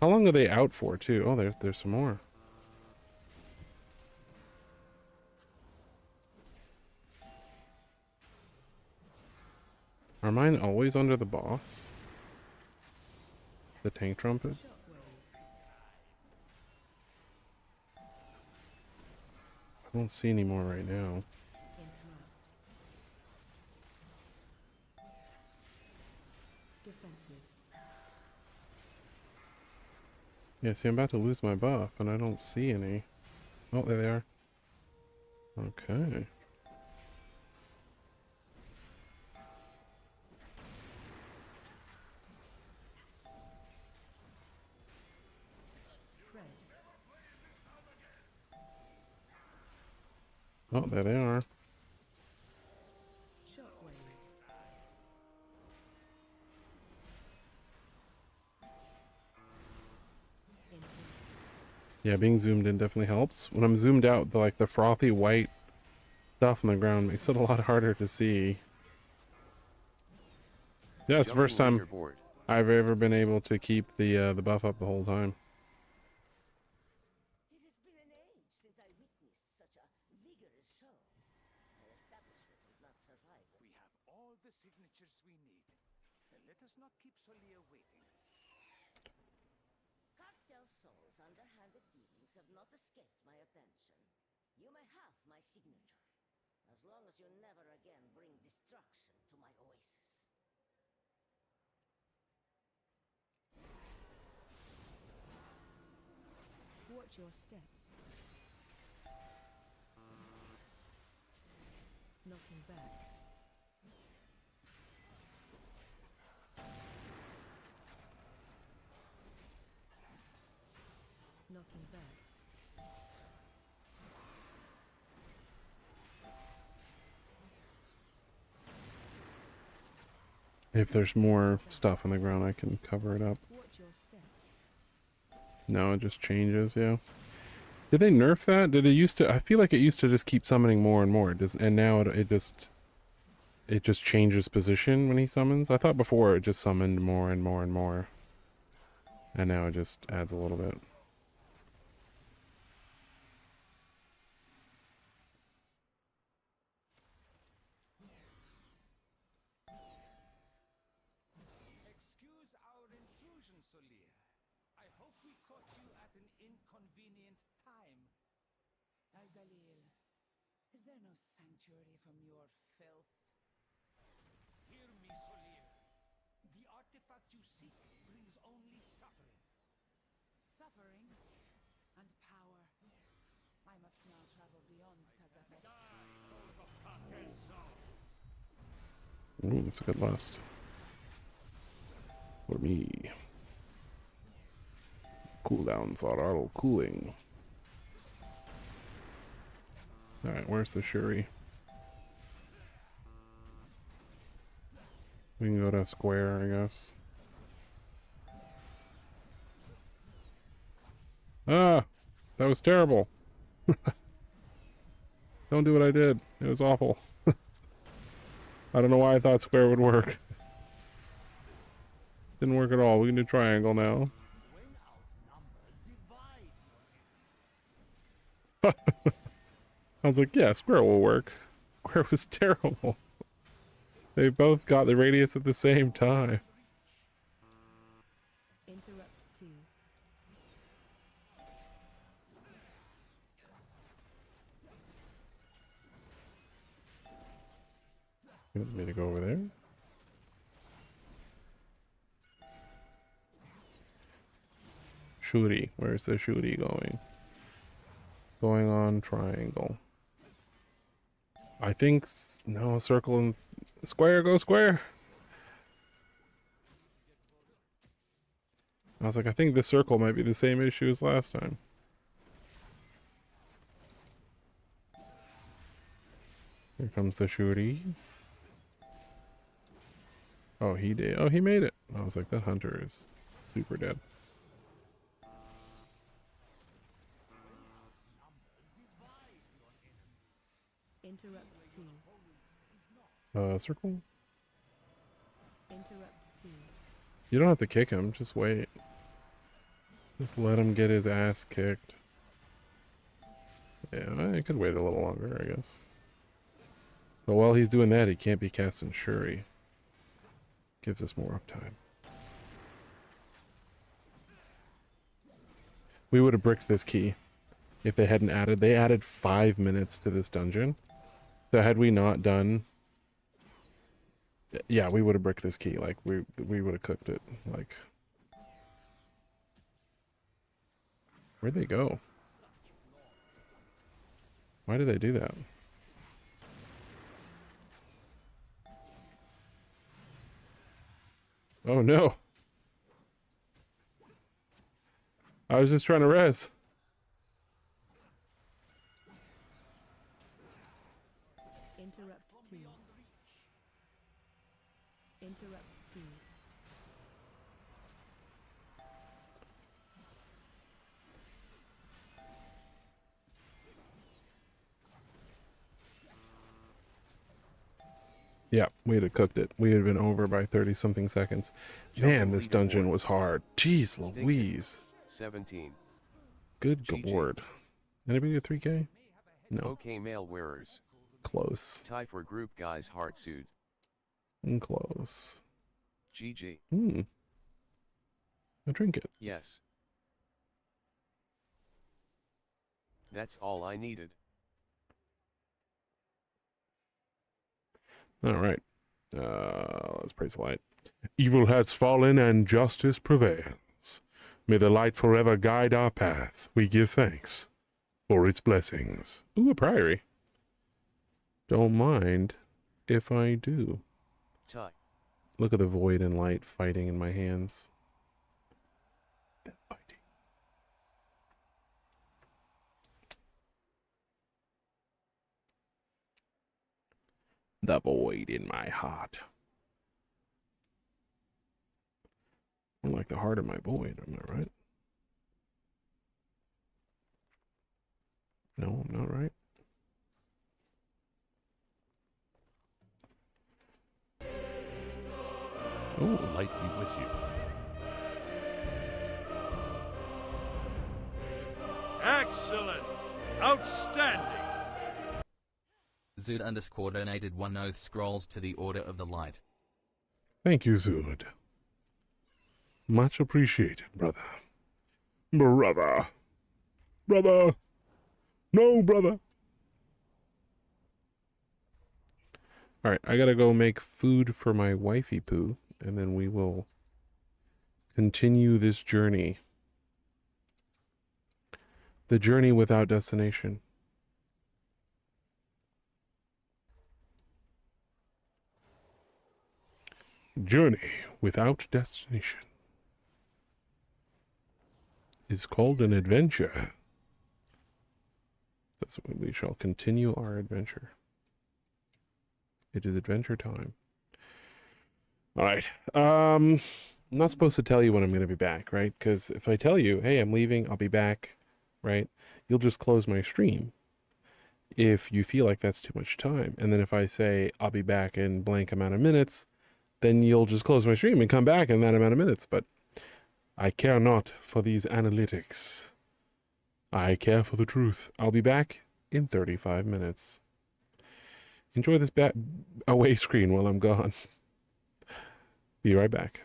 How long are they out for, too? Oh, there's some more. Are mine always under the boss? The tank trumpet? Shockwave. I don't see any more right now. Interrupt. Defensive. Yeah, see, I'm about to lose my buff, and I don't see any. Oh, there they are. Okay. Spread. Oh, there they are. Shockwave. Interrupt. Yeah, being zoomed in definitely helps. When I'm zoomed out, the frothy white stuff on the ground makes it a lot harder to see. Yeah, it's the first Jumping time leaderboard. I've ever been able to keep the buff up the whole time. It has been an age since I witnessed such a vigorous show. My establishment would not survive. We have all the signatures we need. Let us not keep Solia waiting. Cartel Soul's underhanded dealings have not escaped my attention. You may have my signature, as long as you never again bring destruction to my oasis. Watch your step. Knocking back. Knocking back. If there's more stuff on the ground, I can cover it up. Watch your step. No, it just changes, yeah. Did they nerf that? Did it used to? I feel like it used to just keep summoning more and more. And now it just changes position when he summons. I thought before it just summoned more and more and more. And now it just adds a little bit. Excuse our intrusion, Solia. I hope we caught you at an inconvenient time. Al-Dalil, is there no sanctuary from your filth? Hear me, Solia. The artifact you seek brings only suffering. Suffering and power. I must now travel beyond Tazafet. Ooh, that's a good last. For me. Cooldowns are auto cooling. Alright, where's the Shuri? We can go to square, I guess. Ah! That was terrible. Don't do what I did. It was awful. I don't know why I thought square would work. Didn't work at all. We can do triangle now. I was like, yeah, square will work. Square was terrible. They both got the radius at the same time. Interrupt 2. You want me to go over there? Shooty. Where's the shooty going? Going on triangle. I think... No, circle and... Square, go square! I was like, I think this circle might be the same issue as last time. Here comes the shooty. Oh, he did. Oh, he made it. I was like, that hunter is super dead. Interrupt 2. Circle? Interrupt 2. You don't have to kick him, just wait. Just let him get his ass kicked. Yeah, I could wait a little longer, I guess. But while he's doing that, he can't be casting Shuri. Gives us more uptime. We would have bricked this key if they hadn't added. They added 5 minutes to this dungeon. So had we not done... Yeah, we would have bricked this key. Like, we would have cooked it. Like... Where'd they go? Why did they do that? Oh no! I was just trying to res. Interrupt 2. Interrupt 2. Yeah, we'd have cooked it. We had been over by 30-something seconds. Man, this dungeon was hard. Jeez Louise. 17. Good GG. lord. Anybody get 3K? No. Okay, mail wearers. Close. Tie for group guys heart suit. Close. GG. A trinket. Yes. That's all I needed. Alright. Let's praise the light. Evil has fallen and justice prevails. May the light forever guide our path. We give thanks for its blessings. Ooh, a priory. Don't mind if I do. Tie. Look at the void and light fighting in my hands. They're fighting. The void in my heart. More like the heart of my void, am I right? No, I'm not right. Oh, the light be with you. Excellent! Outstanding! Zood _ donated 1 oath scrolls to the Order of the Light. Thank you, Zood. Much appreciated, brother. Brother. Brother. No, brother. Alright, I gotta go make food for my wifey poo, and then we will continue this journey. The journey without destination. Journey without destination is called an adventure. That's what we shall continue our adventure. It is adventure time. All right. I'm not supposed to tell you when I'm going to be back, right? Because if I tell you, hey, I'm leaving, I'll be back, right? You'll just close my stream if you feel like that's too much time. And then if I say I'll be back in blank amount of minutes, then you'll just close my stream and come back in that amount of minutes. But I care not for these analytics. I care for the truth. I'll be back in 35 minutes. Enjoy this away screen while I'm gone. Be right back.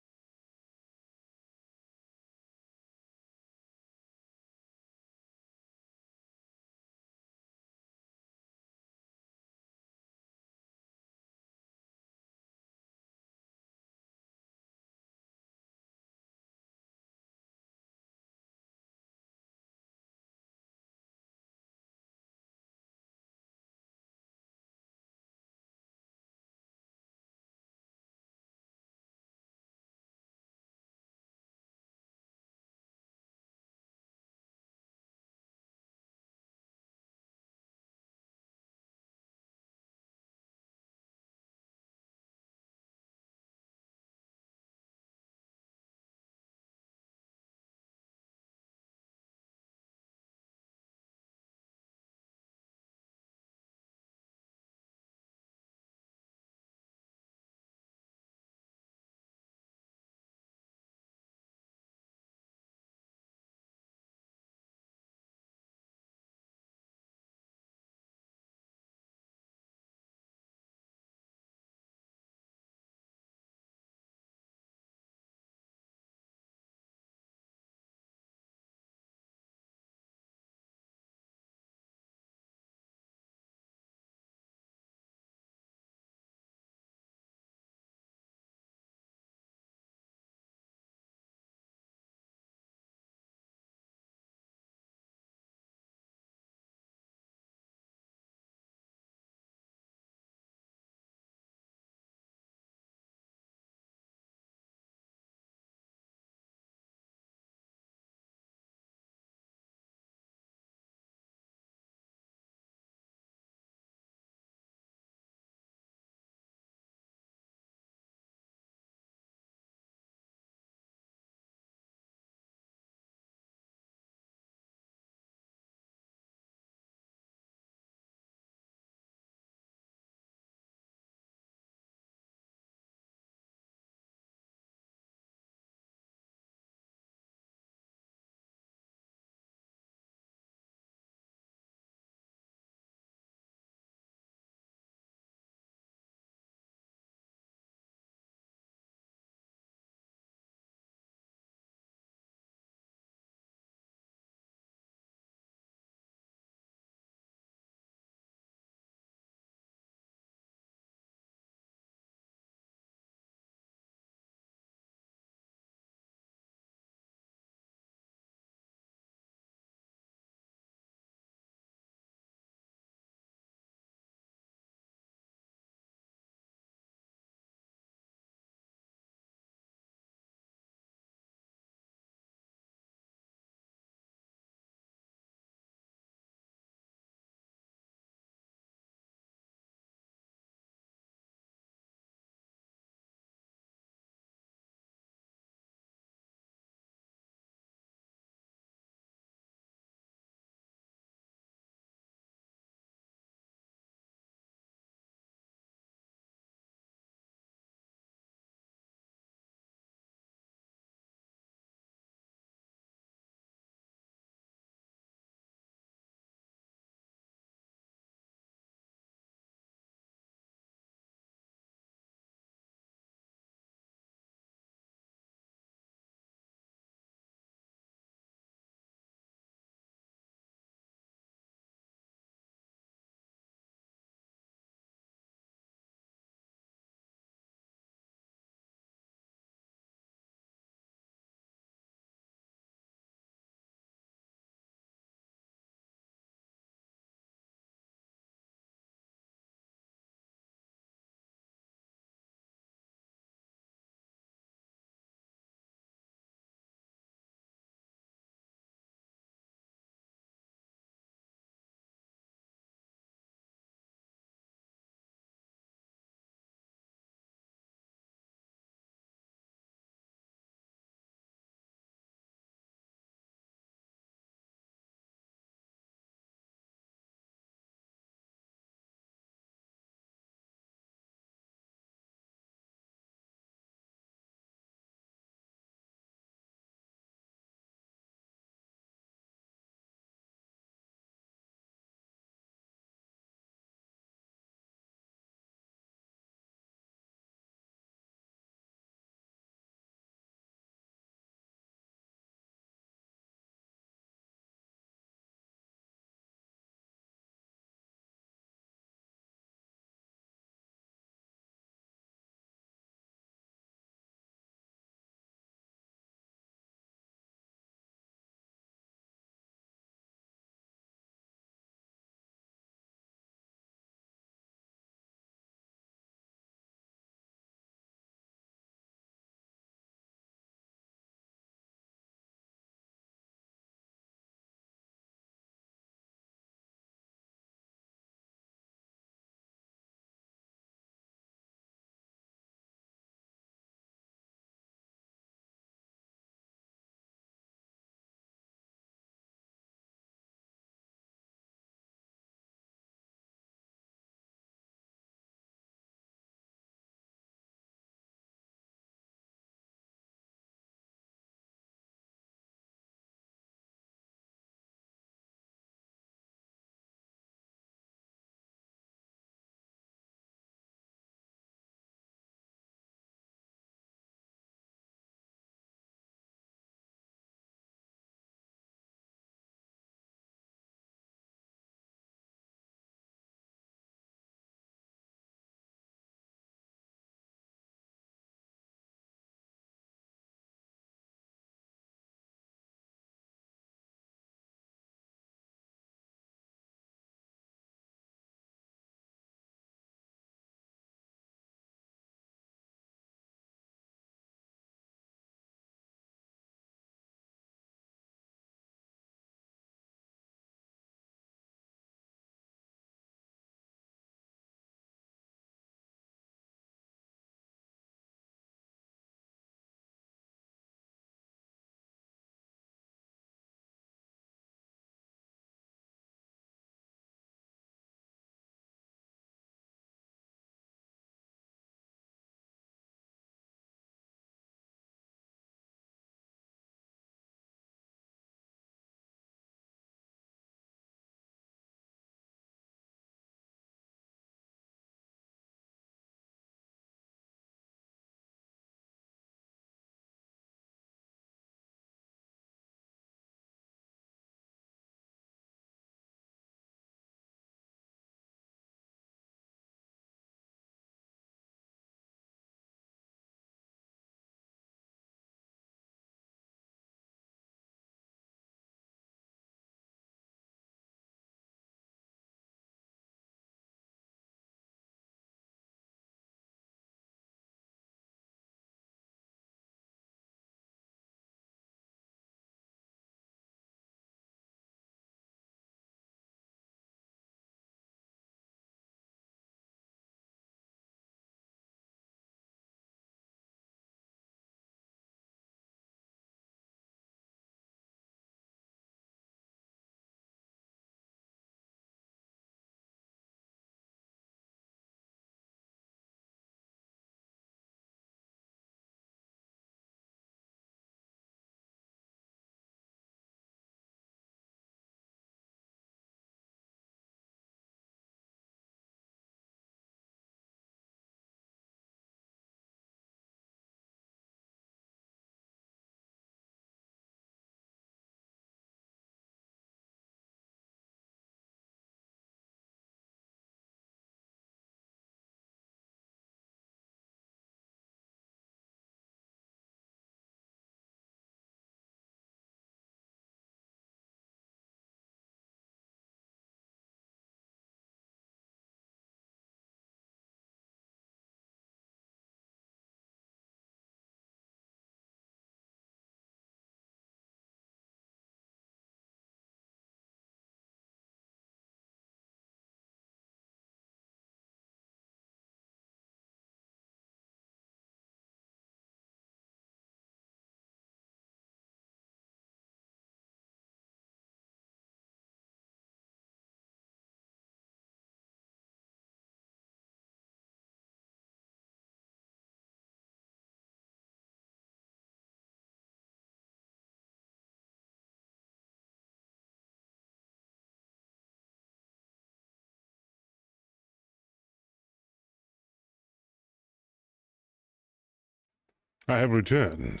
I have returned.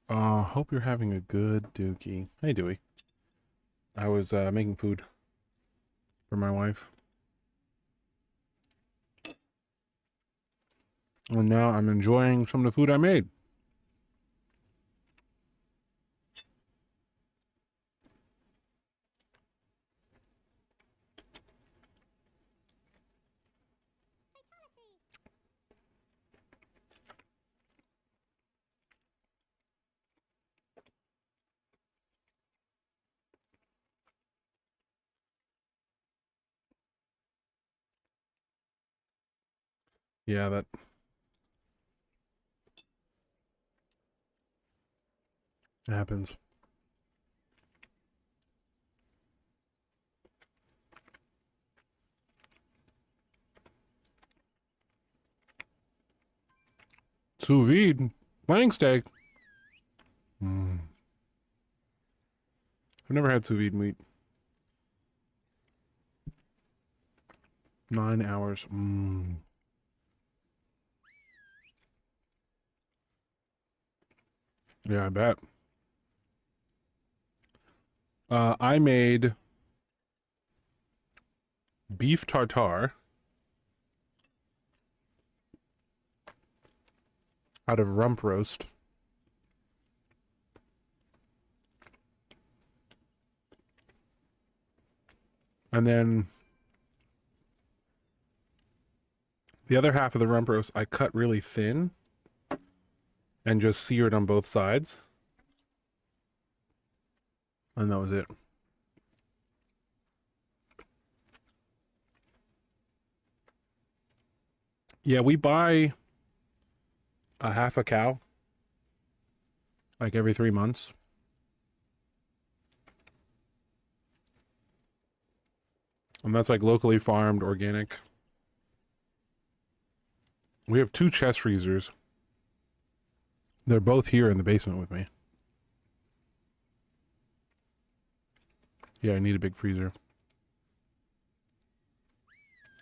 Hope you're having a good dookie. Hey, Dewey. I was making food for my wife. And now I'm enjoying some of the food I made. Yeah, that happens. Sous vide. Flank steak. Mm. I've never had sous vide meat. 9 hours. Mm. Yeah, I bet. I made beef tartare out of rump roast. And then the other half of the rump roast I cut really thin and just seared on both sides. And that was it. Yeah, we buy a half a cow like every 3 months. And that's like locally farmed, organic. We have 2 chest freezers. They're both here in the basement with me. Yeah, I need a big freezer.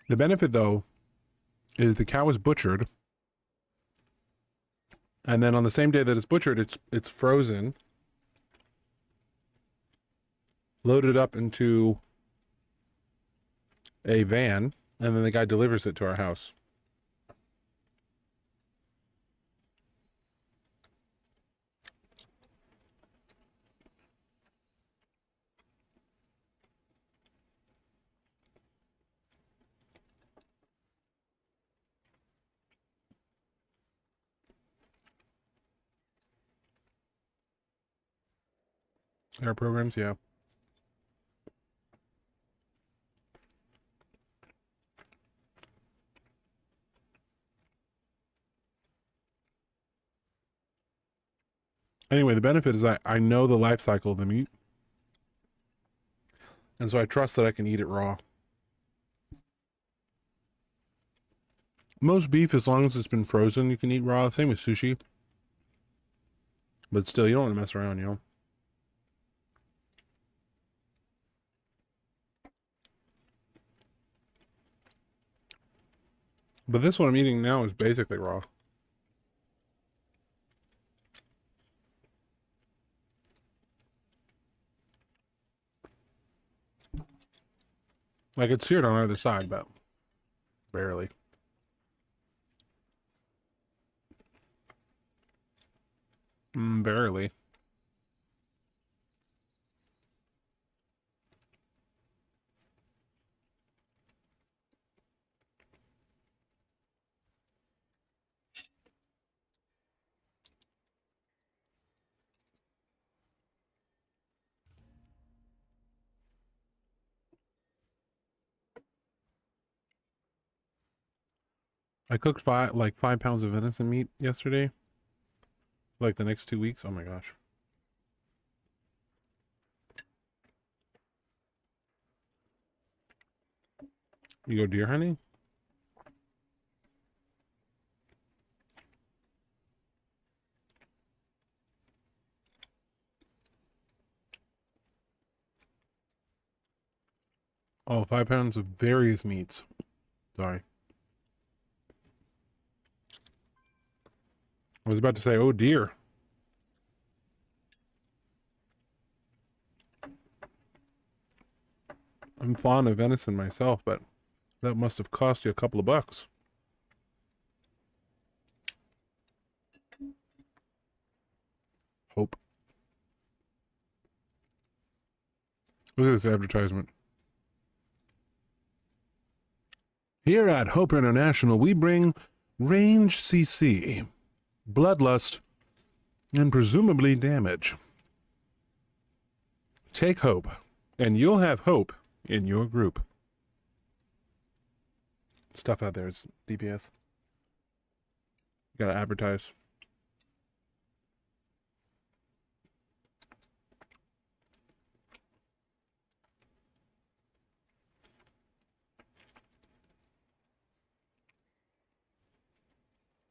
The benefit, though, is the cow is butchered. And then on the same day that it's butchered, it's frozen, loaded up into a van, and then the guy delivers it to our house. Our programs, yeah. Anyway, the benefit is I know the life cycle of the meat. And so I trust that I can eat it raw. Most beef, as long as it's been frozen, you can eat raw. Same with sushi. But still, you don't want to mess around, you know? But this one I'm eating now is basically raw. Like it's seared on either side, but barely. Barely. I cooked 5 pounds of venison meat yesterday. Like the next 2 weeks. Oh my gosh. You go deer hunting? Oh, 5 pounds of various meats. Sorry. I was about to say, oh dear. I'm fond of venison myself, but that must have cost you a couple of bucks. Hope. Look at this advertisement. Here at Hope International, we bring Range CC, Bloodlust, and presumably damage. Take hope, and you'll have hope in your group. Stuff out there is DPS. You gotta advertise.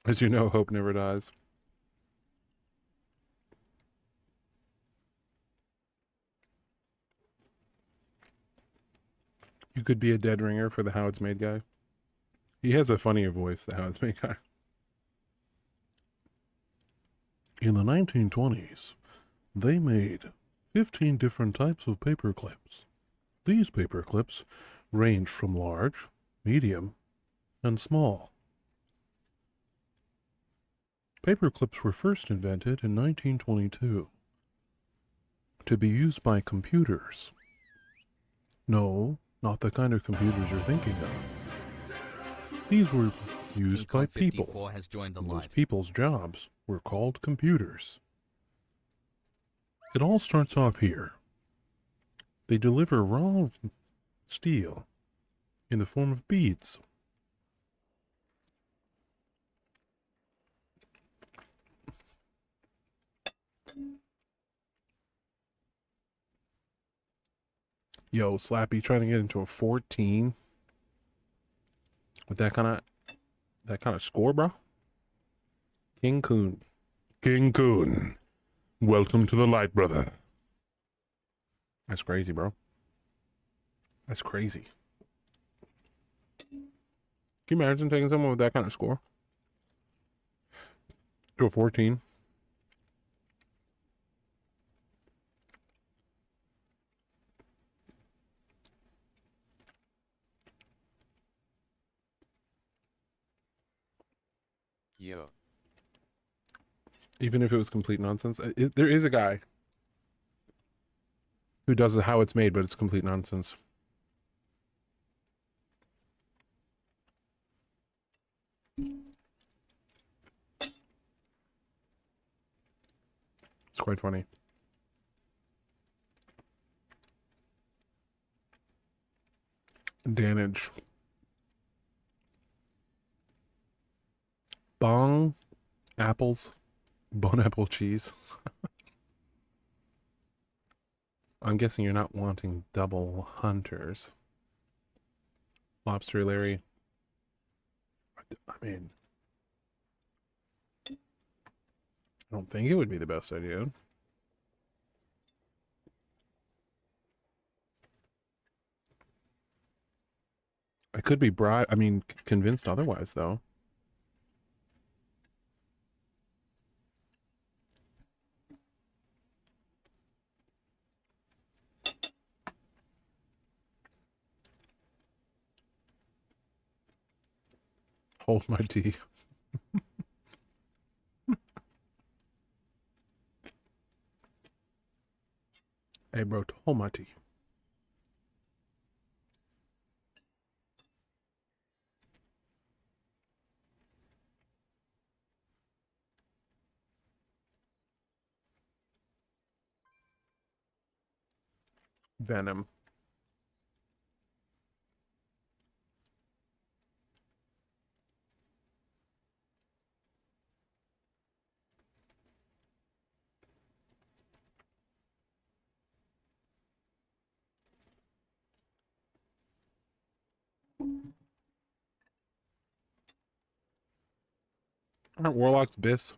As you know, hope never dies. You could be a dead ringer for the How It's Made guy. He has a funnier voice, the How It's Made guy. In the 1920s, they made 15 different types of paper clips. These paper clips ranged from large, medium, and small. Paper clips were first invented in 1922 to be used by computers. No, not the kind of computers you're thinking of. These were used by people. 54 has joined the And those light. people's jobs were called computers. It all starts off here. They deliver raw steel in the form of beads. Yo, Slappy trying to get into a 14 with that kind of score, bro. King Coon. King Coon. Welcome to the light, brother. That's crazy, bro. That's crazy. Can you imagine taking someone with that kind of score to a 14? Yo. Even if it was complete nonsense. There is a guy who does it how it's made, but it's complete nonsense. It's quite funny. Damage. Bong apples. Bone apple cheese. I'm guessing you're not wanting double hunters. Lobster Larry. I mean, I don't think it would be the best idea. I could be convinced otherwise, though. Hold my tea. Hey, bro, hold my tea. Venom. Aren't warlocks bis?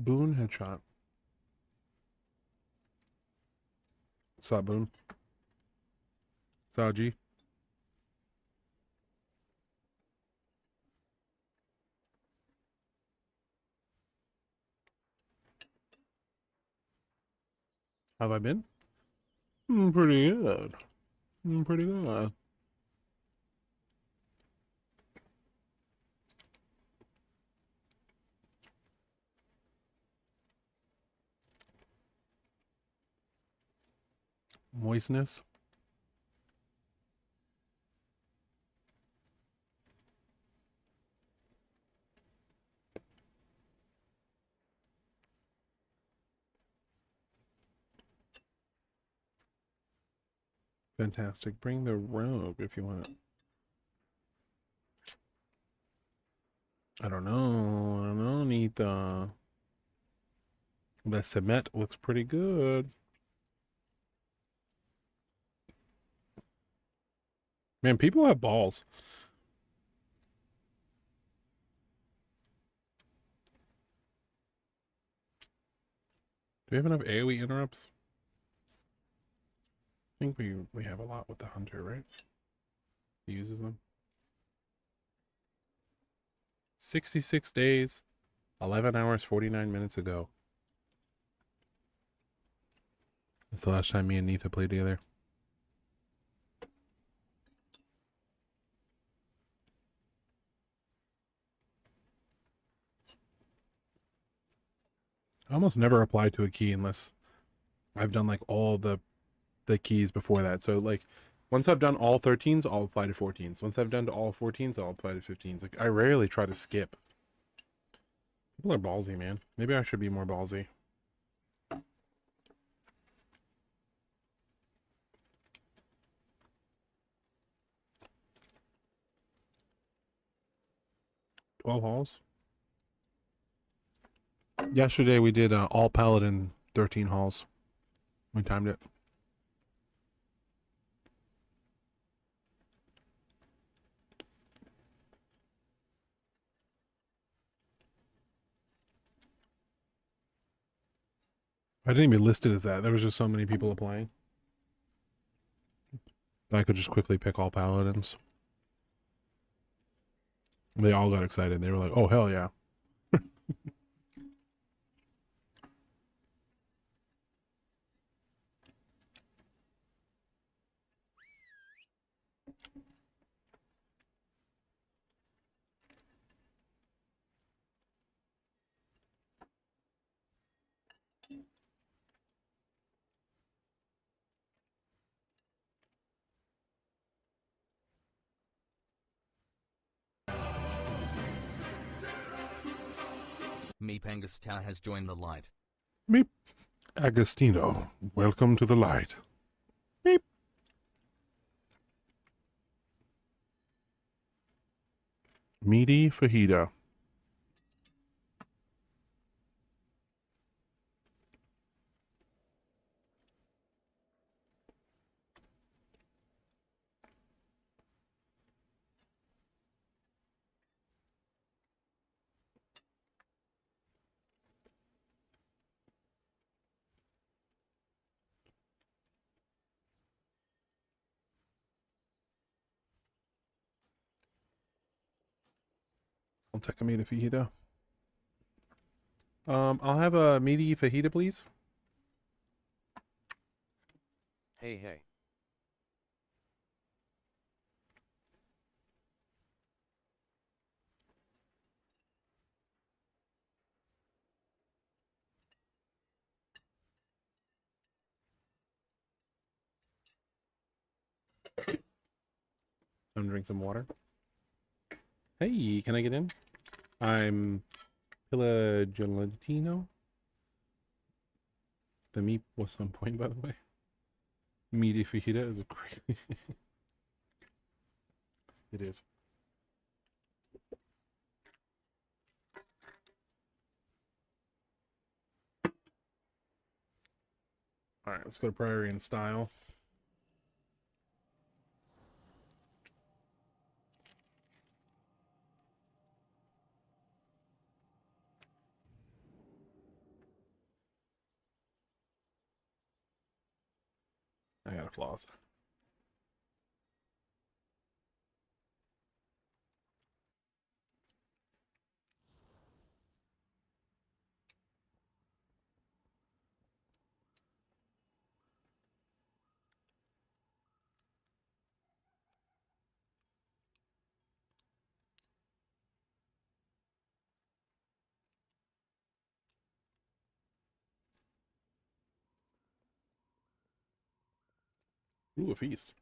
Boone headshot. What's up, Boone? Saji. Have I been? Pretty good. Pretty good. Moistness. Fantastic. Bring the robe if you want it. I don't know, Nita. The cement looks pretty good. Man, people have balls. Do we have enough AoE interrupts? I think we have a lot with the hunter, right? He uses them. 66 days, 11 hours, 49 minutes ago. That's the last time me and Nita played together. I almost never apply to a key unless I've done like all the keys before that. So like once I've done all 13s, I'll apply to 14s. Once I've done to all 14s, I'll apply to 15s. Like I rarely try to skip. People are ballsy, man. Maybe I should be more ballsy. All halls. Yesterday we did all paladin 13 halls. We timed it. I didn't even list it as that. There was just so many people applying. I could just quickly pick all paladins. They all got excited. They were like, oh, hell yeah. Meepangastau has joined the light. Meep. Agostino, welcome to the light. Meep. Meaty fajita. I'll take a meaty fajita. I'll have a meaty fajita, please. Hey, hey. I'm gonna drink some water. Hey, can I get in? I'm Pilla Gelatino. The meat was on point, by the way. Meaty fajita is a great. It is. All right, let's go to Prairie in style. of flaws. Ooh, a feast.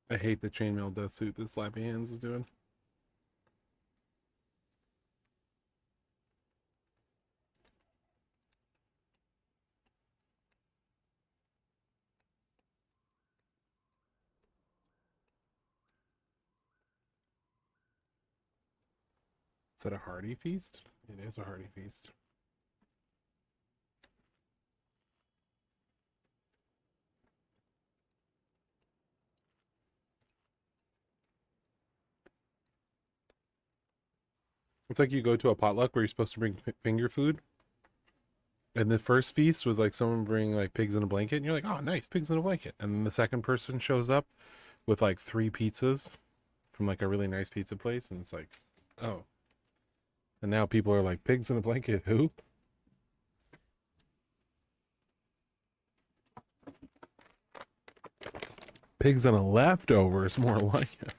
I hate the chainmail death suit that Slappy Hands is doing. Is that a hearty feast? It is a hearty feast. It's like you go to a potluck where you're supposed to bring finger food. And the first feast was like someone bringing like pigs in a blanket. And you're like, oh, nice, pigs in a blanket. And then the second person shows up with like 3 pizzas from like a really nice pizza place. And it's like, oh. And now people are like, pigs in a blanket, who? Pigs on a leftovers, more like it.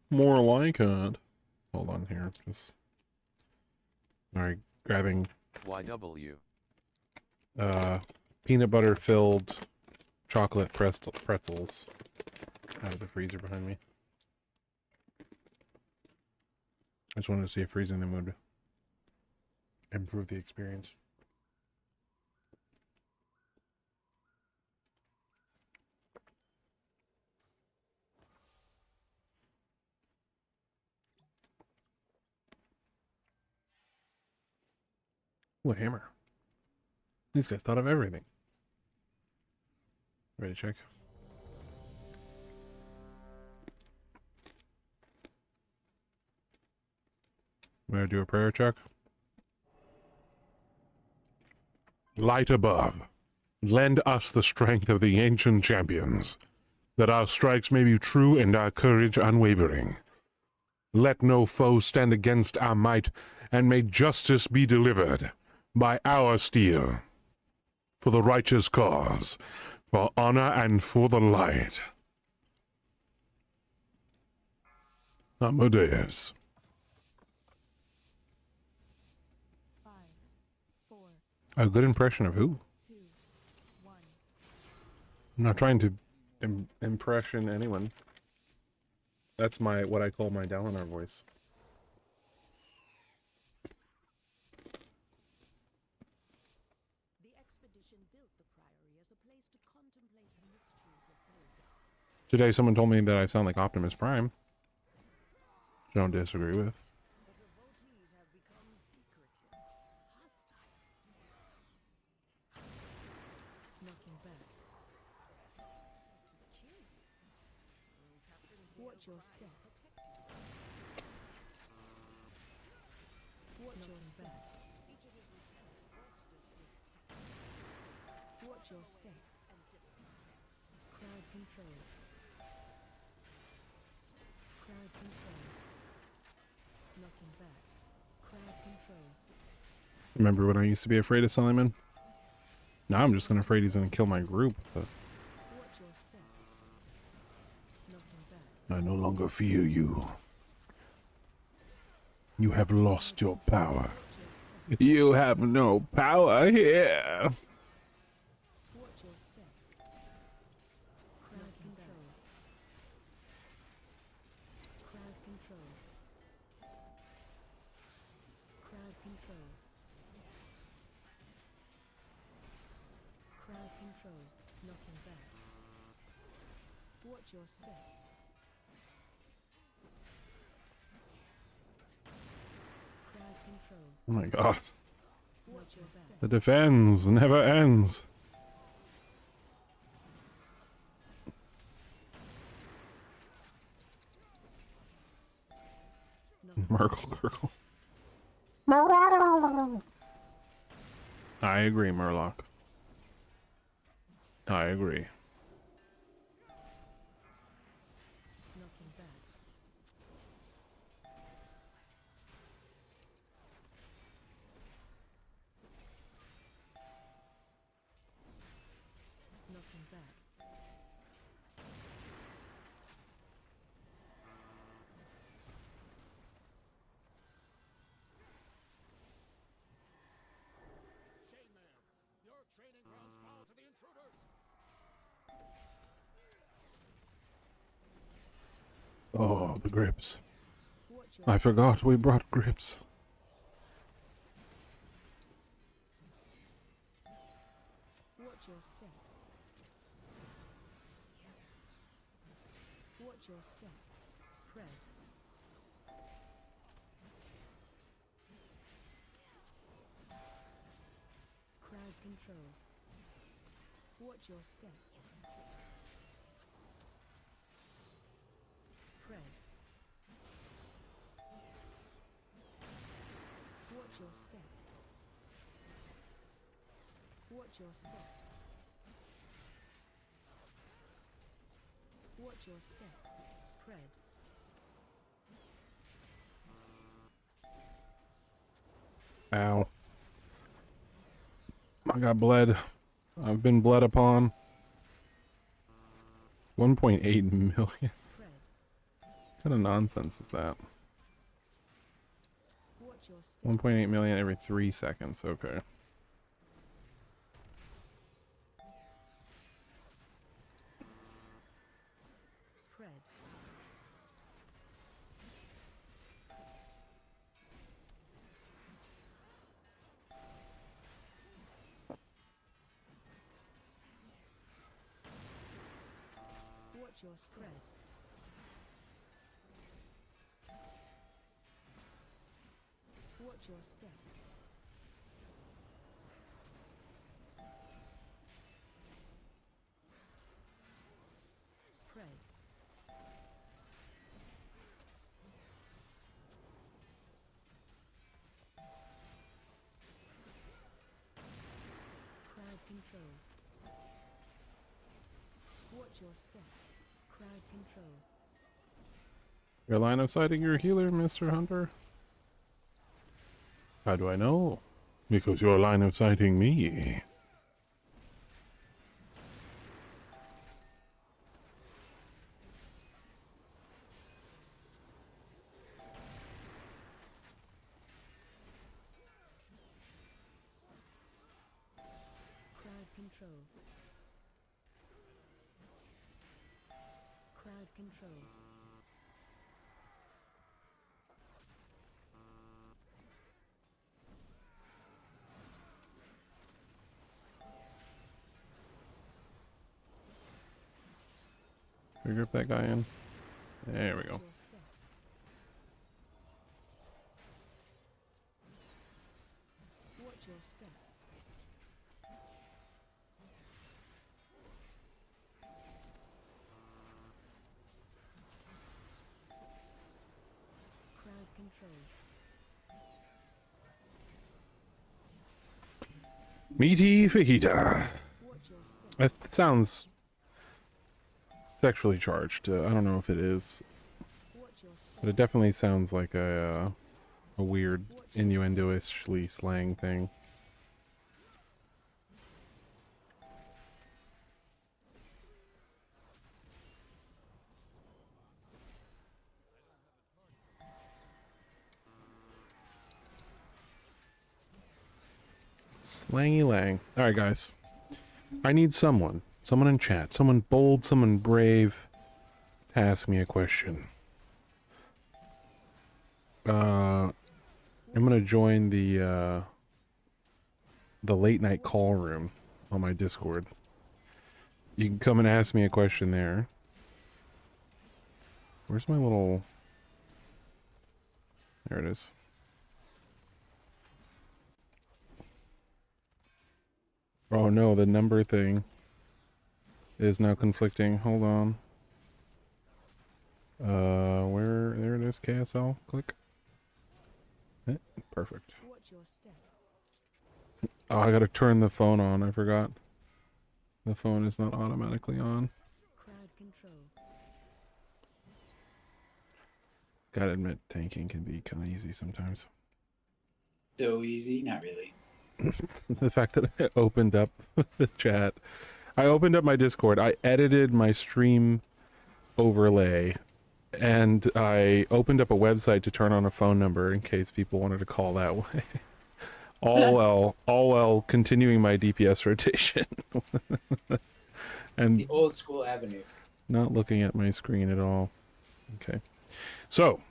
More like it. Hold on here. Just sorry, grabbing YW. peanut butter filled chocolate pretzels out of the freezer behind me. I just wanted to see if freezing them would improve the experience. Ooh, a hammer. These guys thought of everything. Ready to check? I'm gonna do a prayer check. Light above, lend us the strength of the ancient champions, that our strikes may be true and our courage unwavering. Let no foe stand against our might, and may justice be delivered by our steel. For the righteous cause, for honor and for the light. Amadeus. 5, 4, A good impression of who? 2, 1. I'm not trying to impression anyone. That's what I call my Dalinar voice. The expedition built the Priory as a place to contemplate the mysteries of Eldar. Today someone told me that I sound like Optimus Prime. Which I don't disagree with. The devotees have become secretive, hostile. Knocking back. To kill you. Captain Watch your step. Watch your step. Each of his lieutenants works this Watch your step. Crowd control. Crowd control. Knocking back. Crowd control. Remember when I used to be afraid of Simon? Now I'm just afraid he's gonna kill my group. But Watch your step. Knocking back. I no longer fear you. You have lost your power. You have no power here. Watch your step. Crowd control. Crowd control. Crowd control. Crowd control. Knocking back. Watch your step. control. Oh my god. Watch your step. The defense never ends. Merkle Gurgle. I agree, Murloc. I agree. Knocking back. Knocking back. Oh, the grips. Watch your I forgot we brought grips. Watch your step. Watch your step. Spread. Crowd control. Watch your step. Spread. Watch your step. Watch your step. Watch your step. Spread. Ow. I got bled. I've been bled upon. 1.8 million. Spread. What kind of nonsense is that? Watch your step. 1.8 million every 3 seconds. Okay. Spread. Watch your spread. Watch your step. Spread. Crowd control. Watch your step. Crowd control. Your line of sighting your healer, Mr. Hunter? How do I know? Because you're line of sighting me. Crowd control. Crowd control. Can we grip that guy in? There we go. Watch your step. Watch your step. Crowd control. Meaty fajita. Watch your step. It sounds sexually charged. I don't know if it is, Watch your step. but it definitely sounds like a weird innuendo-ishly slang thing. Slangy lang. Alright, guys. I need someone in chat, someone bold, someone brave, to ask me a question. I'm gonna join the late night call room on my Discord. You can come and ask me a question there. Where's my little... There it is. Oh no, the number thing is now conflicting. Hold on. Where? There it is. KSL. Click. Perfect. Watch your step. Oh, I gotta turn the phone on. I forgot. The phone is not automatically on. Crowd control. Gotta admit, tanking can be kind of easy sometimes. So easy? Not really. The fact that I opened up the chat, I opened up my Discord, I edited my stream overlay, and I opened up a website to turn on a phone number in case people wanted to call that way. all while continuing my DPS rotation. And The old school avenue. not looking at my screen at all. Okay. So,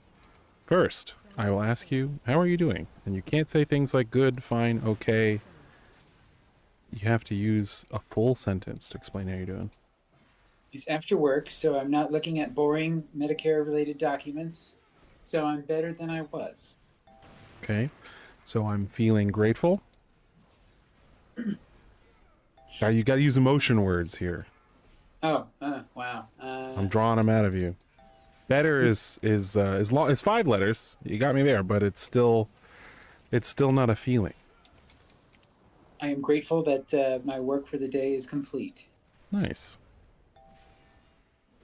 first, I will ask you, how are you doing? And you can't say things like good, fine, okay. You have to use a full sentence to explain how you're doing. It's after work, so I'm not looking at boring Medicare-related documents. So I'm better than I was. Okay. So I'm feeling grateful. Now you gotta use emotion words here. Oh, wow. I'm drawing them out of you. Better is long. It's 5 letters. You got me there, but it's still not a feeling. I am grateful that my work for the day is complete. Nice.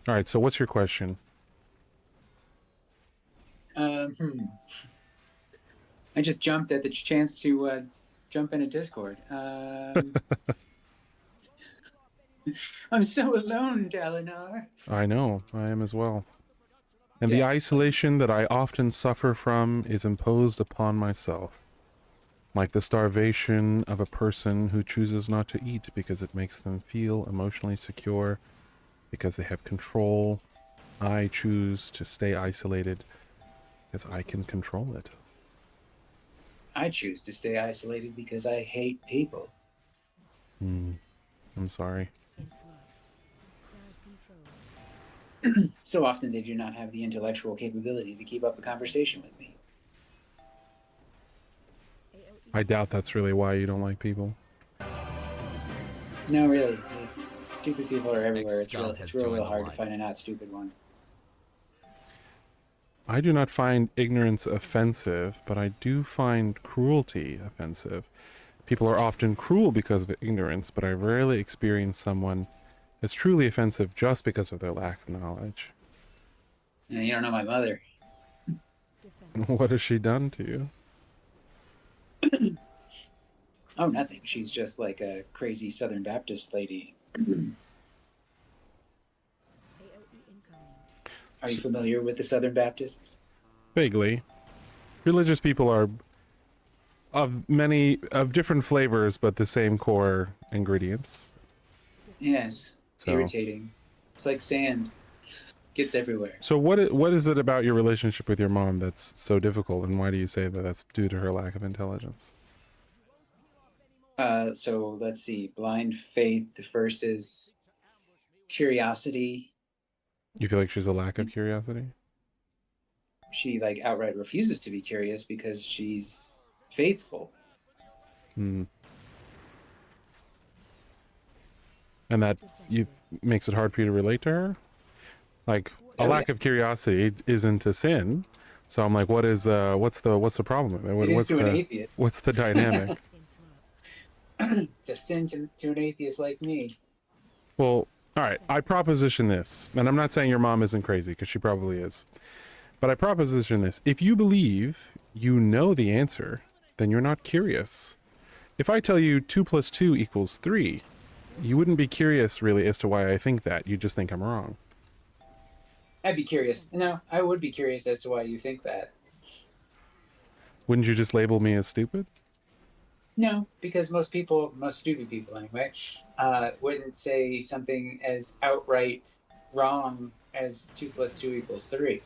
All right. So what's your question? I just jumped at the chance to jump in a Discord. I'm so alone, Dalinar. I know. I am as well. And the Yeah. isolation that I often suffer from is imposed upon myself. Like the starvation of a person who chooses not to eat because it makes them feel emotionally secure, because they have control. I choose to stay isolated because I can control it. I choose to stay isolated because I hate people. I'm sorry. Crowd control. So often they do not have the intellectual capability to keep up a conversation with me. I doubt that's really why you don't like people. No, really. Stupid people are everywhere. It's Ex-Scout has real joined the hard to light. find a not stupid one. I do not find ignorance offensive, but I do find cruelty offensive. People are often cruel because of ignorance, but I rarely experience someone as truly offensive just because of their lack of knowledge. You don't know my mother. Defense. What has she done to you? Oh, nothing. She's just like a crazy Southern Baptist lady. AOE incoming. Are you familiar with the Southern Baptists? Vaguely. Religious people are of different flavors, but the same core ingredients. Yes. It's So- irritating. It's like sand. Gets everywhere. So what is it about your relationship with your mom that's so difficult, and why do you say that that's due to her lack of intelligence? So let's see. Blind faith versus curiosity. You feel like she's a lack of curiosity? She like outright refuses to be curious because she's faithful. Hmm. And that makes it hard for you to relate to her? Like, a lack of curiosity isn't a sin. So I'm like, what's the problem with it? It is What's to an the atheist. what's the dynamic? It's a sin to an atheist like me. Well, all right, I proposition this, and I'm not saying your mom isn't crazy, because she probably is. But I proposition this. If you believe you know the answer, then you're not curious. If I tell you 2 + 2 = 3, you wouldn't be curious really as to why I think that. You just think I'm wrong. I'd be curious. No, I would be curious as to why you think that. Wouldn't you just label me as stupid? No, because most stupid people anyway, wouldn't say something as outright wrong as 2 + 2 = 3.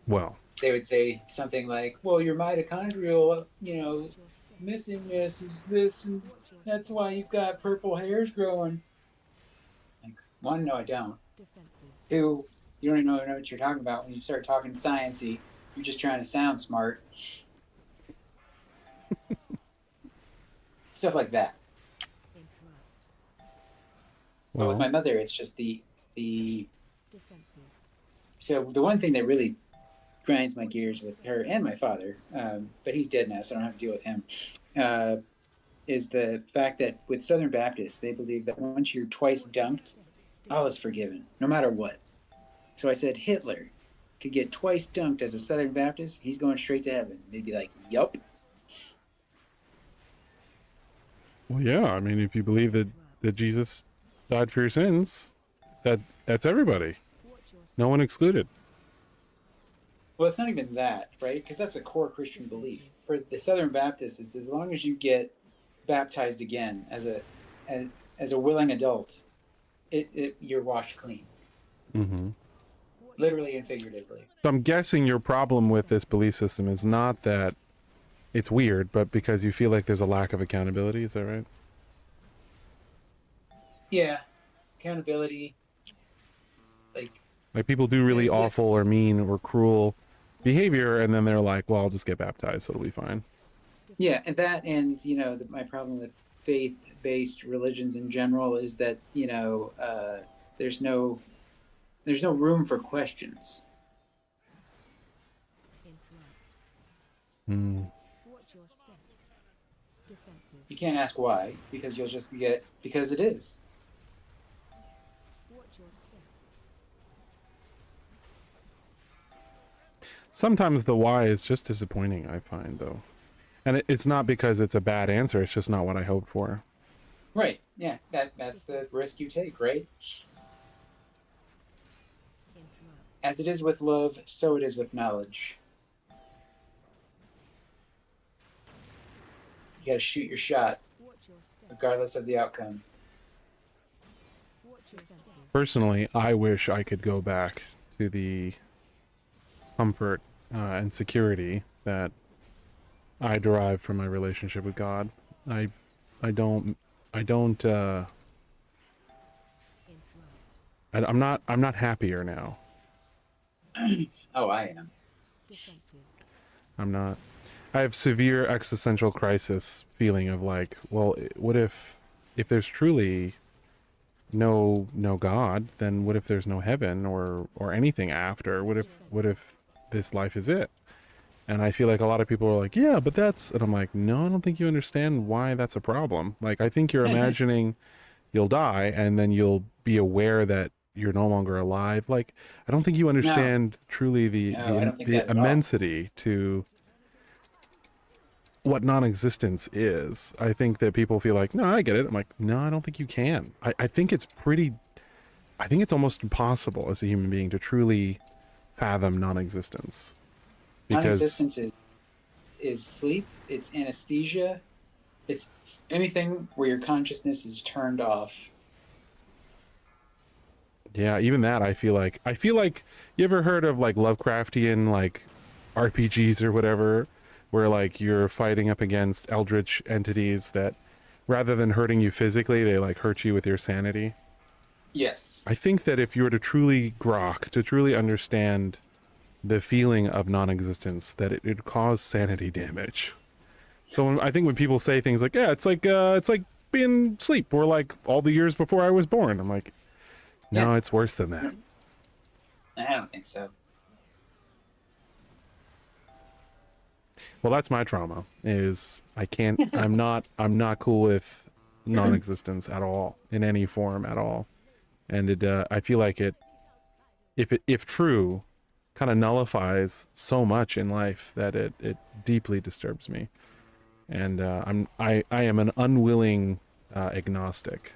Well, They would say something like, well, your mitochondrial, Watch your step. missingness is this, and that's why you've got purple hairs growing. Like, one, no, I don't. Defensive. Two, you don't even know what you're talking about when you start talking science-y. You're just trying to sound smart. Stuff like that. But with Well, my mother, it's just the Defensive. so the one thing that really grinds my gears with her and my father, but he's dead now, so I don't have to deal with him, uh, is the fact that with Southern Baptists, they believe that once you're twice dunked, all is forgiven, no matter what. So I said, Hitler could get twice dunked as a Southern Baptist, he's going straight to heaven. They'd be like, yup. well, yeah. I mean, if you believe that Jesus died for your sins, that's everybody. No one excluded. Well, it's not even that, right? Because that's a core Christian belief. For the Southern Baptists, it's as long as you get baptized again as a willing adult, you're washed clean, Mm-hmm. literally and figuratively. So I'm guessing your problem with this belief system is not that it's weird, but because you feel like there's a lack of accountability. Is that right? Yeah, accountability. Like people do really Yeah. awful or mean or cruel behavior, and then they're like, "Well, I'll just get baptized, so it'll be fine." Yeah, and that, and my problem with faith-based religions in general is that there's no room for questions. Hmm. Watch your step. Defensive. You can't ask why, because you'll just get because it is. Watch your step. Sometimes the why is just disappointing, I find, though. And it's not because it's a bad answer, it's just not what I hoped for. Right. Yeah. That's the risk you take, right? As it is with love, so it is with knowledge. You gotta shoot your shot, Watch your step. regardless of the outcome. Watch your step. Personally, I wish I could go back to the comfort and security that I derive from my relationship with God. I don't I'm not happier now. Oh, I am. Defensive. I'm not. I have severe existential crisis feeling of like, well, what if there's truly no God, then what if there's no heaven or anything after? What if this life is it? And I feel like a lot of people are like, yeah, but that's, and I'm like, no, I don't think you understand why that's a problem. Like, I think you're imagining you'll die and then you'll be aware that you're no longer alive. Like, I don't think you understand truly No, I don't think that at all. immensity to what non-existence is. I think that people feel like, no, I get it. I'm like, no, I don't think you can. I think it's almost impossible as a human being to truly fathom non-existence. Because Non-existence is sleep. It's anesthesia. It's anything where your consciousness is turned off. yeah, even that, I feel like you ever heard of like Lovecraftian like RPGs or whatever, where like you're fighting up against eldritch entities that rather than hurting you physically, they like hurt you with your sanity. Yes. I think that if you were to truly grok, to truly understand the feeling of non-existence, that it would cause sanity damage. So I think when people say things like, yeah, it's like being asleep, or like all the years before I was born, I'm like, no, Yeah. it's worse than that. I don't think so. Well, that's my trauma, is I'm not cool with non-existence at all, in any form at all. And I feel like if true, kind of nullifies so much in life that it deeply disturbs me. And I am an unwilling agnostic.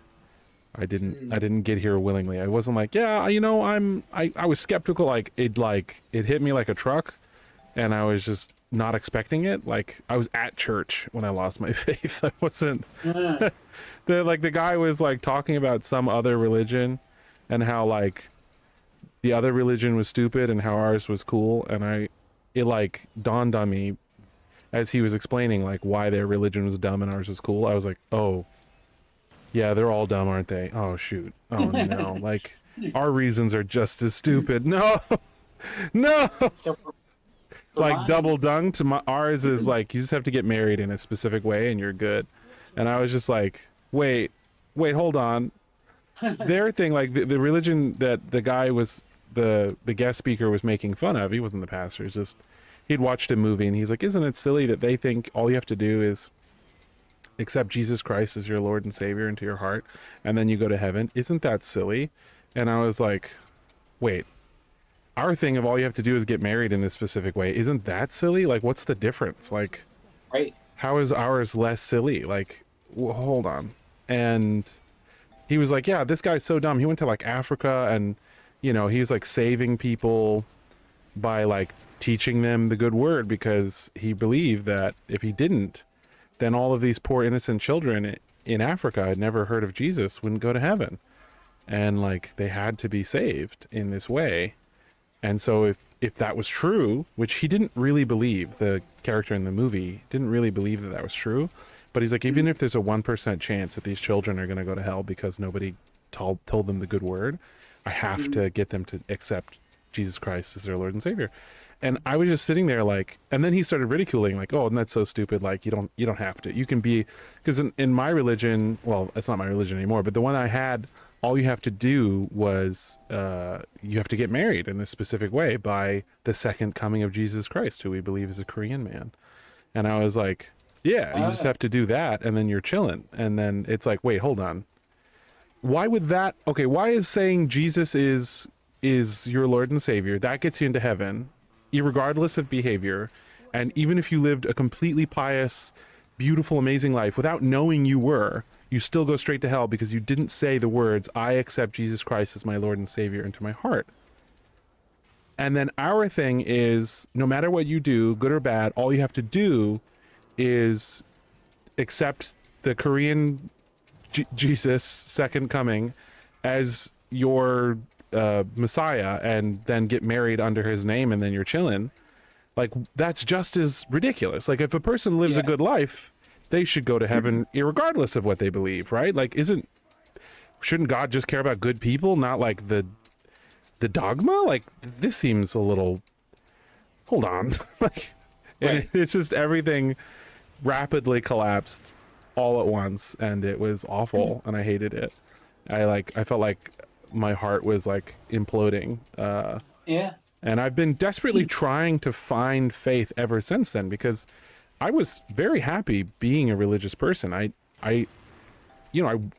I didn't get here willingly. I wasn't like, yeah, I was skeptical, like it hit me like a truck, and I was just not expecting it. Like, I was at church when I lost my faith. I wasn't the guy was like talking about some other religion and how like the other religion was stupid and how ours was cool, and it like dawned on me as he was explaining like why their religion was dumb and ours was cool. I was like, oh yeah, they're all dumb, aren't they? Oh shoot. Oh no. Like, our reasons are just as stupid. No. No. So for Like mine- double dunked. Ours is like, you just have to get married in a specific way and you're good. And I was just like, wait, hold on. their thing, like the religion that the guy was the guest speaker was making fun of. He wasn't the pastor. It's just he'd watched a movie and he's like, "Isn't it silly that they think all you have to do is accept Jesus Christ as your Lord and Savior into your heart, and then you go to heaven? Isn't that silly?" And I was like, "Wait, our thing of all you have to do is get married in this specific way. Isn't that silly? Like, what's the difference? Like, Right. how is ours less silly? Like, hold on." And he was like, "Yeah, this guy's so dumb. He went to like Africa and, you know, he's like saving people by like teaching them the good word because he believed that if he didn't, then all of these poor innocent children in Africa had never heard of Jesus wouldn't go to heaven. And like they had to be saved in this way." And so if that was true, which he didn't really believe, the character in the movie didn't really believe that that was true, but he's like, even if there's a 1% chance that these children are going to go to hell because nobody told them the good word, I have to get them to accept Jesus Christ as their Lord and Savior. And I was just sitting there like, and then he started ridiculing like, "Oh, and that's so stupid. Like you don't have to, you can be," because in my religion, well, it's not my religion anymore, but the one I had, all you have to do was you have to get married in this specific way by the second coming of Jesus Christ, who we believe is a Korean man. And I was like, yeah, you just have to do that and then you're chilling. And then it's like, wait, hold on. Why would that, okay, why is saying Jesus is your Lord and Savior, that gets you into heaven, irregardless of behavior, and even if you lived a completely pious, beautiful, amazing life without knowing you were, you still go straight to hell because you didn't say the words, "I accept Jesus Christ as my Lord and Savior into my heart." And then our thing is, no matter what you do, good or bad, all you have to do is accept the Korean Jesus second coming as your Messiah and then get married under his name and then you're chilling. Like, that's just as ridiculous. Like, if a person lives a good life, they should go to heaven irregardless of what they believe, right? Like, shouldn't God just care about good people, not like the dogma? Like, this seems a little, hold on. Like, Right. it's just everything rapidly collapsed all at once, and it was awful, and I hated it. I felt like my heart was like imploding. Yeah. And I've been desperately trying to find faith ever since then, because I was very happy being a religious person. I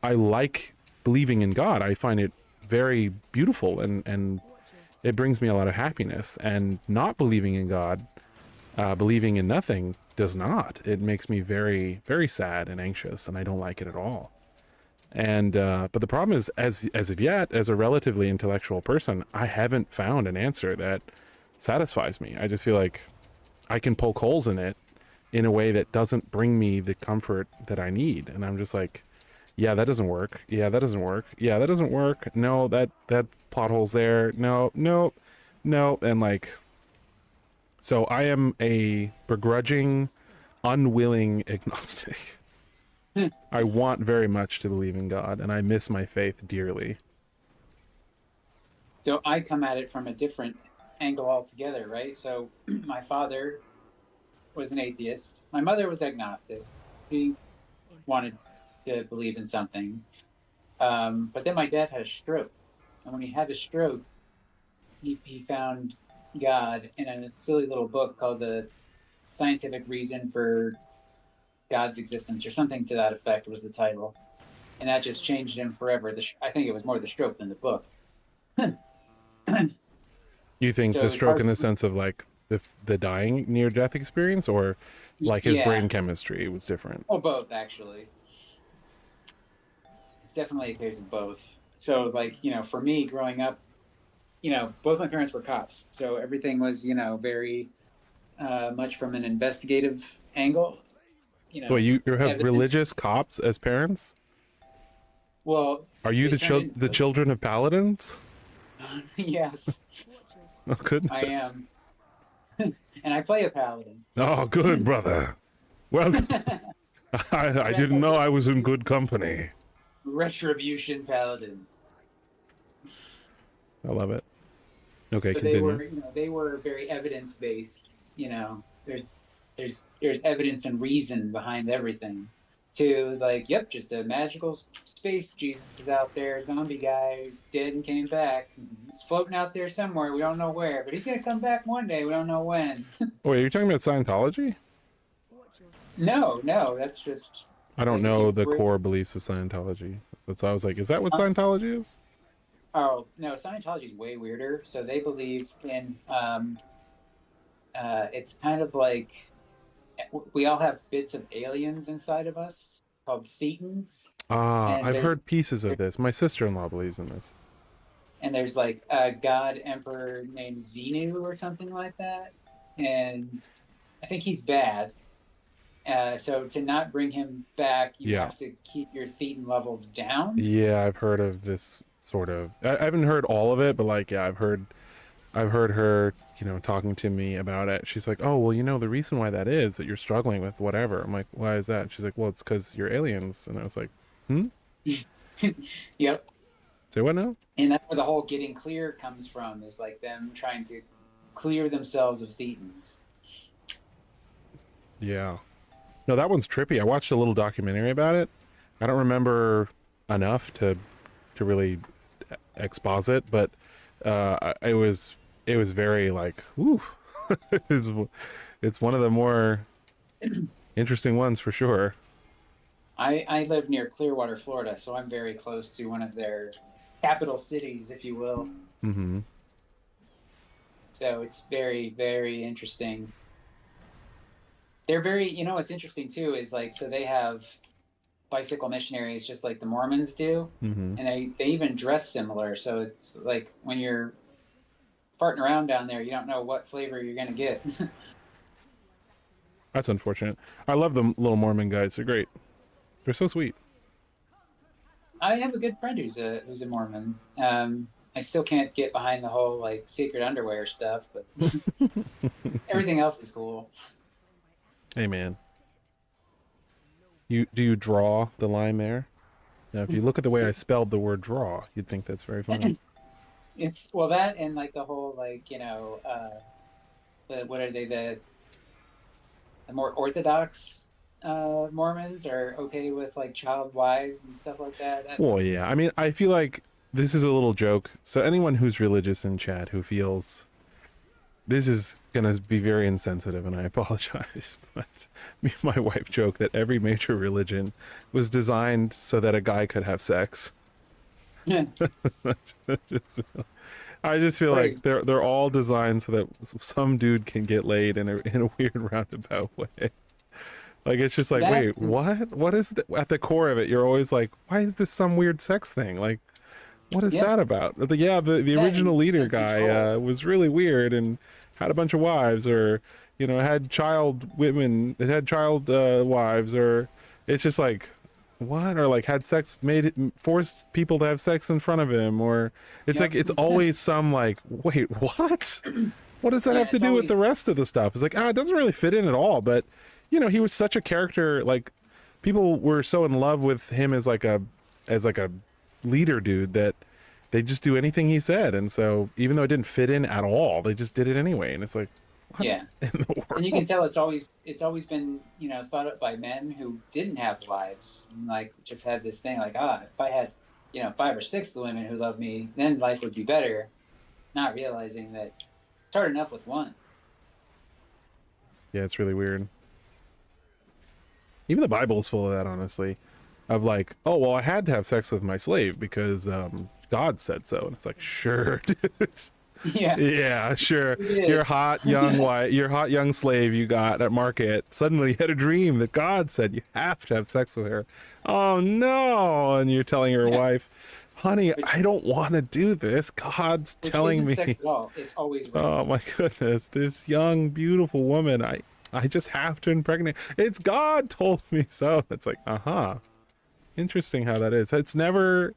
like believing in God. I find it very beautiful and it brings me a lot of happiness. And not believing in God, believing in nothing, does not. It makes me very, very sad and anxious, and I don't like it at all. And but the problem is, as of yet, as a relatively intellectual person, I haven't found an answer that satisfies me. I just feel like I can poke holes in it in a way that doesn't bring me the comfort that I need. And I'm just like, yeah, that doesn't work. Yeah, that doesn't work. Yeah, that doesn't work. No, that plot hole's there. No. And like, so I am a begrudging, unwilling agnostic. I want very much to believe in God, and I miss my faith dearly. So I come at it from a different angle altogether, right? So my father was an atheist. My mother was agnostic. She wanted to believe in something. But then my dad had a stroke. And when he had a stroke, he found God in a silly little book called The Scientific Reason for God's Existence, or something to that effect was the title. And that just changed him forever. I think it was more the stroke than the book. You think So the it's stroke hard in the to- sense of like the dying near-death experience, or like his Yeah. brain chemistry was different? Or both, actually. It's definitely a case of both. So, like, for me growing up, both my parents were cops. So everything was, very much from an investigative angle. So you have evidence- religious cops as parents? Well, Are you they the turned into those. children of paladins? Yes, Oh goodness. I am. And I play a paladin. Oh, good brother. Well, I didn't know I was in good company. Retribution paladin. I love it. Okay, So continue. they were very evidence based. There's evidence and reason behind everything. to like, yep, just a magical space Jesus is out there, zombie guy who's dead and came back. He's floating out there somewhere. We don't know where, but he's gonna come back one day. We don't know when. Wait, you're talking about Scientology? No, that's just. I don't like, know the core beliefs of Scientology. That's why I was like, is that what Scientology is? Oh no, Scientology is way weirder. So they believe in. It's kind of like we all have bits of aliens inside of us called thetans. Ah, I've heard pieces of this. My sister-in-law believes in this. And there's like a god emperor named Xenu or something like that. And I think he's bad. So to not bring him back, you have to keep your thetan levels down. Yeah, I've heard of this sort of. I haven't heard all of it, but like, yeah, I've heard her, you know, talking to me about it. She's like, oh, well, you know, the reason why that is that you're struggling with whatever. I'm like, why is that? She's like, well, it's because you're aliens. And I was like, Yep. Say what now? And that's where the whole getting clear comes from, is like them trying to clear themselves of thetans. Yeah. No, that one's trippy. I watched a little documentary about it. I don't remember enough to really exposit, but it was very like, ooh. It's one of the more interesting ones for sure. I live near Clearwater, Florida, so I'm very close to one of their capital cities, if you will. Mm-hmm. So it's very, very interesting. They're very, you know, what's interesting too is like, so they have bicycle missionaries just like the Mormons do, mm-hmm. and they even dress similar. So it's like when you're farting around down there, you don't know what flavor you're gonna get. That's unfortunate. I love the little Mormon guys. They're great. They're so sweet. I have a good friend who's a Mormon. I still can't get behind the whole like secret underwear stuff, but everything else is cool. Hey man, do you draw the line there? Now, if you look at the way I spelled the word "draw," you'd think that's very funny. It's well that and like the whole like, you know, what are they, the more orthodox Mormons are okay with like child wives and stuff like that. Well, yeah. I mean, I feel like this is a little joke. So anyone who's religious in chat who feels this is gonna be very insensitive, and I apologize, but me and my wife joke that every major religion was designed so that a guy could have sex. Yeah. I just feel Right. like they're all designed so that some dude can get laid in a weird roundabout way. Like, it's just like, That- wait, what? What is at the core of it? You're always like, why is this some weird sex thing? Like, what is Yeah. that about? The original leader guy was really weird and had a bunch of wives, or, you know, had child wives, or it's just like, what? Or like had sex, forced people to have sex in front of him, or it's like, it's always some like, wait, what? What does that have to do with the rest of the stuff? It's like, it doesn't really fit in at all. But, you know, he was such a character, like, people were so in love with him as like a leader dude that they just do anything he said. And so even though it didn't fit in at all, they just did it anyway. And it's like, what Yeah. in the world? And you can tell it's always been, you know, thought up by men who didn't have wives, and like just had this thing like, if I had, you know, 5 or 6 women who loved me, then life would be better. Not realizing that it's hard enough with one. Yeah, it's really weird. Even the Bible is full of that, honestly. Of like, oh, well, I had to have sex with my slave because God said so. And it's like, sure, dude. Yeah. Yeah, sure. You did. Your hot young slave you got at market suddenly had a dream that God said you have to have sex with her. Oh no! And you're telling your wife, honey, I don't want to do this. God's telling me. Sex at all. It's always rape. Oh my goodness, this young, beautiful woman, I just have to impregnate. It's God told me so. It's like, interesting how that is. It's never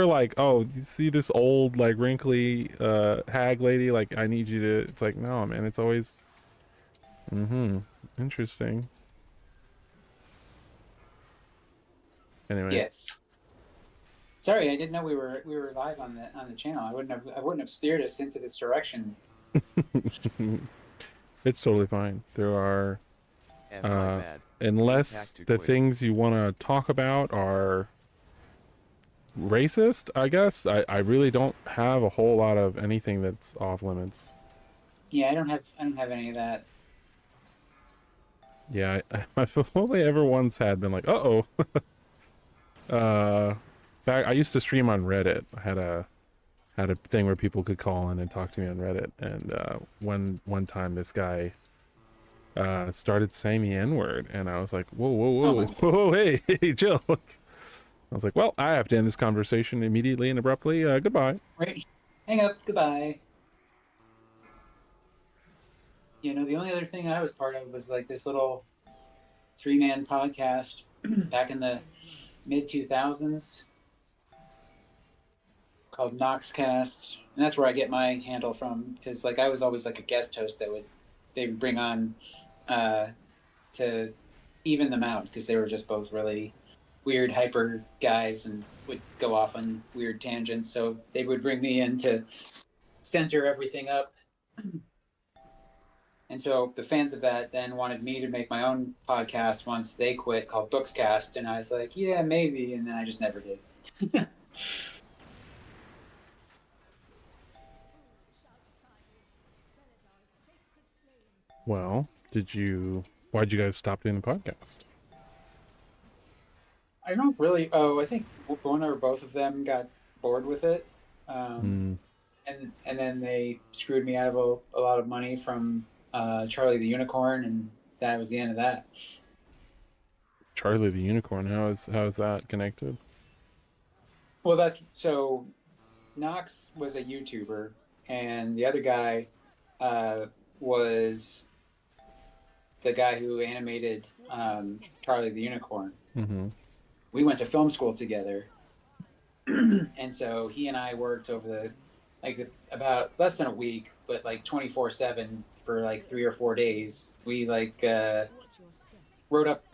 like, oh, you see this old, like, wrinkly hag lady, like, I need you to. It's like, no, man, it's always interesting. Anyway. Yes. Sorry, I didn't know we were live on the channel. I wouldn't have steered us into this direction. It's totally fine. There are Am I mad? unless to the quit. things you want to talk about are racist, I guess. I really don't have a whole lot of anything that's off limits. Yeah, I don't have any of that. Yeah, I've only ever once had been like, uh-oh. I used to stream on Reddit. I had a thing where people could call in and talk to me on Reddit, and one time this guy started saying the N-word, and I was like, whoa, whoa, Oh whoa, my whoa, hey, hey, chill. I was like, well, I have to end this conversation immediately and abruptly. Goodbye. Wait, hang up. Goodbye. You know, the only other thing I was part of was like this little 3-man podcast back in the mid 2000s called Knoxcast, and that's where I get my handle from, because like I was always like a guest host that they would bring on to even them out, because they were just both really weird hyper guys and would go off on weird tangents, so they would bring me in to center everything up. And so the fans of that then wanted me to make my own podcast once they quit, called Bookscast, and I was like, yeah, maybe, and then I just never did. Well, why'd you guys stop doing the podcast? I don't really. Oh, I think one or both of them got bored with it, and then they screwed me out of a lot of money from Charlie the Unicorn, and that was the end of that. Charlie the Unicorn, how is that connected? Well, that's so. Knox was a YouTuber, and the other guy was the guy who animated Charlie the Unicorn. Mm-hmm. We went to film school together, and so he and I worked over about less than a week, but like 24/7 for like 3 or 4 days. We wrote up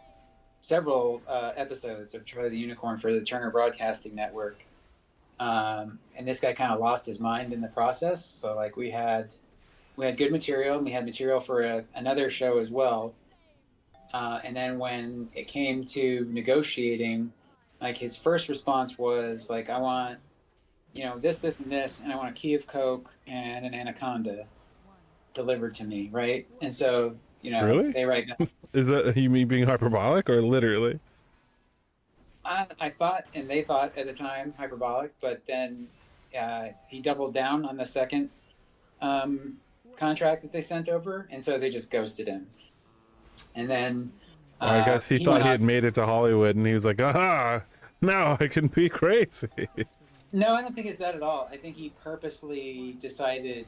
several episodes of Charlie the Unicorn for the Turner Broadcasting Network, and this guy kind of lost his mind in the process. So like we had good material, and we had material for another show as well. And then when it came to negotiating, like his first response was like, I want, this, and this, and I want a key of Coke and an anaconda delivered to me, right? And so, Really? they write down. Is that you mean being hyperbolic or literally? I thought, and they thought at the time, hyperbolic, but then he doubled down on the second contract that they sent over, and so they just ghosted him. And then I guess he thought he had made it to Hollywood, and he was like, aha, now I can be crazy. No, I don't think it's that at all. I think he purposely decided,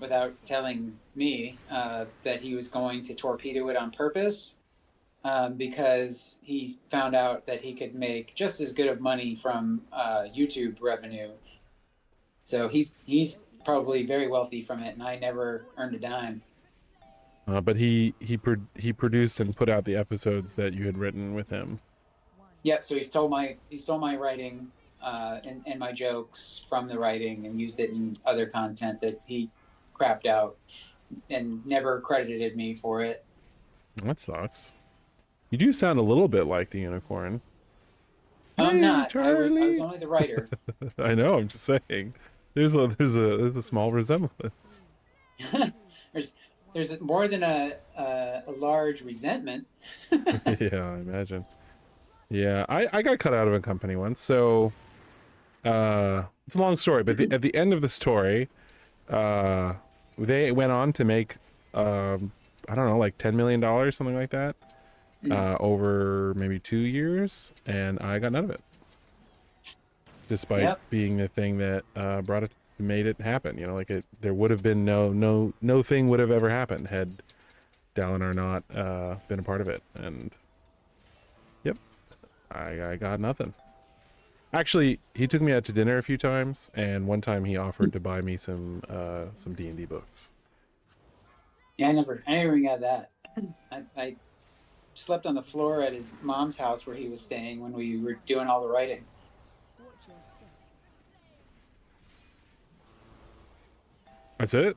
without telling me, that he was going to torpedo it on purpose, because he found out that he could make just as good of money from YouTube revenue. So he's probably very wealthy from it, and I never earned a dime. But he produced and put out the episodes that you had written with him. Yep. So he stole my writing and my jokes from the writing, and used it in other content that he crapped out, and never credited me for it. That sucks. You do sound a little bit like the Unicorn. I'm Hey, not. I Charlie. was only the writer. I know. I'm just saying. There's a small resemblance. There's more than a large resentment. Yeah, I imagine. Yeah, I got cut out of a company once, so it's a long story, but at the end of the story, they went on to make I don't know, like $10 million, something like that, over maybe 2 years, and I got none of it, despite being the thing that made it happen. There would have been no thing would have ever happened had Dalinar not been a part of it, and yep, I got nothing. Actually, he took me out to dinner a few times, and one time he offered to buy me some D&D books. Yeah, I never even got that. I slept on the floor at his mom's house where he was staying when we were doing all the writing. That's it?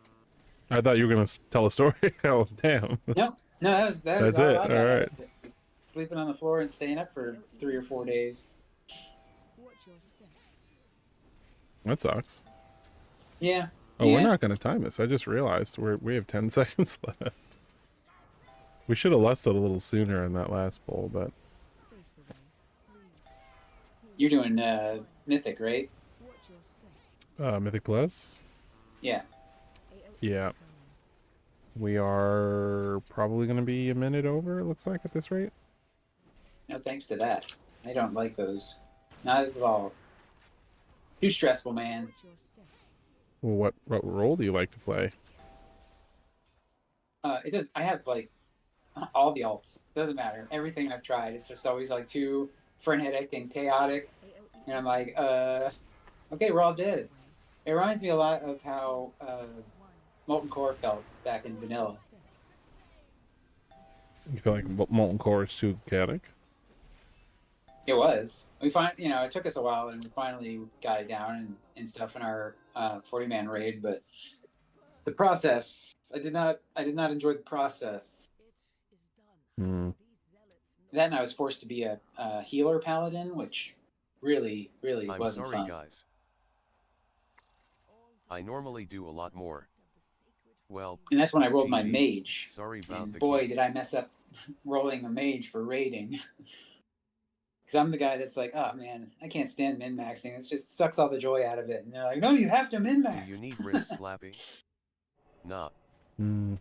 I thought you were gonna tell a story. Oh, damn. No, No, that was That's all it. I All got out right. of it. Was sleeping on the floor and staying up for 3 or 4 days. Watch your step. That sucks. Yeah. Oh, we're Yeah. not going to time this. I just realized we have 10 seconds left. We should have lusted a little sooner in that last bowl, but Face away. 3, 2, You're doing Mythic, right? watch your step. Mythic Plus. Yeah. AOE Yeah. incoming. We are probably going to be a minute over, it looks like, at this rate. No thanks to that. I don't like those. Not at all. Too stressful, man. Watch your step. Well, what role do you like to play? It does. I have like all the alts. Doesn't matter. Everything I've tried, it's just always like too frenetic and chaotic. AOE And I'm like, okay, we're all dead. It reminds me a lot of how Molten Core felt back in vanilla. You feel like Molten Core is too chaotic? It was. We it took us a while, and we finally got it down and stuff in our 40-man raid. But the process, I did not enjoy the process. It is done. Hmm. These zealots Then I was forced to be a healer paladin, which really I'm wasn't sorry, fun. guys. I normally do a lot more. Well, And that's when I rolled my GG. mage. Sorry about And the boy, key. did I mess up rolling a mage for raiding. Because I'm the guy that's like, oh man, I can't stand min-maxing. It just sucks all the joy out of it. And they're like, no, you have to Do min-max. you need wrist slapping? Nah. Hmm.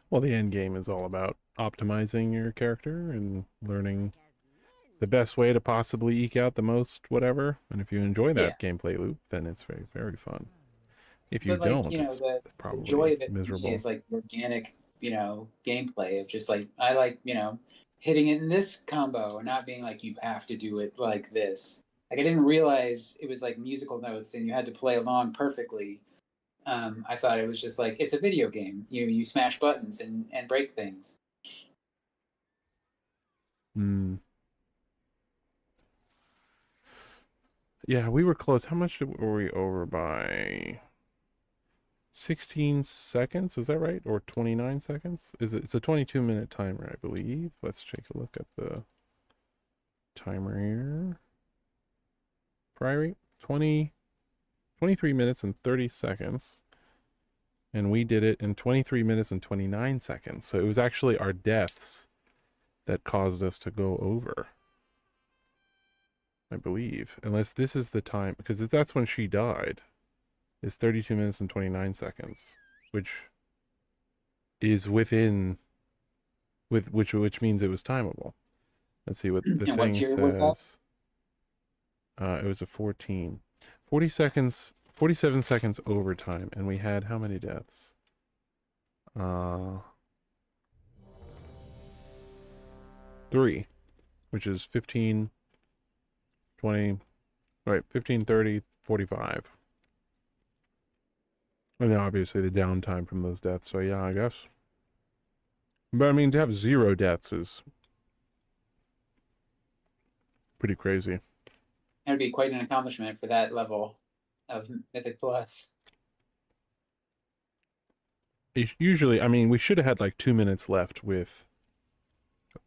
Well, the end game is all about optimizing your character and learning the best way to possibly eke out the most whatever. And if you enjoy that gameplay loop, then it's very, very fun. If you But like, don't, the probably joy of it miserable. is like organic, gameplay of just like, I like, hitting it in this combo and not being like, you have to do it like this. Like I didn't realize it was like musical notes and you had to play along perfectly. I thought it was just like, it's a video game. You smash buttons and break things. Hmm. Yeah, we were close. How much were we over by? 16 seconds, is that right? Or 29 seconds? It's a 22-minute timer, I believe. Let's take a look at the timer here. Priory, 23 minutes and 30 seconds. And we did it in 23 minutes and 29 seconds. So it was actually our deaths that caused us to go over, I believe. Unless this is the time, because that's when she died. It's 32 minutes and 29 seconds, which is which means it was timeable. Let's see what the And what thing tier was that? says. It was a 14. 40 seconds, 47 seconds overtime, and we had how many deaths? 3, which is 15, 20, right, 15, 30, 45. And then obviously the downtime from those deaths. So yeah, I guess. But I mean, to have 0 deaths is pretty crazy. It would be quite an accomplishment for that level of Mythic Plus. Usually, I mean, we should have had like 2 minutes left with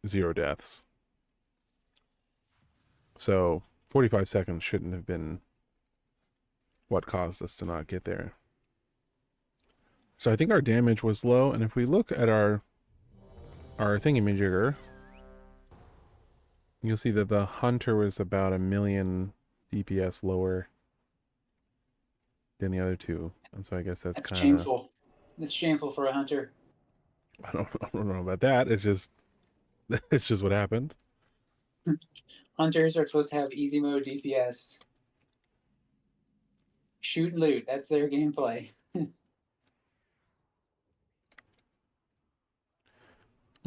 0 deaths. So 45 seconds shouldn't have been what caused us to not get there. So I think our damage was low, and if we look at our thingamajigger, you'll see that the hunter was about 1 million DPS lower than the other two, and so I guess that's kind of shameful. It's shameful for a hunter. I don't know about that. It's just what happened. Hunters are supposed to have easy mode DPS. Shoot and loot. That's their gameplay. All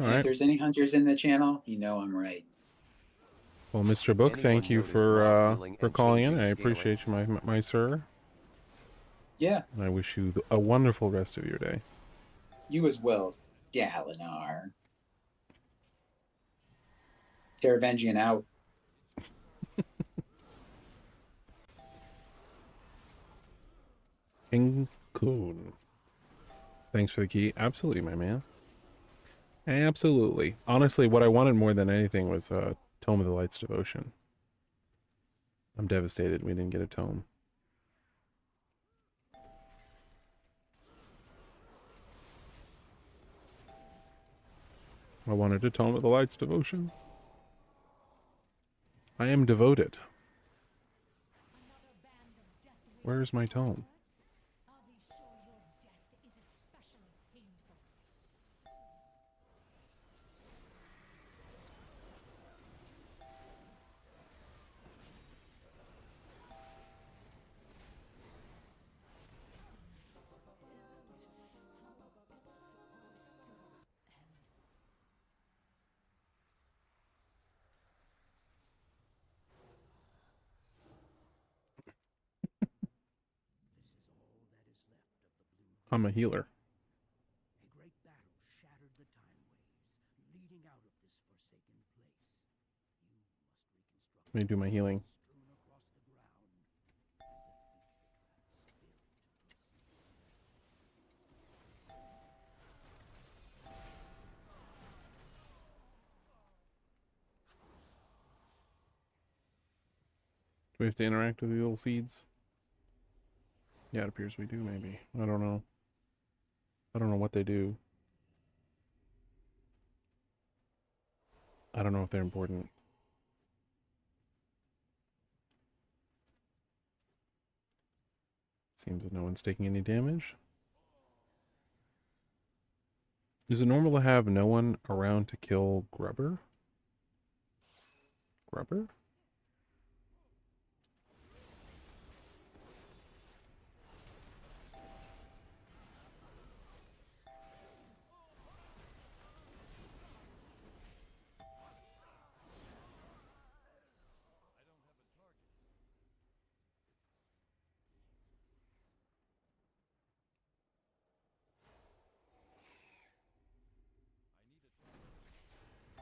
And right. if there's any hunters in the channel, I'm right. Well, Mr. Book, thank you for calling in. I scaling? appreciate you, my sir. Yeah, And I wish you a wonderful rest of your day. you as well, Dalinar. Teravengian out. King Coon. Thanks for the key. Absolutely, my man. Absolutely. Honestly, what I wanted more than anything was Tome of the Light's Devotion. I'm devastated we didn't get a tome. I wanted a Tome of the Light's Devotion. I am devoted. Where's my tome? I'll be sure your death is especially painful. I'm a healer. A great battle shattered the time waves, leading out of this forsaken place. You must reconstruct Let me do my healing. strewn across the ground and defeat the traps built to proceed. Do we have to interact with the little seeds? Yeah, it appears we do, maybe. I don't know. I don't know what they do. I don't know if they're important. Seems that no one's taking any damage. Is it normal to have no one around to kill Grubber? Grubber?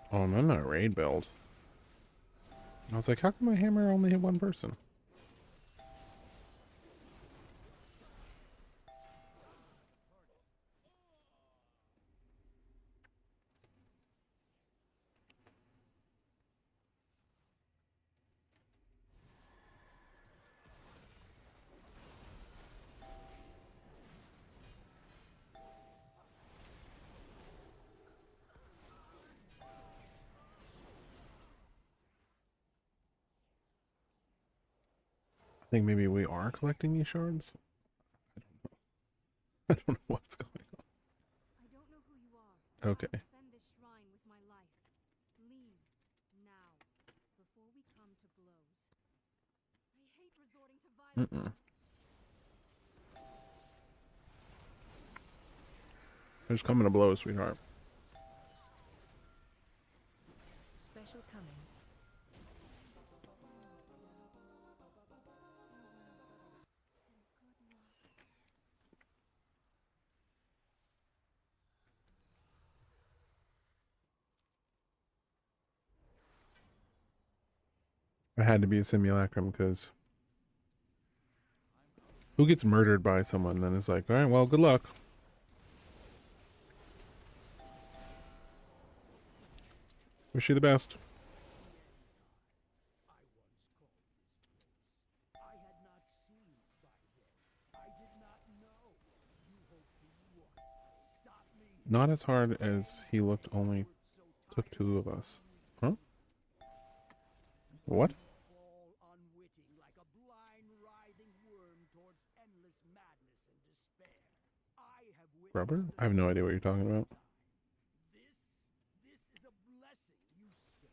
Oh, I'm not a raid build. I was like, how come my hammer only hit one person? I think maybe we are collecting these shards. I don't know. I don't know what's going on. I don't know who you are. Okay. I'll defend this shrine with my life. Leave now, before we come to blows. I hate resorting to violence. There's coming to blows, sweetheart. Special coming. It had to be a simulacrum because who gets murdered by someone then it's like, all right, well, good luck. Wish you the best. I had not seen by then. I did not know. You hoped to what? Stop me. Not as hard as he looked, only took two of us. Huh? What? Fall unwitting like a blind writhing worm towards endless madness and despair. I have witnessed Rubber? I have no idea what you're talking about. This is a blessing, you say.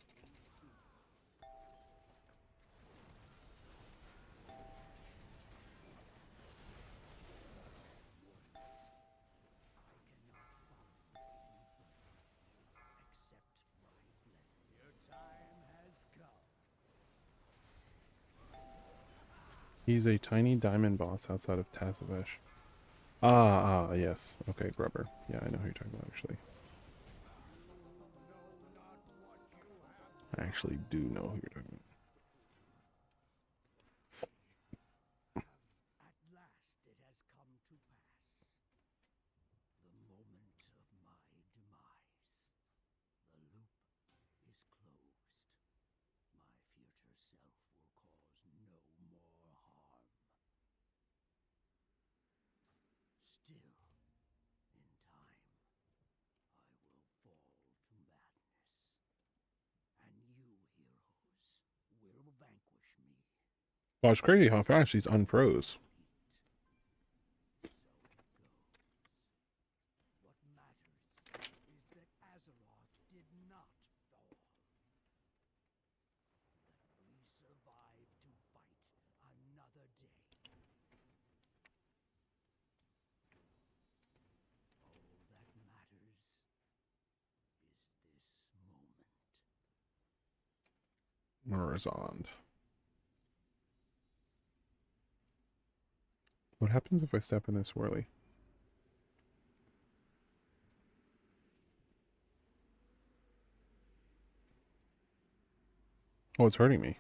He's a tiny diamond boss outside of Tazavesh. Yes. Okay, Grubber. Yeah, I know who you're talking about, actually. I actually do know who you're talking about. At last it has come to pass. The moment of my demise. Well, it's crazy how fast she's unfroze. What matters is that Azeroth did not fall. That we survived to fight another day. All that matters is this moment. Morizond. What happens if I step in this swirly? Oh, it's hurting me.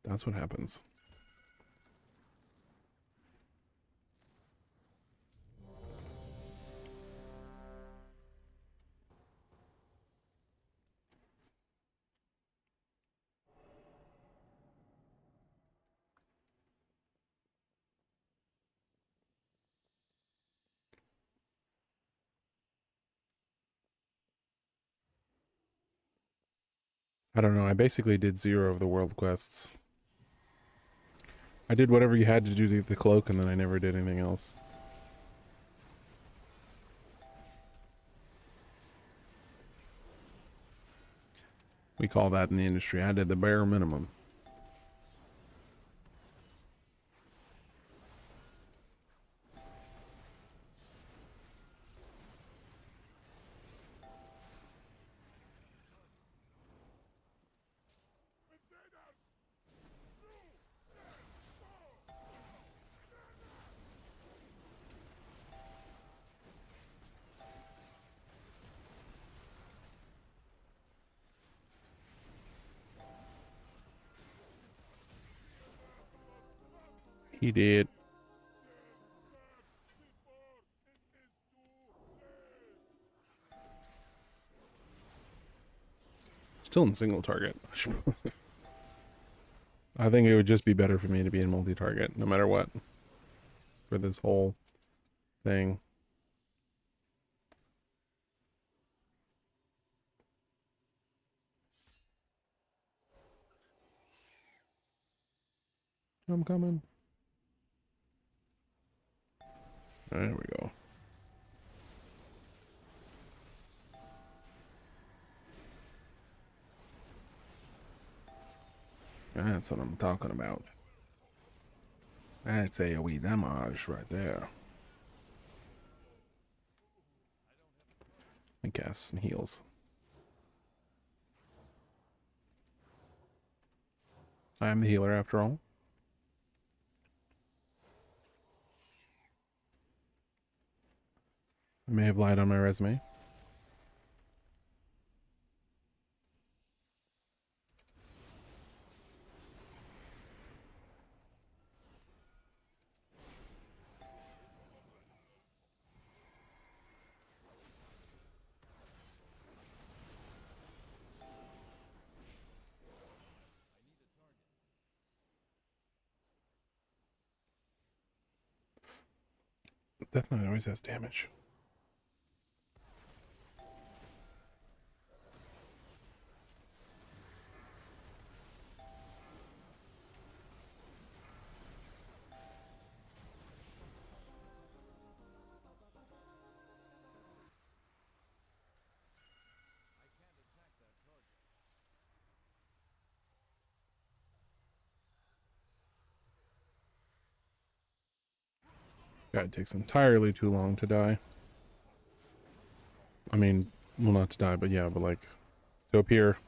That's what happens. I don't know. I basically did 0 of the world quests. I did whatever you had to do to get the cloak, and then I never did anything else. We call that in the industry, I did the bare minimum. He did. Still in single target. I think it would just be better for me to be in multi-target, no matter what. For this whole thing. I'm coming. There we go. That's what I'm talking about. That's AoE damage right there. And cast some heals. I am the healer after all. I may have lied on my resume. Death Knight always has damage. God, it takes entirely too long to die. I mean, well, not to die, but yeah, but like, to appear.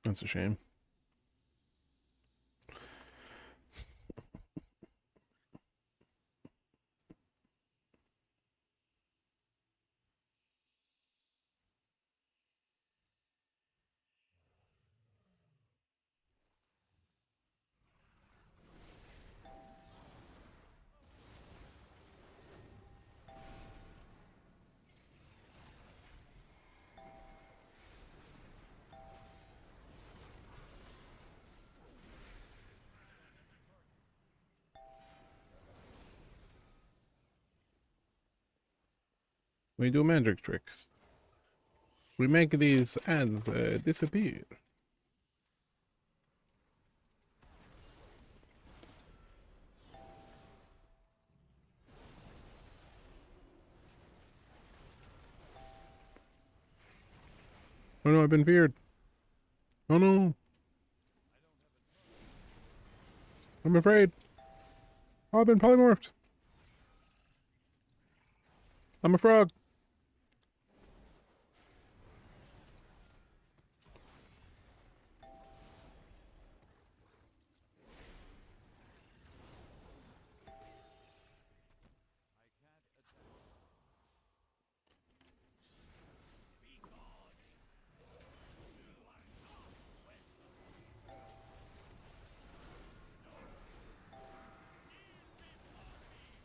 That's a shame. We do magic tricks. We make these ads disappear. Oh no, I've been feared. Oh no. I'm afraid. Oh, I've been polymorphed. I'm a frog.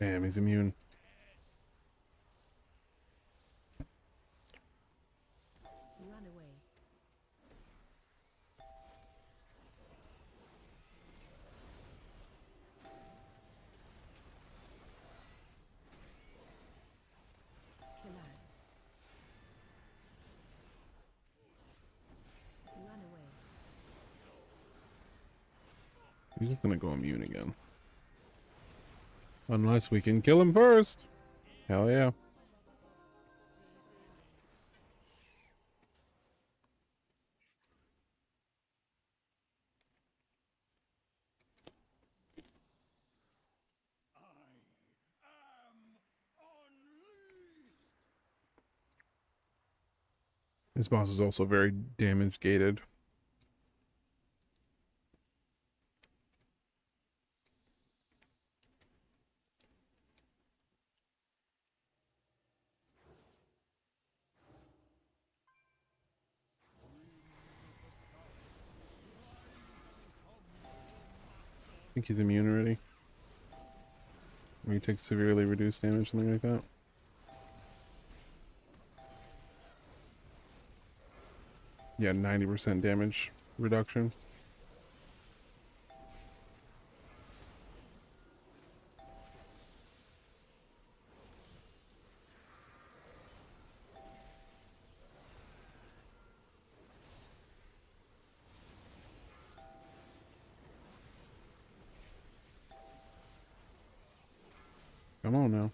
Damn, he's immune. Run away. Commands. Run away. He's just gonna go immune again. Unless we can kill him first. Hell yeah. This boss is also very damage gated. I think he's immune already. Or he takes severely reduced damage, something like that. Yeah, 90% damage reduction. Come on now.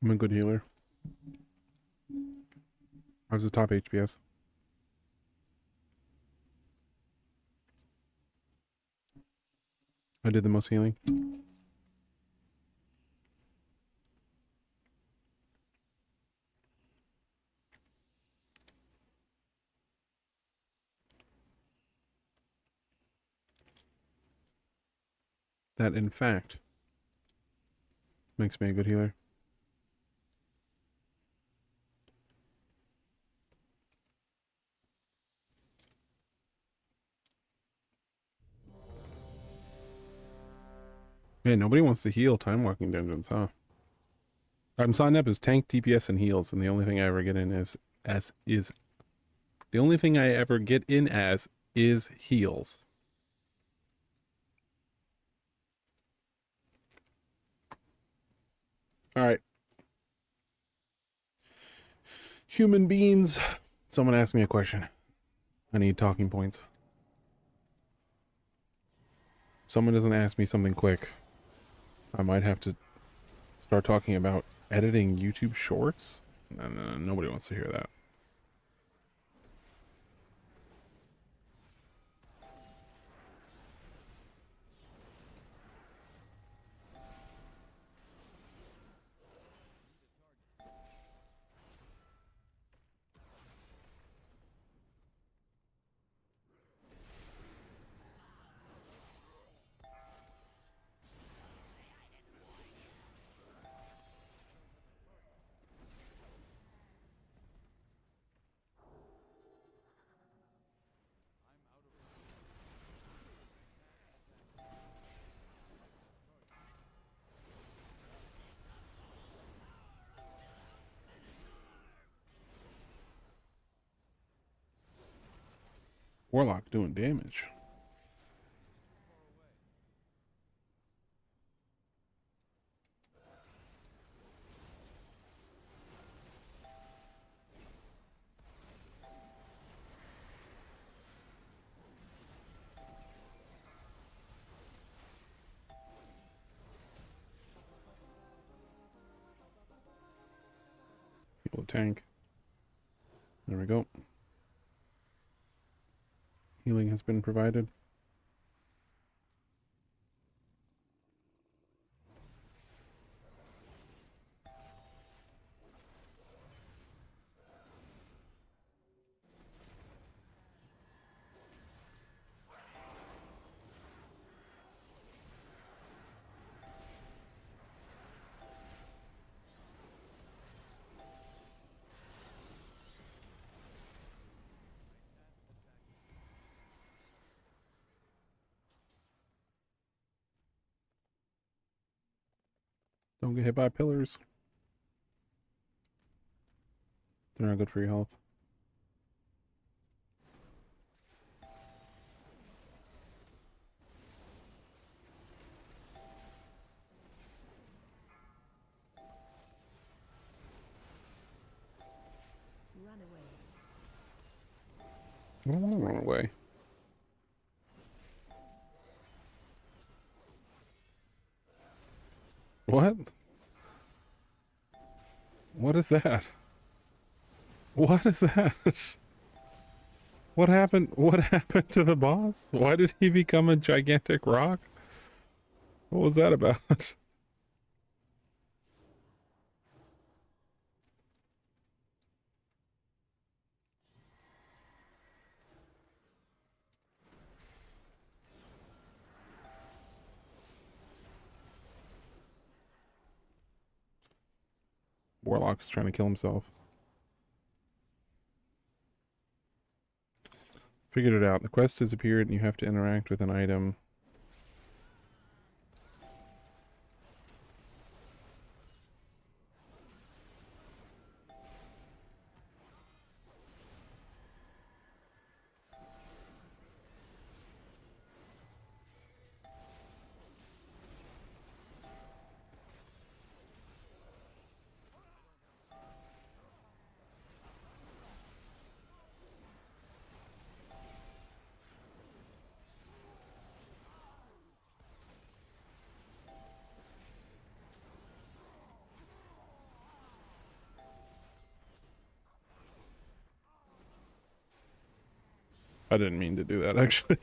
I'm a good healer. How's the top HPS? I did the most healing. That, in fact, makes me a good healer. Man, nobody wants to heal time walking dungeons, huh? I'm signed up as tank, DPS, and heals, and the only thing I ever get in the only thing I ever get in as is heals. All right. Human beings. Someone asked me a question. I need talking points. Someone doesn't ask me something quick, I might have to start talking about editing YouTube shorts. No, nobody wants to hear that. Warlock doing damage. Heal the tank. There we go. Healing has been provided. Don't get hit by pillars. They're not good for your health. I don't want to run away. What? What is that? What is that? What happened? What happened to the boss? Why did he become a gigantic rock? What was that about? Warlock is trying to kill himself. Figured it out. The quest has appeared and you have to interact with an item. I didn't mean to do that, actually.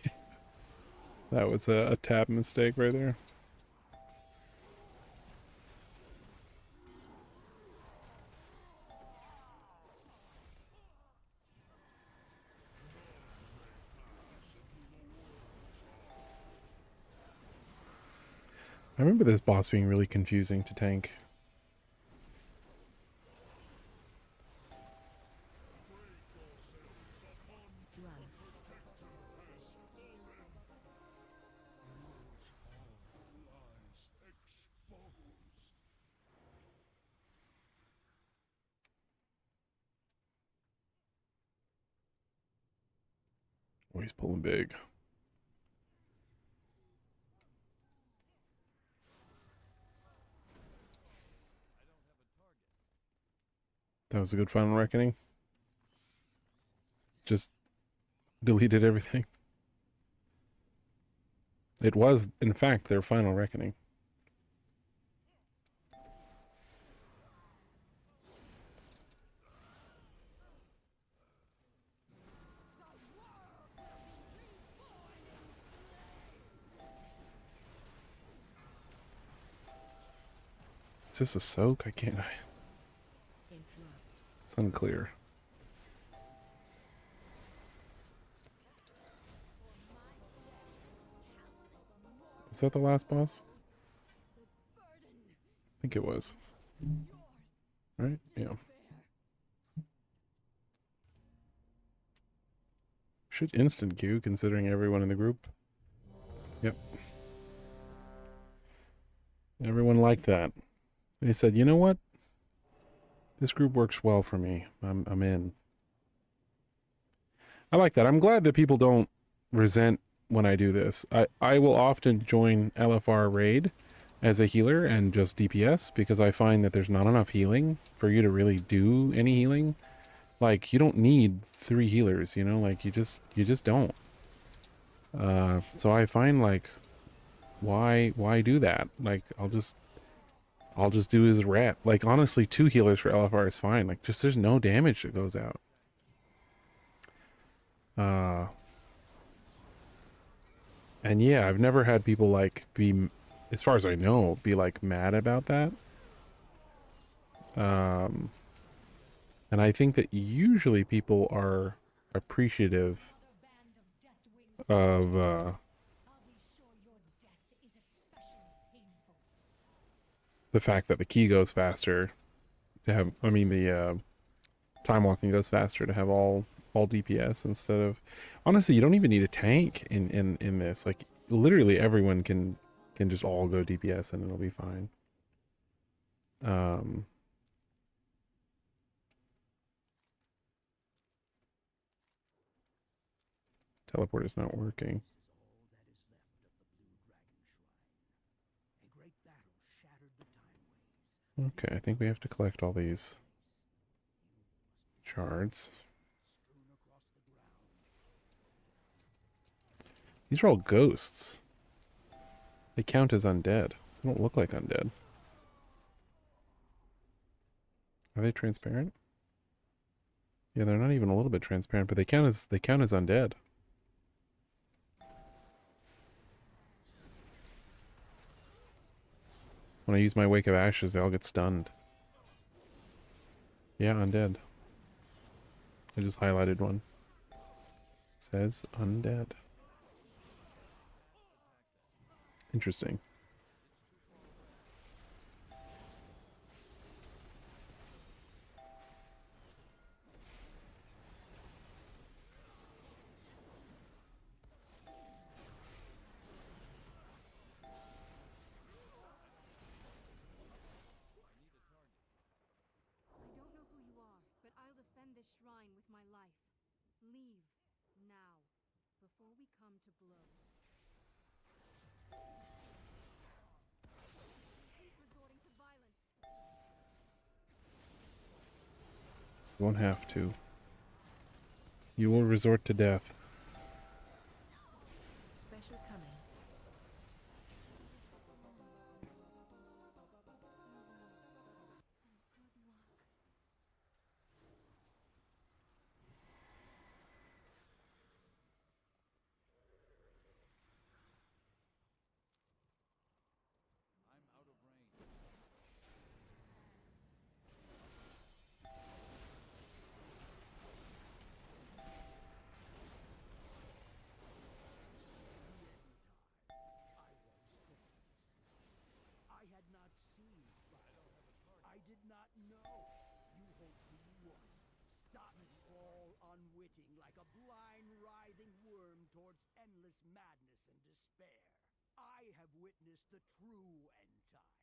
That was a tab mistake right there. I remember this boss being really confusing to tank. Oh, he's pulling big. That was a good final reckoning. Just deleted everything. It was, in fact, their final reckoning. Is this a soak? I can't. It's unclear. Is that the last boss? I think it was. Right? Yeah. Should instant queue considering everyone in the group. Yep. Everyone liked that. They said, you know what? This group works well for me. I'm in. I like that. I'm glad that people don't resent when I do this. I will often join LFR raid as a healer and just DPS because I find that there's not enough healing for you to really do any healing. Like, you don't need 3 healers, you know, like you just don't. So I find, like, why do that? Like, I'll just do his rat. Like, honestly, 2 healers for LFR is fine. Like, just there's no damage that goes out. And yeah, I've never had people like be, as far as I know, be like mad about that. And I think that usually people are appreciative of the fact that the key goes faster to have, I mean, the time walking goes faster to have all DPS instead of, honestly, you don't even need a tank in this. Like, literally everyone can just all go DPS and it'll be fine. Teleport is not working. Okay, I think we have to collect all these shards. These are all ghosts. They count as undead. They don't look like undead. Are they transparent? Yeah, they're not even a little bit transparent, but they count as undead. When I use my Wake of Ashes, they all get stunned. Yeah, undead. I just highlighted one. It says undead. Interesting. I don't know who you are, but I'll defend this shrine with my life. Leave now, before we come to blows. I hate resorting to violence. You won't have to. You will resort to death. Special coming. I had not seen. I did not know. You hoped you won. Stop and fall unwitting like a blind, writhing worm towards endless madness and despair. I have witnessed the true end time.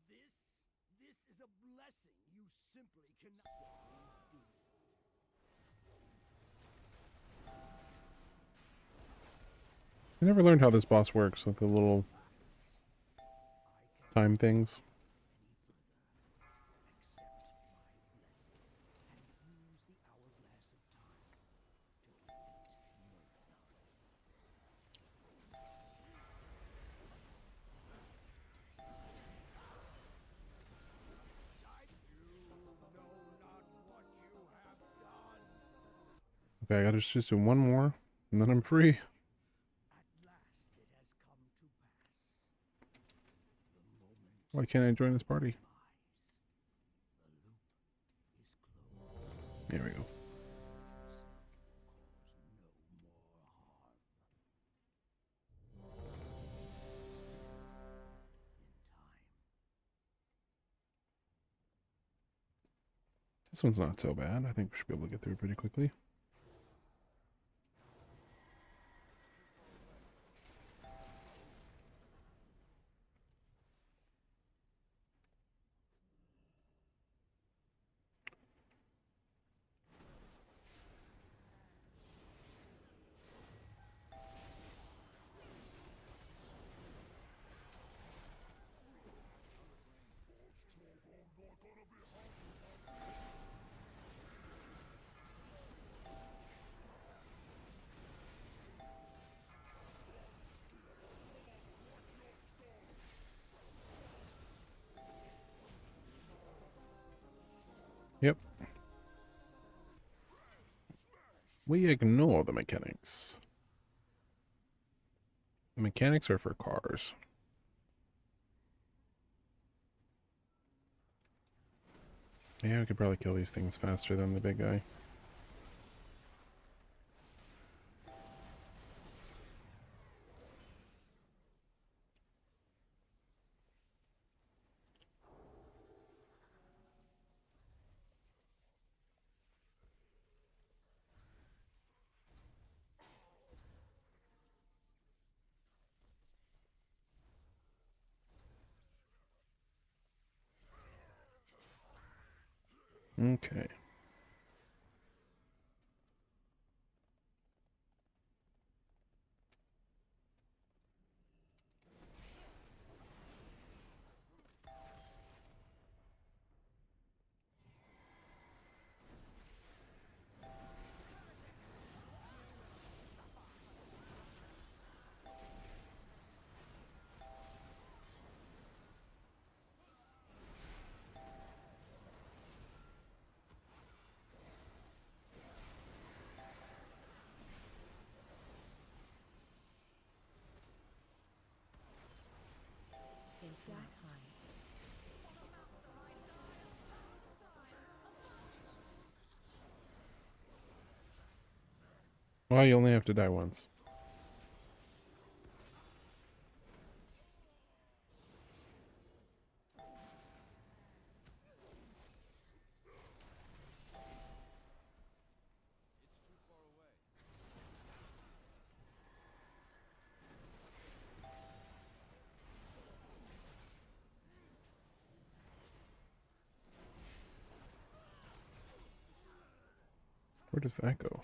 This is a blessing you simply cannot do. I never learned how this boss works with the little time things. Okay, I gotta just do one more, and then I'm free. Why can't I join this party? There we go. This one's not so bad. I think we should be able to get through pretty quickly. Yep. We ignore the mechanics. The mechanics are for cars. Yeah, we could probably kill these things faster than the big guy. Okay. Stat high. Well, you only have to die once. Where does that go?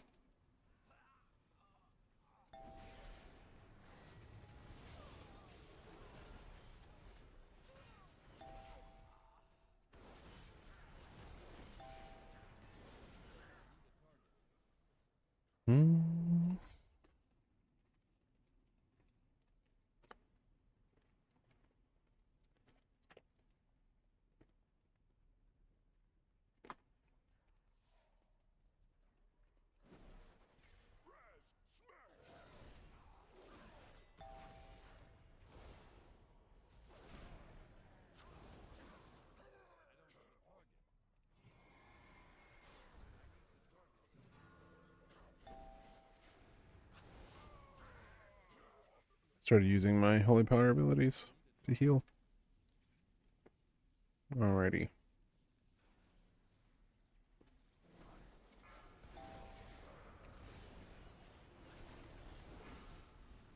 Hmm. Started using my holy power abilities to heal. Alrighty.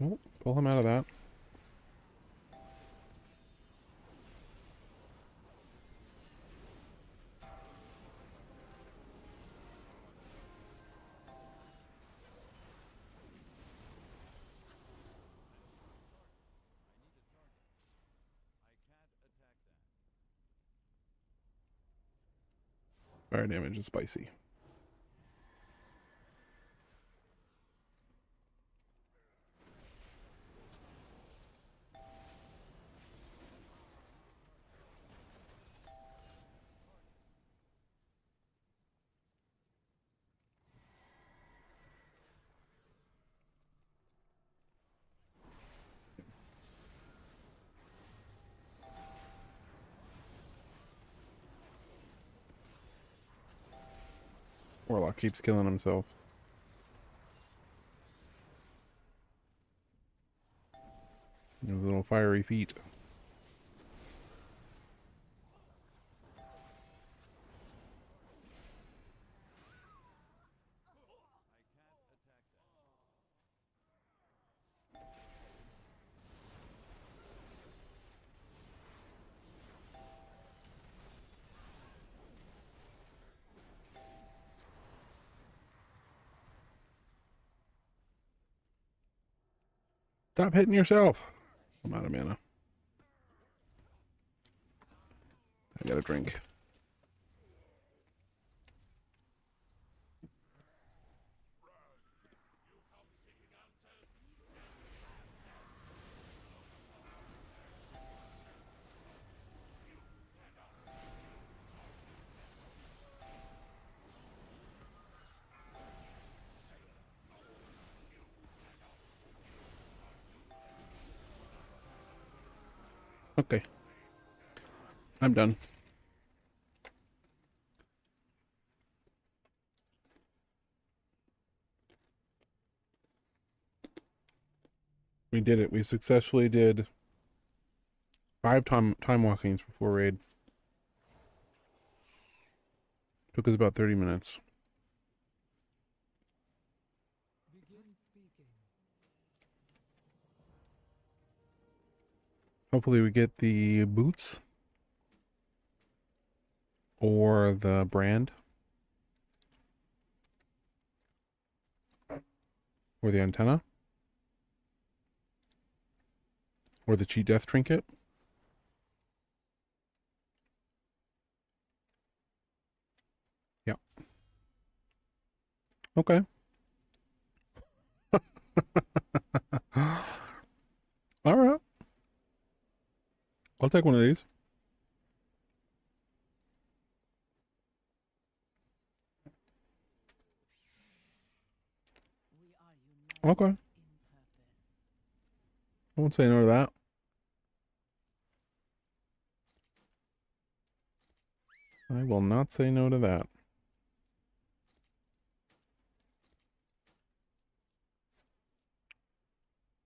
Oh, pull him out of that. Fire damage is spicy. Warlock keeps killing himself. Those little fiery feet. Stop hitting yourself. I'm out of mana. I got a drink. Okay. I'm done. We did it. We successfully did 5 time walkings before raid. Took us about 30 minutes. Hopefully we get the boots or the brand or the antenna or the cheat death trinket. Yeah. Okay. All right. I'll take one of these. Okay. I won't say no to that. I will not say no to that.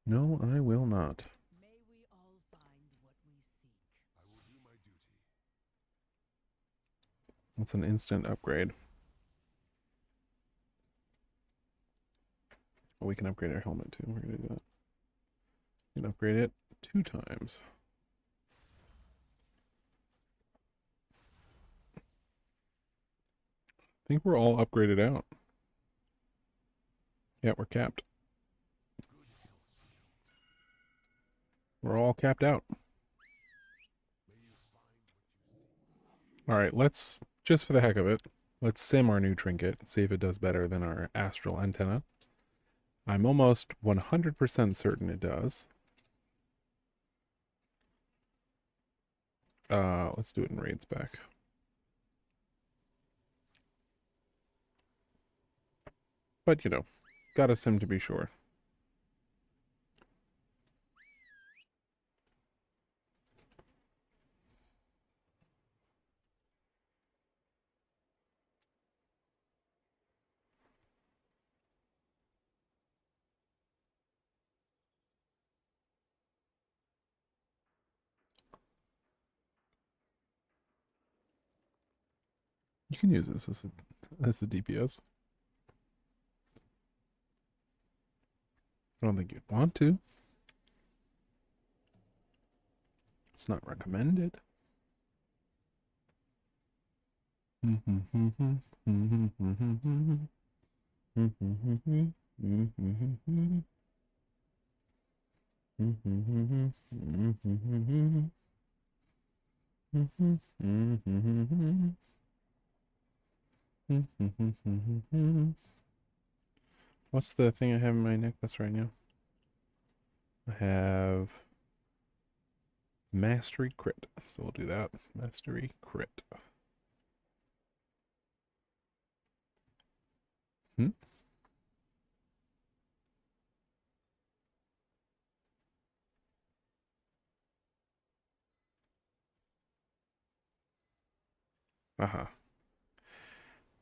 No, I will not. May we all find what we seek. I will do my duty. That's an instant upgrade. Oh, we can upgrade our helmet too. We're going to do that. We can upgrade it 2 times. I think we're all upgraded out. Yeah, we're capped. We're all capped out. All right, let's, just for the heck of it, let's sim our new trinket, see if it does better than our astral antenna. I'm almost 100% certain it does. Let's do it in raid spec. But, you know, gotta sim to be sure. You can use this as a DPS. I don't think you'd want to. It's not recommended. What's the thing I have in my necklace right now? I have Mastery Crit. So we'll do that. Mastery Crit. Uh-huh.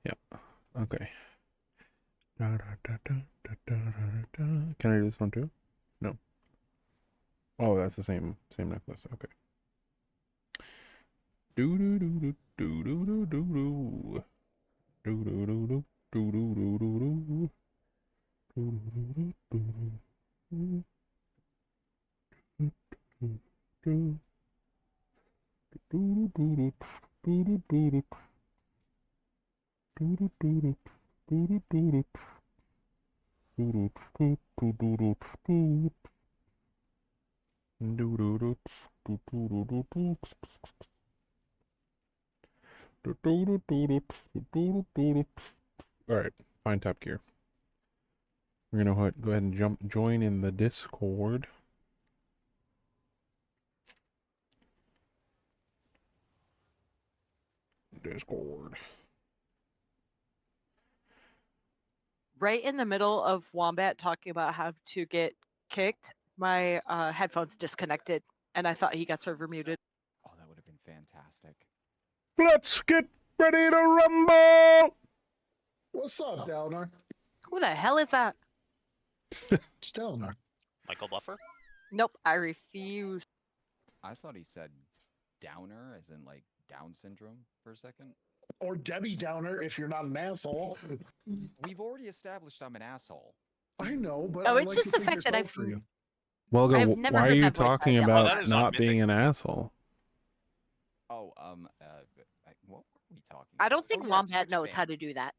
Yeah. Okay. Can I do this one too? No. Oh, that's the same necklace. Okay. Do do do do do do do do do do do do do do do do do Alright, find Top Gear. We're gonna go ahead and join in the Discord. Right in the middle of Wombat talking about how to get kicked, my headphones disconnected and I thought he got server muted. Oh, that would have been fantastic. Let's get ready to rumble. What's up, Dalinar? Who the hell is that? It's Dalinar. Michael Buffer? Nope, I refuse. I thought he said Downer, as in like Down syndrome, for a second. Or Debbie Downer, if you're not an asshole. We've already established I'm an asshole. I know, but Oh, I it's like just to the think fact that there's I've hope for you. Well, I've never why are heard you that voice talking yet. about that is not on being an asshole? Oh, what were we talking I about? don't think Oh, yeah, Wombat Twitch knows ban. how to do that.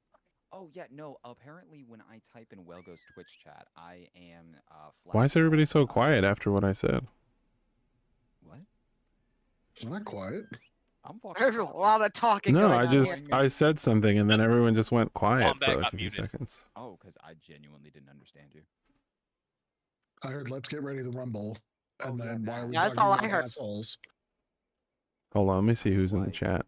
Oh, yeah, no. Apparently, when I type in Welgo's Twitch chat, I am Why is flashing everybody up, so quiet after what I said? What? I'm not quiet. I'm fucking There's a talking. lot of talking No, going I on just here. I said something and then everyone just went quiet Wombat for like got a few muted. seconds. Oh, because I genuinely didn't understand you. I heard let's get ready to rumble. And Oh, yeah, then why are we Yeah, that's talking all I about heard. assholes? Hold on, let me see who's in the Like- chat.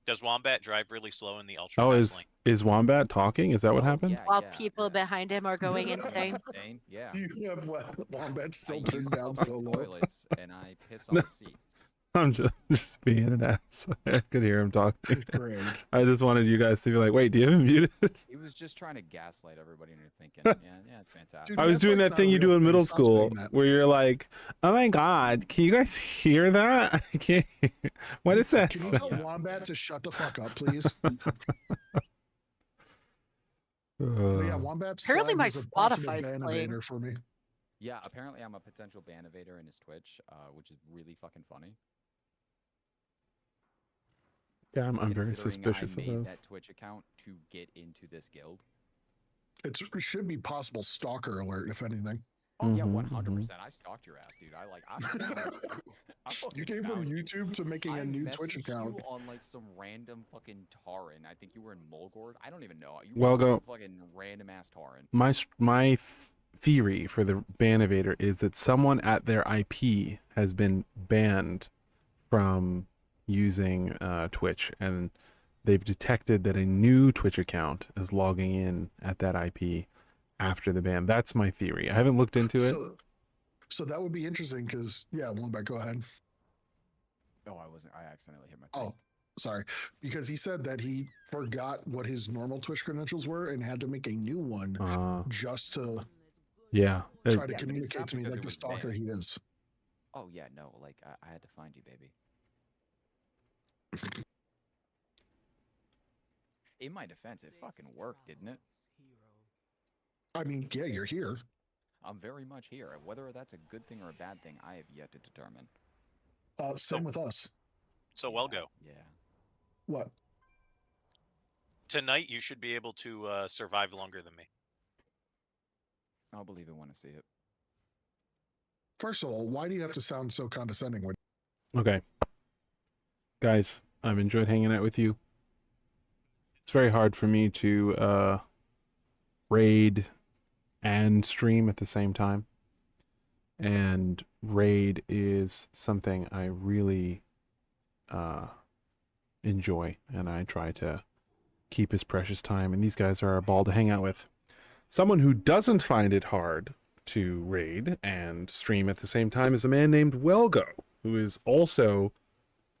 Does Wombat drive really slow in the ultra Oh, fast lane? is Wombat talking? Is that what Oh, happened? yeah, While yeah, people yeah. behind him are going insane. Insane? Yeah. Do you have Wombat I still use turned down public so low? toilets and I piss on No. the seats. I'm just being an ass. I could hear him talking. Great. I just wanted you guys to be like, wait, do you have him muted? He was just trying to gaslight everybody into thinking, yeah, it's fantastic. Dude, I was that's doing like that not thing a you real do in thing. middle Stop school saying that. where you're like, oh my god, can you guys hear that? I can't. What is that? Can you tell Wombat to shut the fuck up, please? But yeah, Wombat's Apparently flag my is a possible Spotify's ban playing. evader for me. Yeah, apparently I'm a potential ban evader in his Twitch, which is really fucking funny. Yeah, I'm very Considering suspicious I of made those. that Twitch account to get into this guild. It should be possible stalker alert, if anything. Oh yeah, Mhm, 100%. I stalked your ass, dude. I You came from YouTube to making a new Twitch messaged account. you on like some random fucking Tauren. I think you were in Mulgord. I don't even know. You Well, were go- fucking random ass Tauren. My theory for the ban evader is that someone at their IP has been banned from using Twitch, and they've detected that a new Twitch account is logging in at that IP after the ban. That's my theory. I haven't looked into it. So that would be interesting because, yeah, Wombat, go ahead. Oh, I accidentally hit my Oh, sorry. Because he said that he forgot what his normal Twitch credentials were and had to make a new one just to Yeah. try to Yeah, but it's communicate not to me because like it the was stalker banned. he is. Oh yeah, no, like I had to find you, baby. In my defense, it fucking worked, didn't it? I mean, yeah, you're here. I'm very much here. Whether that's a good thing or a bad thing, I have yet to determine. Same with us. So well go. Yeah. What? Tonight you should be able to survive longer than me. I'll believe it when I see it. First of all, why do you have to sound so condescending when Okay. Guys, I've enjoyed hanging out with you. It's very hard for me to raid and stream at the same time. And raid is something I really enjoy, and I try to keep his precious time, and these guys are a ball to hang out with. Someone who doesn't find it hard to raid and stream at the same time is a man named Welgo, who is also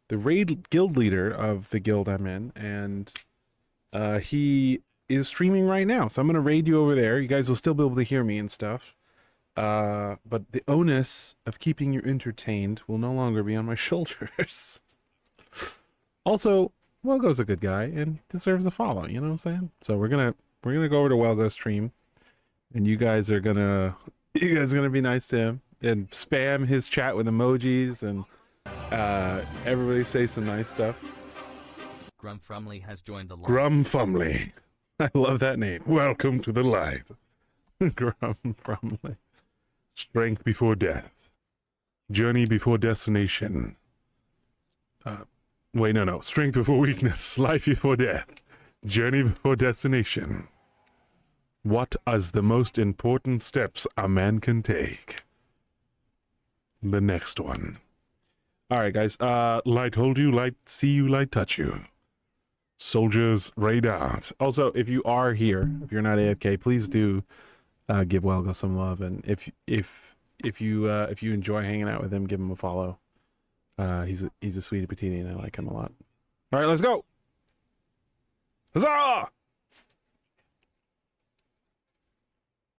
the raid guild leader of the guild I'm in, and he is streaming right now. So I'm going to raid you over there. You guys will still be able to hear me and stuff. But the onus of keeping you entertained will no longer be on my shoulders. Also, Welgo's a good guy and deserves a follow, you know what I'm saying? So we're gonna go over to Welgo's stream, and you guys are gonna be nice to him and spam his chat with emojis, and everybody say some nice stuff. Grumfrumley has joined the line. Grumfumley. I love that name. Welcome to the live. Grumfumley. Strength before death. Journey before destination. Wait, no. Strength before weakness. Life before death. Journey before destination. What is the most important steps a man can take? The next one. All right, guys. Light hold you, light see you, light touch you. Soldiers raid out. Also, if you are here, if you're not AFK, please do give Welgo some love. And if if you enjoy hanging out with him, give him a follow. He's a sweetie patootie, and I like him a lot. All right, let's go. Huzzah!